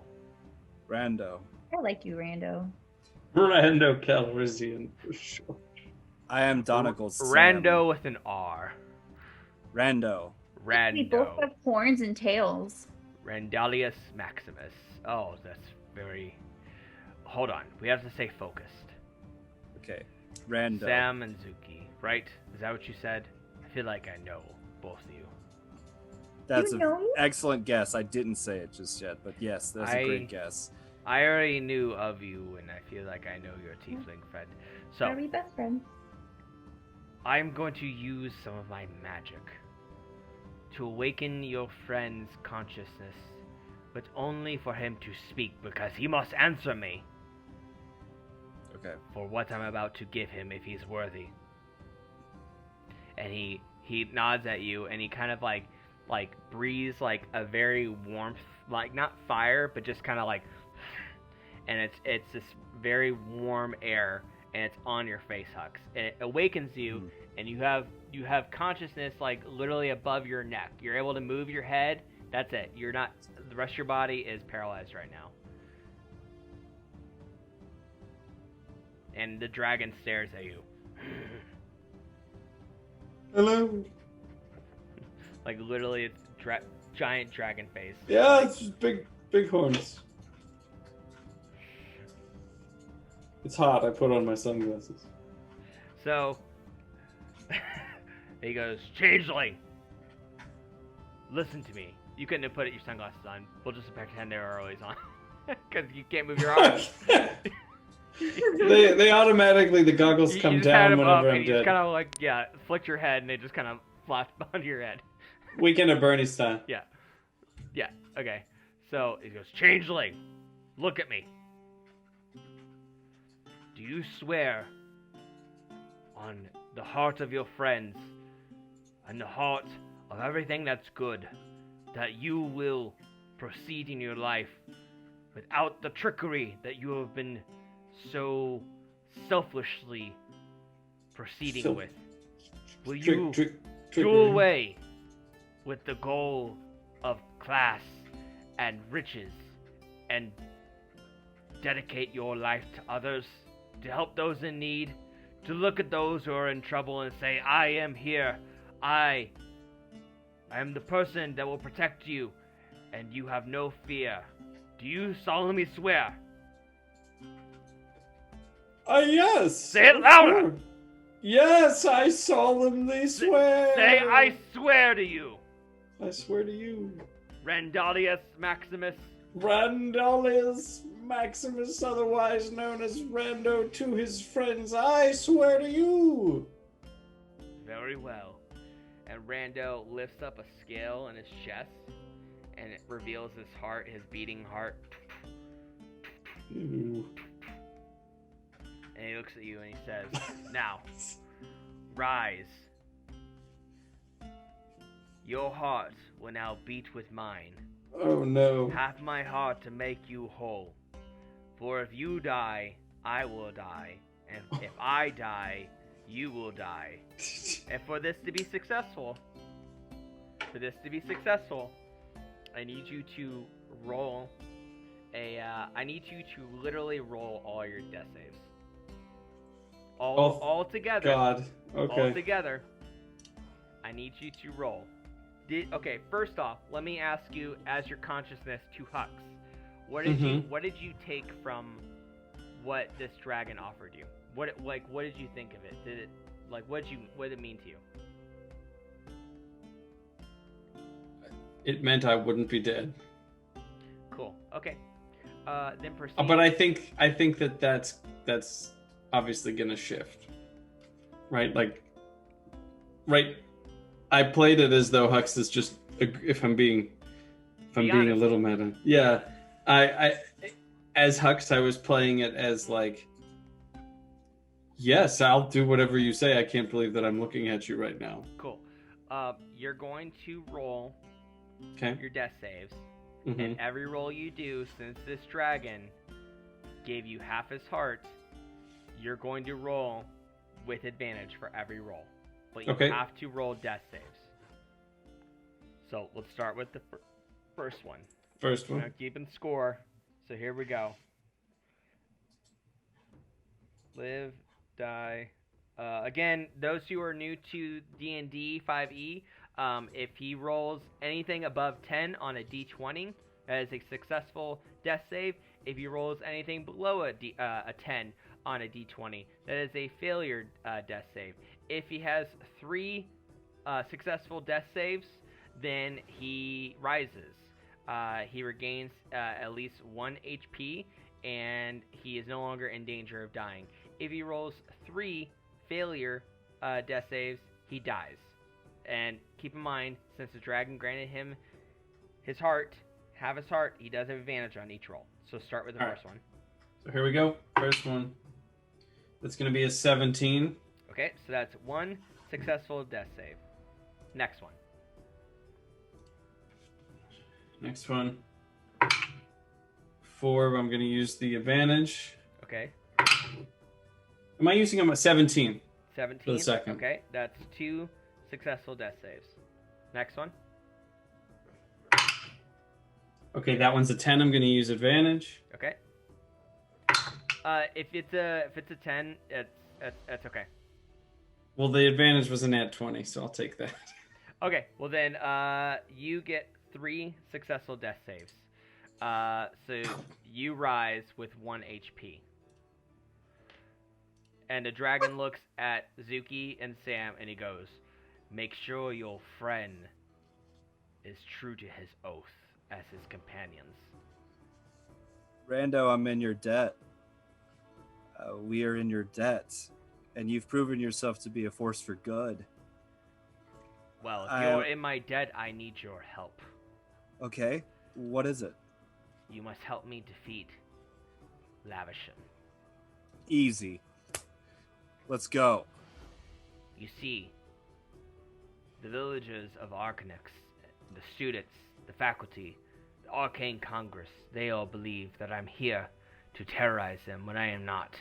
Rando. I like you, Rando. Rando Calrissian for sure. I am Donegal's Sam. Rando with an R. Rando. We both Rando. have horns and tails. Randalius Maximus. Oh, that's very... Hold on. We have to stay focused. Okay. Rando. Sam and Zuki, right? Is that what you said? I feel like I know both of you. That's You an know? excellent guess. I didn't say it just yet, but yes, that's a great guess. I already knew of you, and I feel like I know your tiefling friend. So, Are we best friends? I'm going to use some of my magic to awaken your friend's consciousness, but only for him to speak, because he must answer me Okay. for what I'm about to give him if he's worthy. And he nods at you, and he kind of like breathes like a very warmth, like not fire, but just kind of like, and it's this very warm air, and it's on your face, Hux, and it awakens you, and you have consciousness like literally above your neck. You're able to move your head. That's it. You're not. The rest of your body is paralyzed right now. And the dragon stares at you. Hello. Like literally, it's giant dragon face. Yeah, it's just big horns. It's hot. I put on my sunglasses. So he goes, "Changeling, listen to me. You couldn't have put your sunglasses on. We'll just pretend they were always on, because you can't move your arms." they automatically, the goggles You come just had down them whenever up, I'm and you just dead. kind of like flick your head, and they just kind of flash onto your head. Weekend at Bernie style. Yeah. Okay. So he goes, "Changeling, look at me. Do you swear on the heart of your friends and the heart of everything that's good that you will proceed in your life without the trickery that you have been so selfishly proceeding with? Will you do away with the goal of class and riches and dedicate your life to others, to help those in need, to look at those who are in trouble and say, I am here, I am the person that will protect you, and you have no fear? Do you solemnly swear?" Yes. Say it of louder. course. Yes, I solemnly swear. Say, "I swear to you, I swear to you. Randalius Maximus, Randalius Maximus, otherwise known as Rando, to his friends, I swear to you." very well." And Rando lifts up a scale in his chest, and it reveals his heart, his beating heart. Ooh. And he looks at you and he says, "Now, rise. Your heart will now beat with mine. Oh no. Half my heart to make you whole. For if you die, I will die. And if I die, you will die. And for this to be successful, I need you to roll I need you to literally roll all your death saves. All together. God. Okay. All together. I need you to roll. Okay, first off, let me ask you, as your consciousness to Hux, what did you take from what this dragon offered you. What did you think of it? Did it what did it mean to you? It meant I wouldn't be dead. Cool. Okay. Then proceed. But I think that's obviously gonna shift, right? Right. I played it as though Hux is just, if I'm being a little meta. Yeah. I as Hux, I was playing it as like, yes, I'll do whatever you say. I can't believe that I'm looking at you right now. Cool. You're going to roll your death saves. Mm-hmm. And every roll you do, since this dragon gave you half his heart, you're going to roll with advantage for every roll. But you have to roll death saves. So let's start with the first one. First one. We're keeping score. So here we go. Live, die. Again, those who are new to D&D 5e, if he rolls anything above 10 on a d20, that is a successful death save. If he rolls anything below a 10 on a d20, that is a failure death save. If he has 3 successful death saves, then he rises. He regains at least 1 HP, and he is no longer in danger of dying. If he rolls 3 failure death saves, he dies. And keep in mind, since the dragon granted him his heart, he does have advantage on each roll. So start with the first one. So here we go. First one. That's going to be a 17. Okay, so that's 1 successful death save. Next one. Next one. 4, I'm going to use the advantage. Okay. Am I using them at 17? 17. For the second. Okay, that's 2 successful death saves. Next one. Okay, that one's a 10. I'm going to use advantage. Okay. If it's a 10, it's okay. Well, the advantage was a nat 20, so I'll take that. Okay. Well then, you get 3 successful death saves. So you rise with 1 HP. And the dragon looks at Zuki and Sam, and he goes, "Make sure your friend is true to his oath as his companions." Rando, I'm in your debt. We are in your debt, and you've proven yourself to be a force for good. Well, if you're in my debt, I need your help. Okay, what is it? You must help me defeat Lavishson. Easy. Let's go. You see, the villagers of Arcanix, the students, the faculty, the Arcane Congress, they all believe that I'm here to terrorize them when I am not.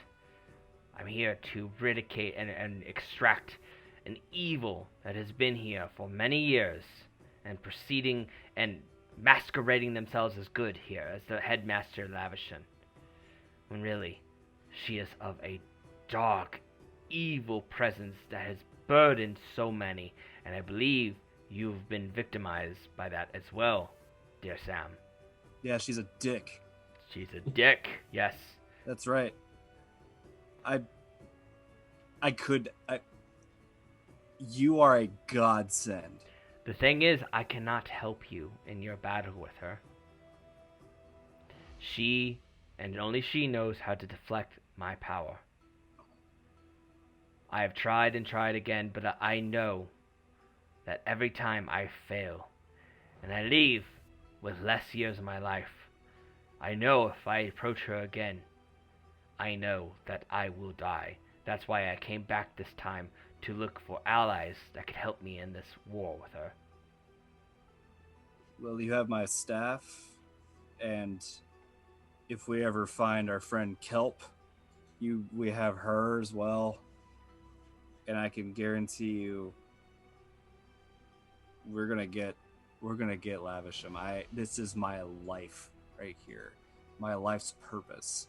I'm here to eradicate and extract an evil that has been here for many years and proceeding and masquerading themselves as good here, as the Headmaster Lavishson, when really she is of a dark, evil presence that has burdened so many, and I believe you've been victimized by that as well, dear Sam. Yeah, she's a dick. She's a dick, yes. That's right. You are a godsend. The thing is, I cannot help you in your battle with her. She, and only she, knows how to deflect my power. I have tried and tried again, but I know that every time I fail, and I leave with less years of my life, I know if I approach her again, I know that I will die. That's why I came back this time, to look for allies that could help me in this war with her. Well, you have my staff, and if we ever find our friend Kelp, we have her as well. And I can guarantee you, we're gonna get Lavishson. This is my life right here, my life's purpose,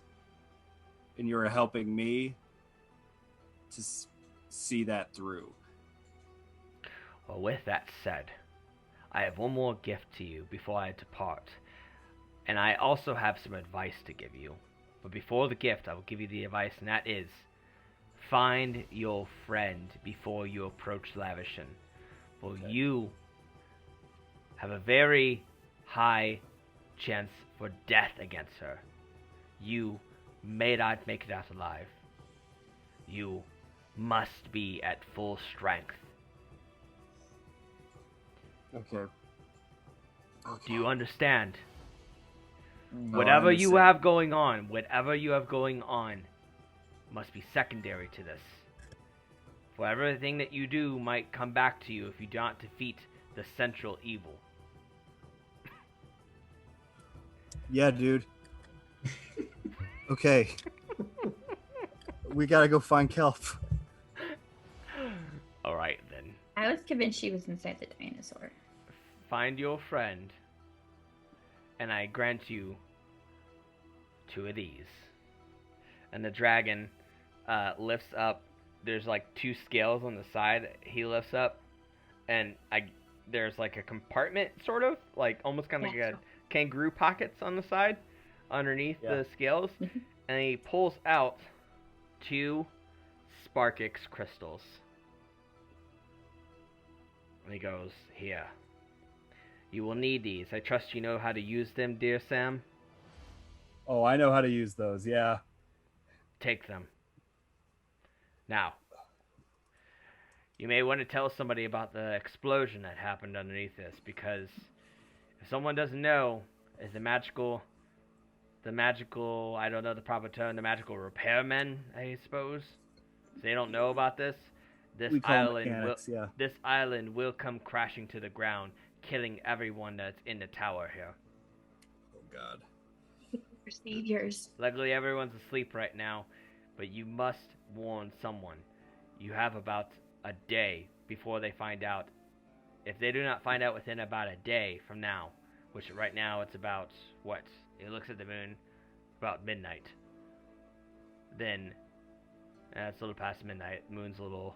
and you're helping me to see that through. Well, with that said, I have one more gift to you before I depart, and I also have some advice to give you. But before the gift, I will give you the advice, and that is, find your friend before you approach Lavishson. For you have a very high chance for death against her. You may not make it out alive. You must be at full strength. Okay. Do you understand? No, Whatever I you understand. have going on, must be secondary to this. For everything that you do might come back to you if you do not defeat the central evil. Yeah, dude. Okay. We gotta go find Kelp. Alright then. I was convinced she was inside the dinosaur. Find your friend, and I grant you 2 of these. And the dragon lifts up. There's like 2 scales on the side. He lifts up, and there's like a compartment, sort of, like almost kind of like a kangaroo pockets on the side, underneath the scales, and he pulls out 2 Sparkix crystals. And he goes, "Here. You will need these. I trust you know how to use them, dear Sam. Oh, I know how to use those, yeah. Take them. Now, you may want to tell somebody about the explosion that happened underneath this, because if someone doesn't know, is the magical, I don't know the proper term, the magical repairmen, I suppose. If they don't know about this, this We call them island mechanics, yeah. this island will come crashing to the ground, killing everyone that's in the tower here. Oh, God. Your saviors. Luckily, everyone's asleep right now, but you must warn someone. You have about a day before they find out. If they do not find out within about a day from now, which right now it's about, what? It looks at the moon, about midnight. Then, it's a little past midnight. The moon's a little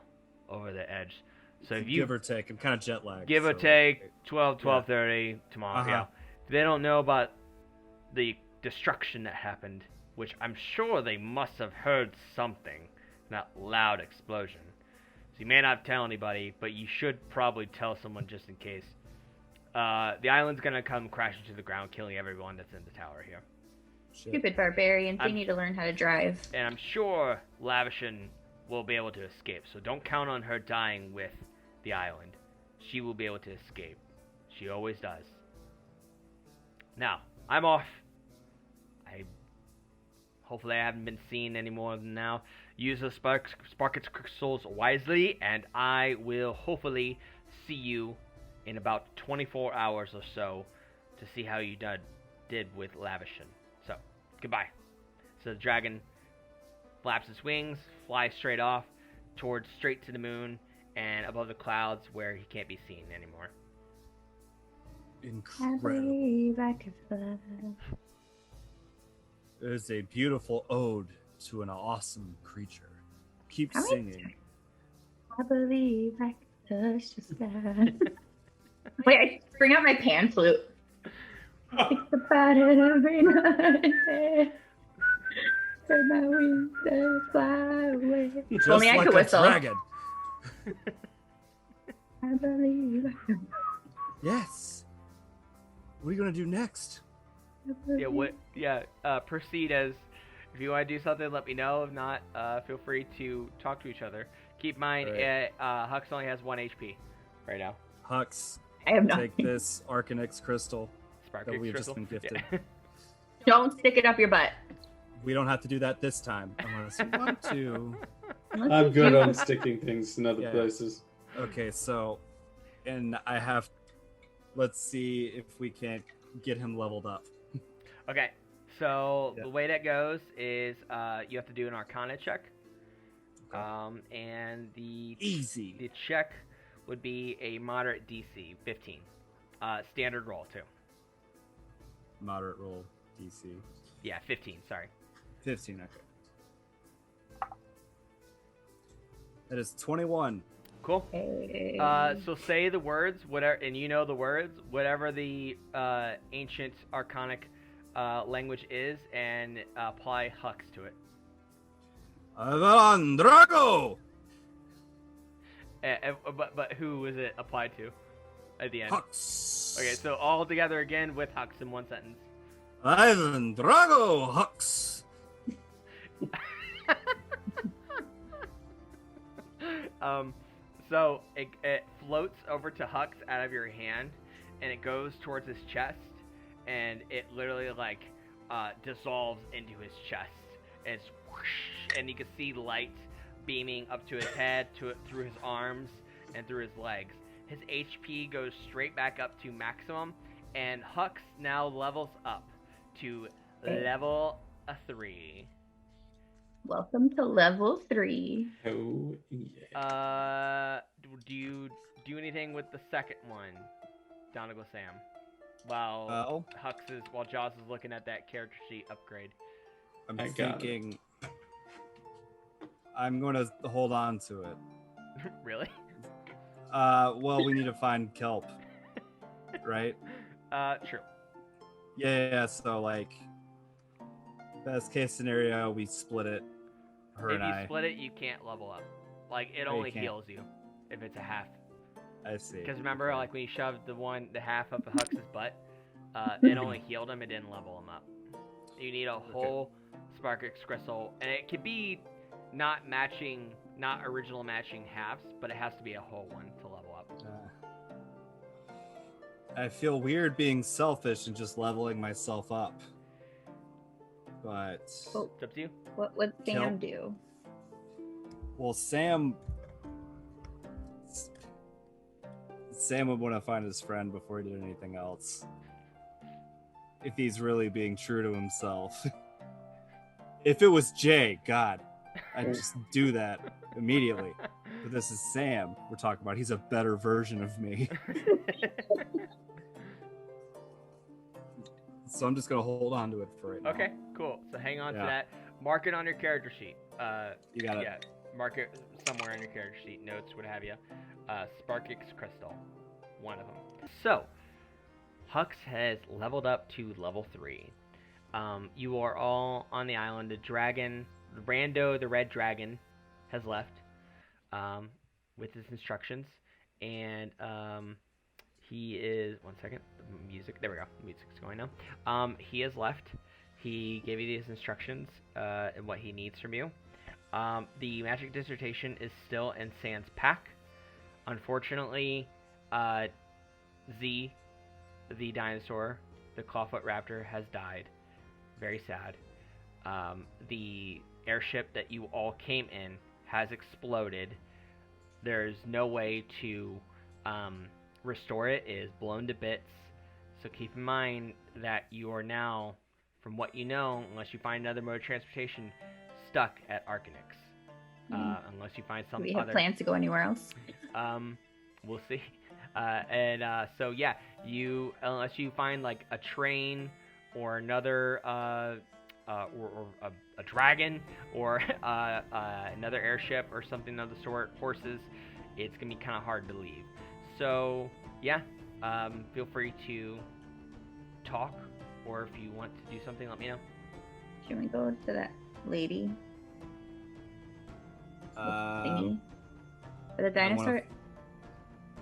over the edge. So if you Give or take. I'm kind of jet lagged. give or so- take 12:30 tomorrow. Uh-huh. Yeah. If they don't know about the destruction that happened, which I'm sure they must have heard something, that loud explosion. So you may not tell anybody, but you should probably tell someone just in case. The island's gonna come crashing to the ground, killing everyone that's in the tower here. Shit. Stupid barbarians. They I'm- need to learn how to drive. And I'm sure Lavishson will be able to escape, so don't count on her dying with the island. She will be able to escape. She always does. Now, I'm off. Hopefully I haven't been seen any more than now. Use the Sparkix crystals wisely, and I will hopefully see you in about 24 hours or so to see how you did with Lavishson. So, goodbye. So the dragon flaps its wings, flies straight off, straight to the moon, and above the clouds where he can't be seen anymore. I Incredible. believe I can fly. It is a beautiful ode to an awesome creature. Keep How many singing. I believe I can touch the sky. Wait, I bring out my pan flute. Think about it every night and day. Turn my wings and fly away. Just Only I like could a whistle. dragon. I believe I can. Yes. What are you gonna do next? Proceed as, if you want to do something, let me know. If not, feel free to talk to each other. Keep in mind, Right. Hux only has 1 HP right now. Hux, I have take nothing. this Arcanix crystal. Spark That we've crystal. just been gifted. Yeah. Don't stick it up your butt. We don't have to do that this time, unless you want to. I'm good on sticking things in other Yeah. places. Okay, so, and I have. Let's see if we can't get him leveled up. Okay, so Yeah. the way that goes is you have to do an Arcana check, and the Easy. check would be a moderate DC, 15. Standard roll too. Moderate roll DC. Yeah, 15. Sorry. 15. Okay. That is 21. Cool. Hey. So say the words, whatever, and you know the words, whatever the ancient arcanic language is and apply Hux to it. Eberron Drago! But who is it applied to at the end? Hux! Okay, so all together again with Hux in one sentence. Eberron Drago Hux! So it floats over to Hux out of your hand, and it goes towards his chest, and it literally like dissolves into his chest. And it's whoosh, and you can see light beaming up to his head, through his arms, and through his legs. His HP goes straight back up to maximum, and Hux now levels up to level 3. Welcome to level 3. Oh, yeah. Do you do anything with the second one, Donegal Sam? While Jaws is looking at that character sheet upgrade. I'm thinking I'm going to hold on to it. Really? Well, we need to find Kelp, right? True. Yeah, so, like, best case scenario, we split it, her and I. If you split it, you can't level up. Like, it only heals you if it's a half. I see. Because remember, like, when you shoved the half up of Hux's butt, it only healed him, it didn't level him up. You need a whole Sparkix crystal, and it could be not original matching halves, but it has to be a whole one to level up. I feel weird being selfish and just leveling myself up. But It's up to you. What would Sam do? Well, Sam would want to find his friend before he did anything else. If he's really being true to himself. If it was Jay, God, I'd just do that immediately. But this is Sam we're talking about. He's a better version of me. So I'm just going to hold on to it for right now. Okay, cool. So hang on to that. Mark it on your character sheet. You got it. Yeah, mark it somewhere on your character sheet, notes, what have you. Sparkix Crystal, one of them. So, Hux has leveled up to level 3. You are all on the island. The dragon, the red dragon, has left with his instructions. And he is... One second. The music. There we go. The music's going now. He has left. He gave you these instructions and what he needs from you. The magic dissertation is still in Sans pack. Unfortunately, Z, the dinosaur, the clawfoot raptor, has died. Very sad. The airship that you all came in has exploded. There's no way to restore it. It is blown to bits. So keep in mind that you are now, from what you know, unless you find another mode of transportation, stuck at Arcanix. Unless you find some Do we have other... plans to go anywhere else? We'll see. So yeah, unless you find like a train or another or a dragon or another airship or something of the sort, horses, it's gonna be kind of hard to leave. So yeah, feel free to talk, or if you want to do something, let me know. Should we go to that lady? Thingy? But the dinosaur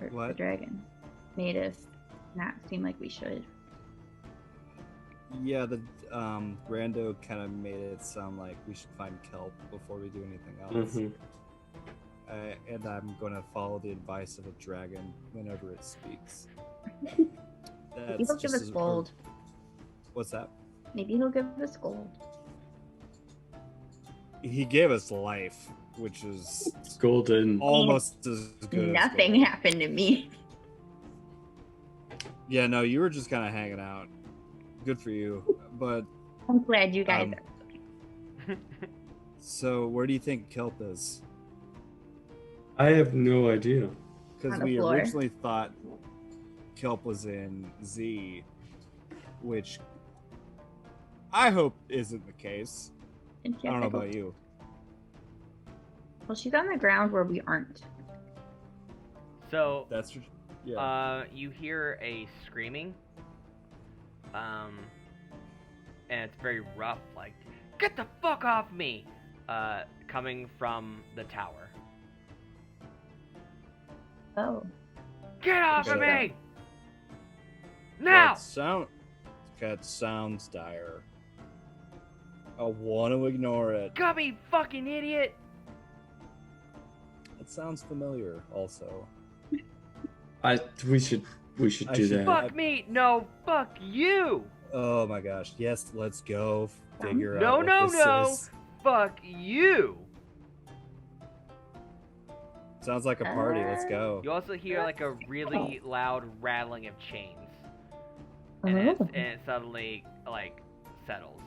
or What? the dragon made us not seem like we should. Yeah, the Rando kind of made it sound like we should find Kelp before we do anything else. And I'm going to follow the advice of a dragon whenever it speaks. Maybe he'll give us gold. What's that? Maybe he'll give us gold. He gave us life, which is golden. Almost as good. Nothing as gold. happened to me. Yeah, no, you were just kind of hanging out. Good for you, but I'm glad you guys are. So, where do you think Kelp is? I have no idea. Because On the we floor. originally thought Kelp was in Z, which I hope isn't the case. And she I has don't know to go- about you. Well, she's on the ground where we aren't. So That's yeah. you hear a screaming. and it's very rough, like, "Get the fuck off me!" Coming from the tower. Oh. Get off of Okay. me! Now! That sounds dire. I want to ignore it. Gummy fucking idiot! It sounds familiar, also. We should I do should- that. Fuck me! No, fuck you! Oh my gosh! Yes, let's go figure No, out no, what this no. is. Fuck you! Sounds like a party. Let's go. You also hear like a really loud rattling of chains. And, Oh. it suddenly, like, settles.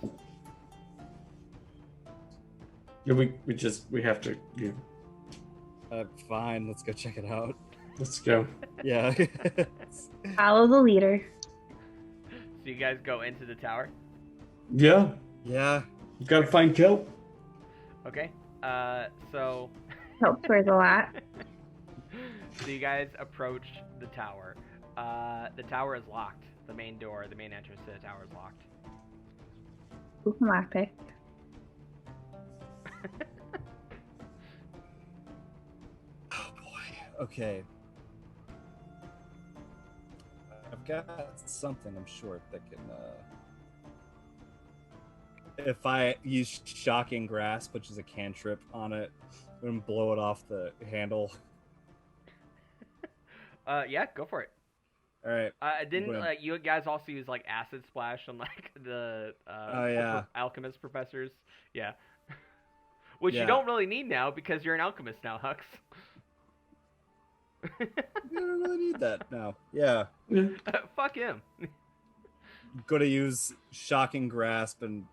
Yeah, we have to. Yeah, Fine. Let's go check it out. let's go. Yeah. Follow the leader. So you guys go into the tower. Yeah, yeah. you gotta find Kelp. Okay. So Helps where's a lot. you guys approach the tower. The tower is locked. The main door, the main entrance to the tower is locked. Ooh, lockpick. Oh boy. Okay. I've got something. I'm sure that can. If I use shocking grasp, which is a cantrip on it, and blow it off the handle. Yeah, go for it. All right. Didn't Win. you guys also use like acid splash on like the Oh, yeah. alchemist professors? Yeah. Which Yeah. you don't really need now because you're an alchemist now, Hux. I don't really need that now. Yeah. Fuck him. Gonna use shocking grasp and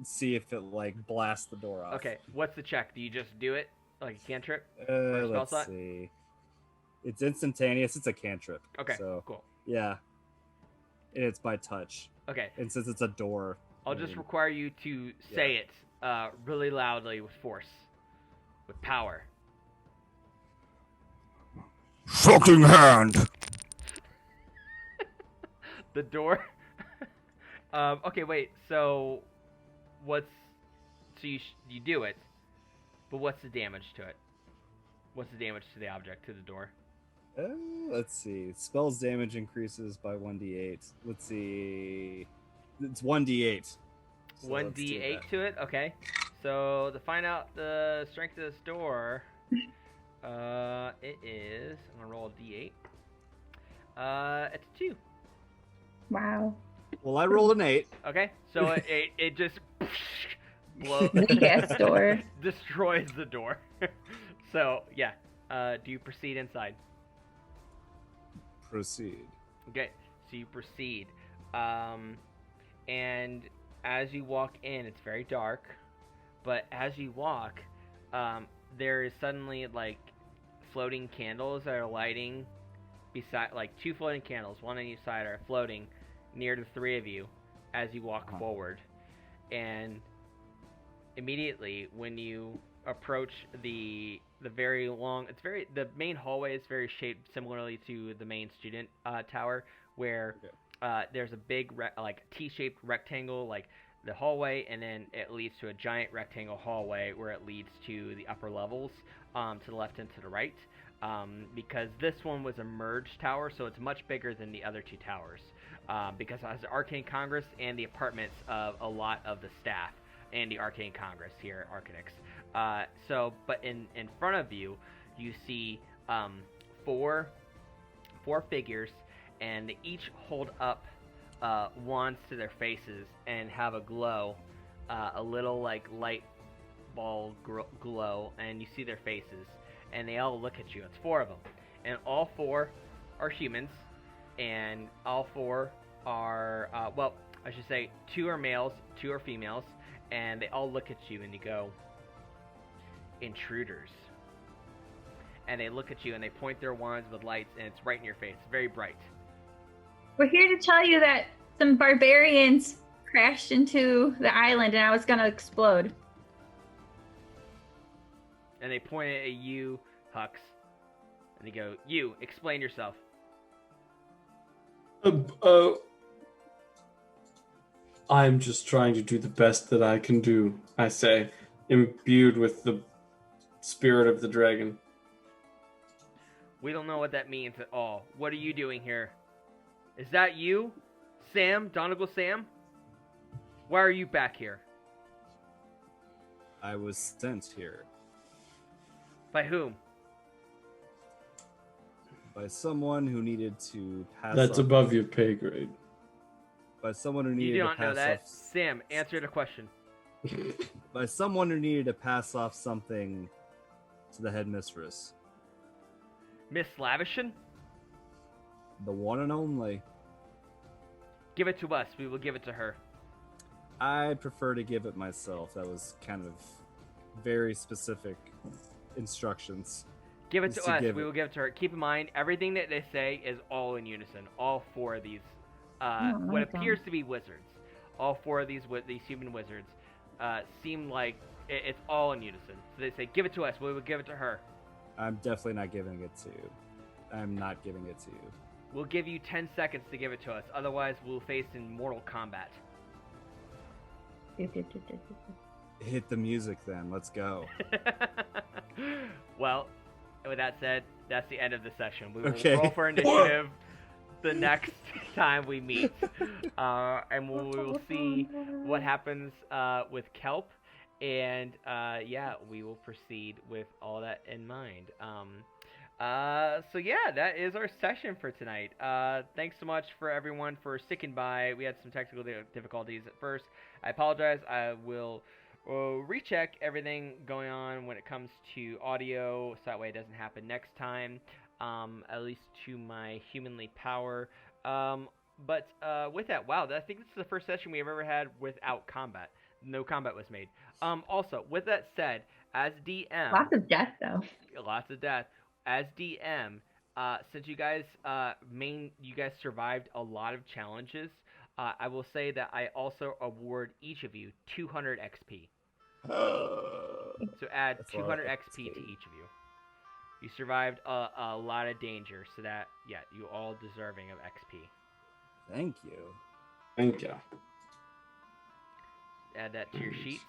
see if it like blasts the door off. Okay, what's the check? Do you just do it like a cantrip? spell Let's slot? see. It's instantaneous. It's a cantrip. Okay, So cool. yeah, and it's by touch. Okay, And since it's a door, I'll just require you to say it really loudly with force, with power. Fucking hand! The door. Okay, wait. So, you do it, but what's the damage to it? What's the damage to the object, to the door? let's see. Spells damage increases by 1d8. Let's see. It's 1d8. So let's do 1d8 that. to it. Okay. So to find out the strength of this door, it is. I'm gonna roll a d8. It's a 2. Wow. Well, I rolled an 8. Okay. So it just blows. Big ass door. Destroys the door. So yeah. Do you proceed inside? Proceed. Okay, so you proceed. And as you walk in, it's very dark. But as you walk, there is suddenly like floating candles that are lighting beside, like 2 floating candles, one on each side, are floating near the 3 of you as you walk forward. And immediately when you approach the very long, the main hallway is very shaped similarly to the main student tower, where there's a big like T-shaped rectangle like the hallway, and then it leads to a giant rectangle hallway where it leads to the upper levels, to the left and to the right, because this one was a merged tower, so it's much bigger than the other 2 towers, because it has the Arcane Congress and the apartments of a lot of the staff and the Arcane Congress here at Arcanix. But in front of you, you see 4 figures, and they each hold up wands to their faces and have a glow, a little like light ball glow, and you see their faces, and they all look at you. It's 4 of them, and all 4 are humans, and all 4 are well, I should say 2 are males, 2 are females, and they all look at you and you go, "Intruders." And they look at you and they point their wands with lights, and it's right in your face, very bright. We're here to tell you that some barbarians crashed into the island and I was gonna explode. And they point it at you, Hux, and they go, "You, explain yourself." I'm just trying to do the best that I can do, I say, imbued with the spirit of the dragon. We don't know what that means at all. What are you doing here? Is that you? Sam? Donegal Sam? Why are you back here? I was sent here By whom? by someone who needed to pass That's off, above your pay grade. by someone who You needed to don't know pass that. off Sam, answer the question. by someone who needed to pass off something to the headmistress. Miss Lavishson? The one and only. Give it to us. We will give it to her. I prefer to give it myself. That was kind of very specific instructions. Give it Just to to us. give We it. will give it to her. Keep in mind, everything that they say is all in unison. All four of these, what okay. appears to be wizards, all four of these human wizards, seem like it's all in unison. So they say, "Give it to us." We will give it to her. I'm definitely not giving it to you. I'm not giving it to you. We'll give you 10 seconds to give it to us. Otherwise, we'll face in mortal combat. Hit the music then. Let's go. Well, with that said, that's the end of the session. We will Okay. roll for initiative the next time we meet, and we will see what happens with Kelp, and we will proceed with all that in mind. So yeah, that is our session for tonight. Thanks so much for everyone for sticking by. We had some technical difficulties at first. I apologize. I will recheck everything going on when it comes to audio, so that way it doesn't happen next time. At least to my humanly power. But with that, wow, I think this is the first session we have ever had without combat. No combat was made. Also, with that said, as DM, Lots of death, though. lots of death. As DM, since you guys survived a lot of challenges, I will say that I also award each of you 200 XP. So add That's 200 all. XP to each of you. You survived a lot of danger, so that, yeah, you all deserving of XP. Thank you. Thank you. Add that to your sheets.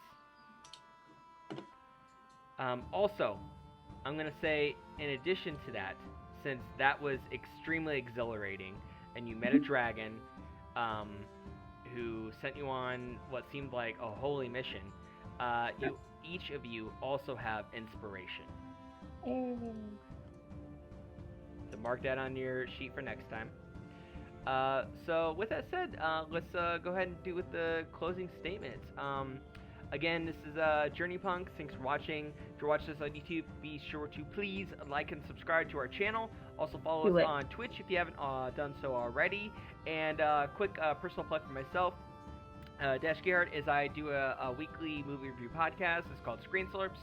Also, I'm going to say, in addition to that, since that was extremely exhilarating, and you met a dragon who sent you on what seemed like a holy mission, each of you also have inspiration. So mark that on your sheet for next time. So with that said, let's go ahead and do with the closing statements. Again, this is Journey Punk. Thanks for watching. If you're watching this on YouTube, be sure to please like and subscribe to our channel. Also follow us on Twitch if you haven't done so already. And quick personal plug for myself. Dash Gierhart is I do a weekly movie review podcast. It's called Screen Slurps.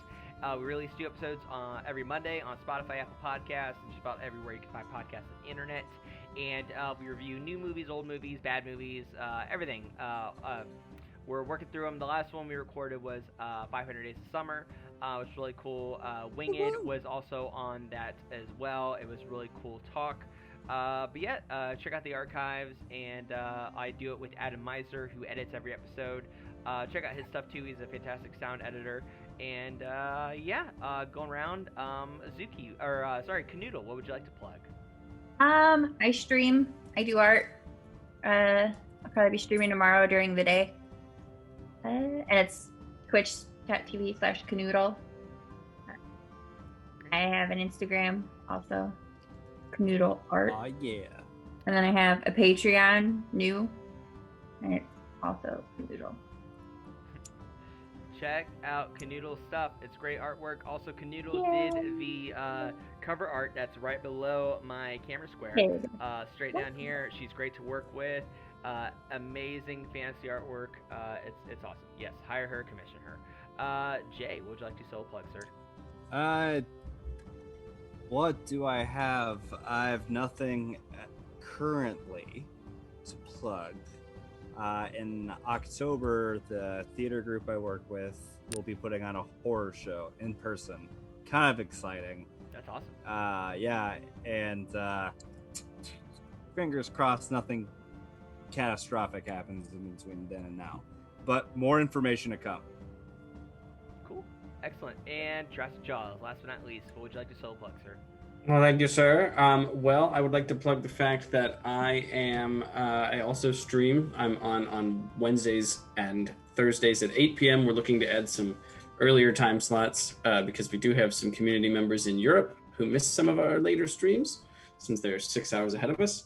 We release new episodes every Monday on Spotify, Apple Podcasts, and just about everywhere you can find podcasts on the internet. And we review new movies, old movies, bad movies, everything. We're working through them. The last one we recorded was 500 Days of Summer, which was really cool. Winged was also on that as well. It was really cool talk. But yeah, check out the archives, and I do it with Adam Mizner, who edits every episode. Check out his stuff too. He's a fantastic sound editor. And going around, Zuki, Kuhnoodle, what would you like to plug? I stream. I do art. I'll probably be streaming tomorrow during the day. And it's twitch.tv/Kuhnoodle. I have an Instagram also, Kuhnoodle Art. Oh yeah. And then I have a Patreon new, and it's also Kuhnoodle. Check out Kuhnoodle's stuff. It's great artwork. Also, Kuhnoodle did the cover art that's right below my camera square. Straight down here. She's great to work with. Amazing fantasy artwork. It's awesome. Yes, hire her, commission her. Jay, what would you like to solo plug, sir? What do I have? I have nothing currently to plug. In October, the theater group I work with will be putting on a horror show in person. Kind of exciting. That's awesome. Yeah, and fingers crossed nothing catastrophic happens in between then and now. But more information to come. Cool. Excellent. And Jurassic Jaws, last but not least, what would you like to solo plug, sir? Well, thank you, sir. Well, I would like to plug the fact that I also stream. I'm on Wednesdays and Thursdays at 8 p.m. We're looking to add some earlier time slots because we do have some community members in Europe who missed some of our later streams since they're 6 hours ahead of us.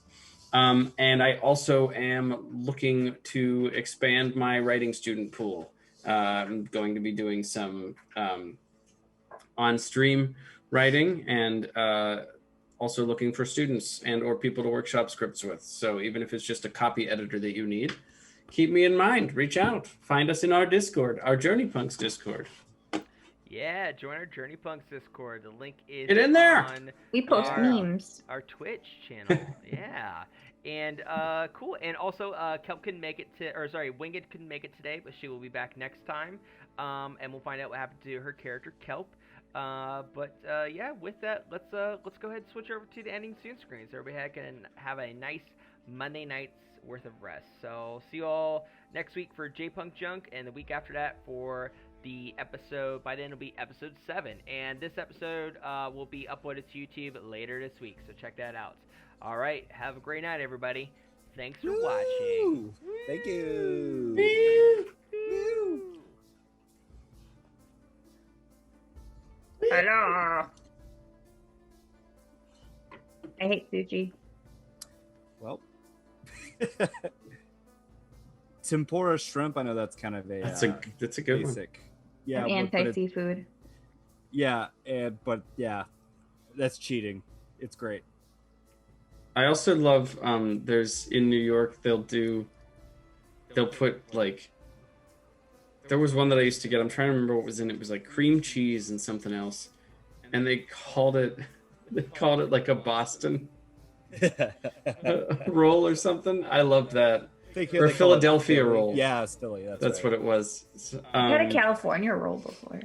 And I also am looking to expand my writing student pool. I'm going to be doing some on-stream writing and also looking for students and or people to workshop scripts with. So even if it's just a copy editor that you need, keep me in mind. Reach out. Find us in our Discord, our Journey Punks Discord. Yeah, join our Journey Punks Discord. The link is Get in there! on We post memes. our Twitch channel. Yeah. And cool. And also Kelp couldn't make it Winged couldn't make it today, but she will be back next time. And we'll find out what happened to her character, Kelp. Yeah, with that, let's go ahead and switch over to the ending soon screen so everybody can have a nice Monday night's worth of rest. So see you all next week for J-Punk Junk, and the week after that for the episode. By then it'll be episode 7, and this episode will be uploaded to YouTube later this week, so check that out. All right, have a great night, everybody. Thanks for watching. Thank you. Hello. I hate sushi. Well, tempura shrimp. I know that's kind of That's a good one. basic. Yeah, I'm anti-seafood. But that's cheating. It's great. I also love there's in New York they'll put like there was one that I used to get. I'm trying to remember what was in it. It was like cream cheese and something else, and they called it like a Boston roll or something. I loved that. Or a Philadelphia roll. Yeah, Philly. That's right. what it was. I had a California roll before.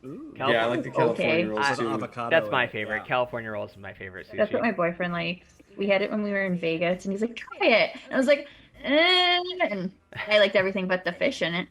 Ooh. Yeah, I like the California rolls too. Avocado That's my and- favorite. yeah. California rolls is my favorite sushi. That's what my boyfriend likes. We had it when we were in Vegas, and he's like, "Try it." And I was like, and I liked everything but the fish in it.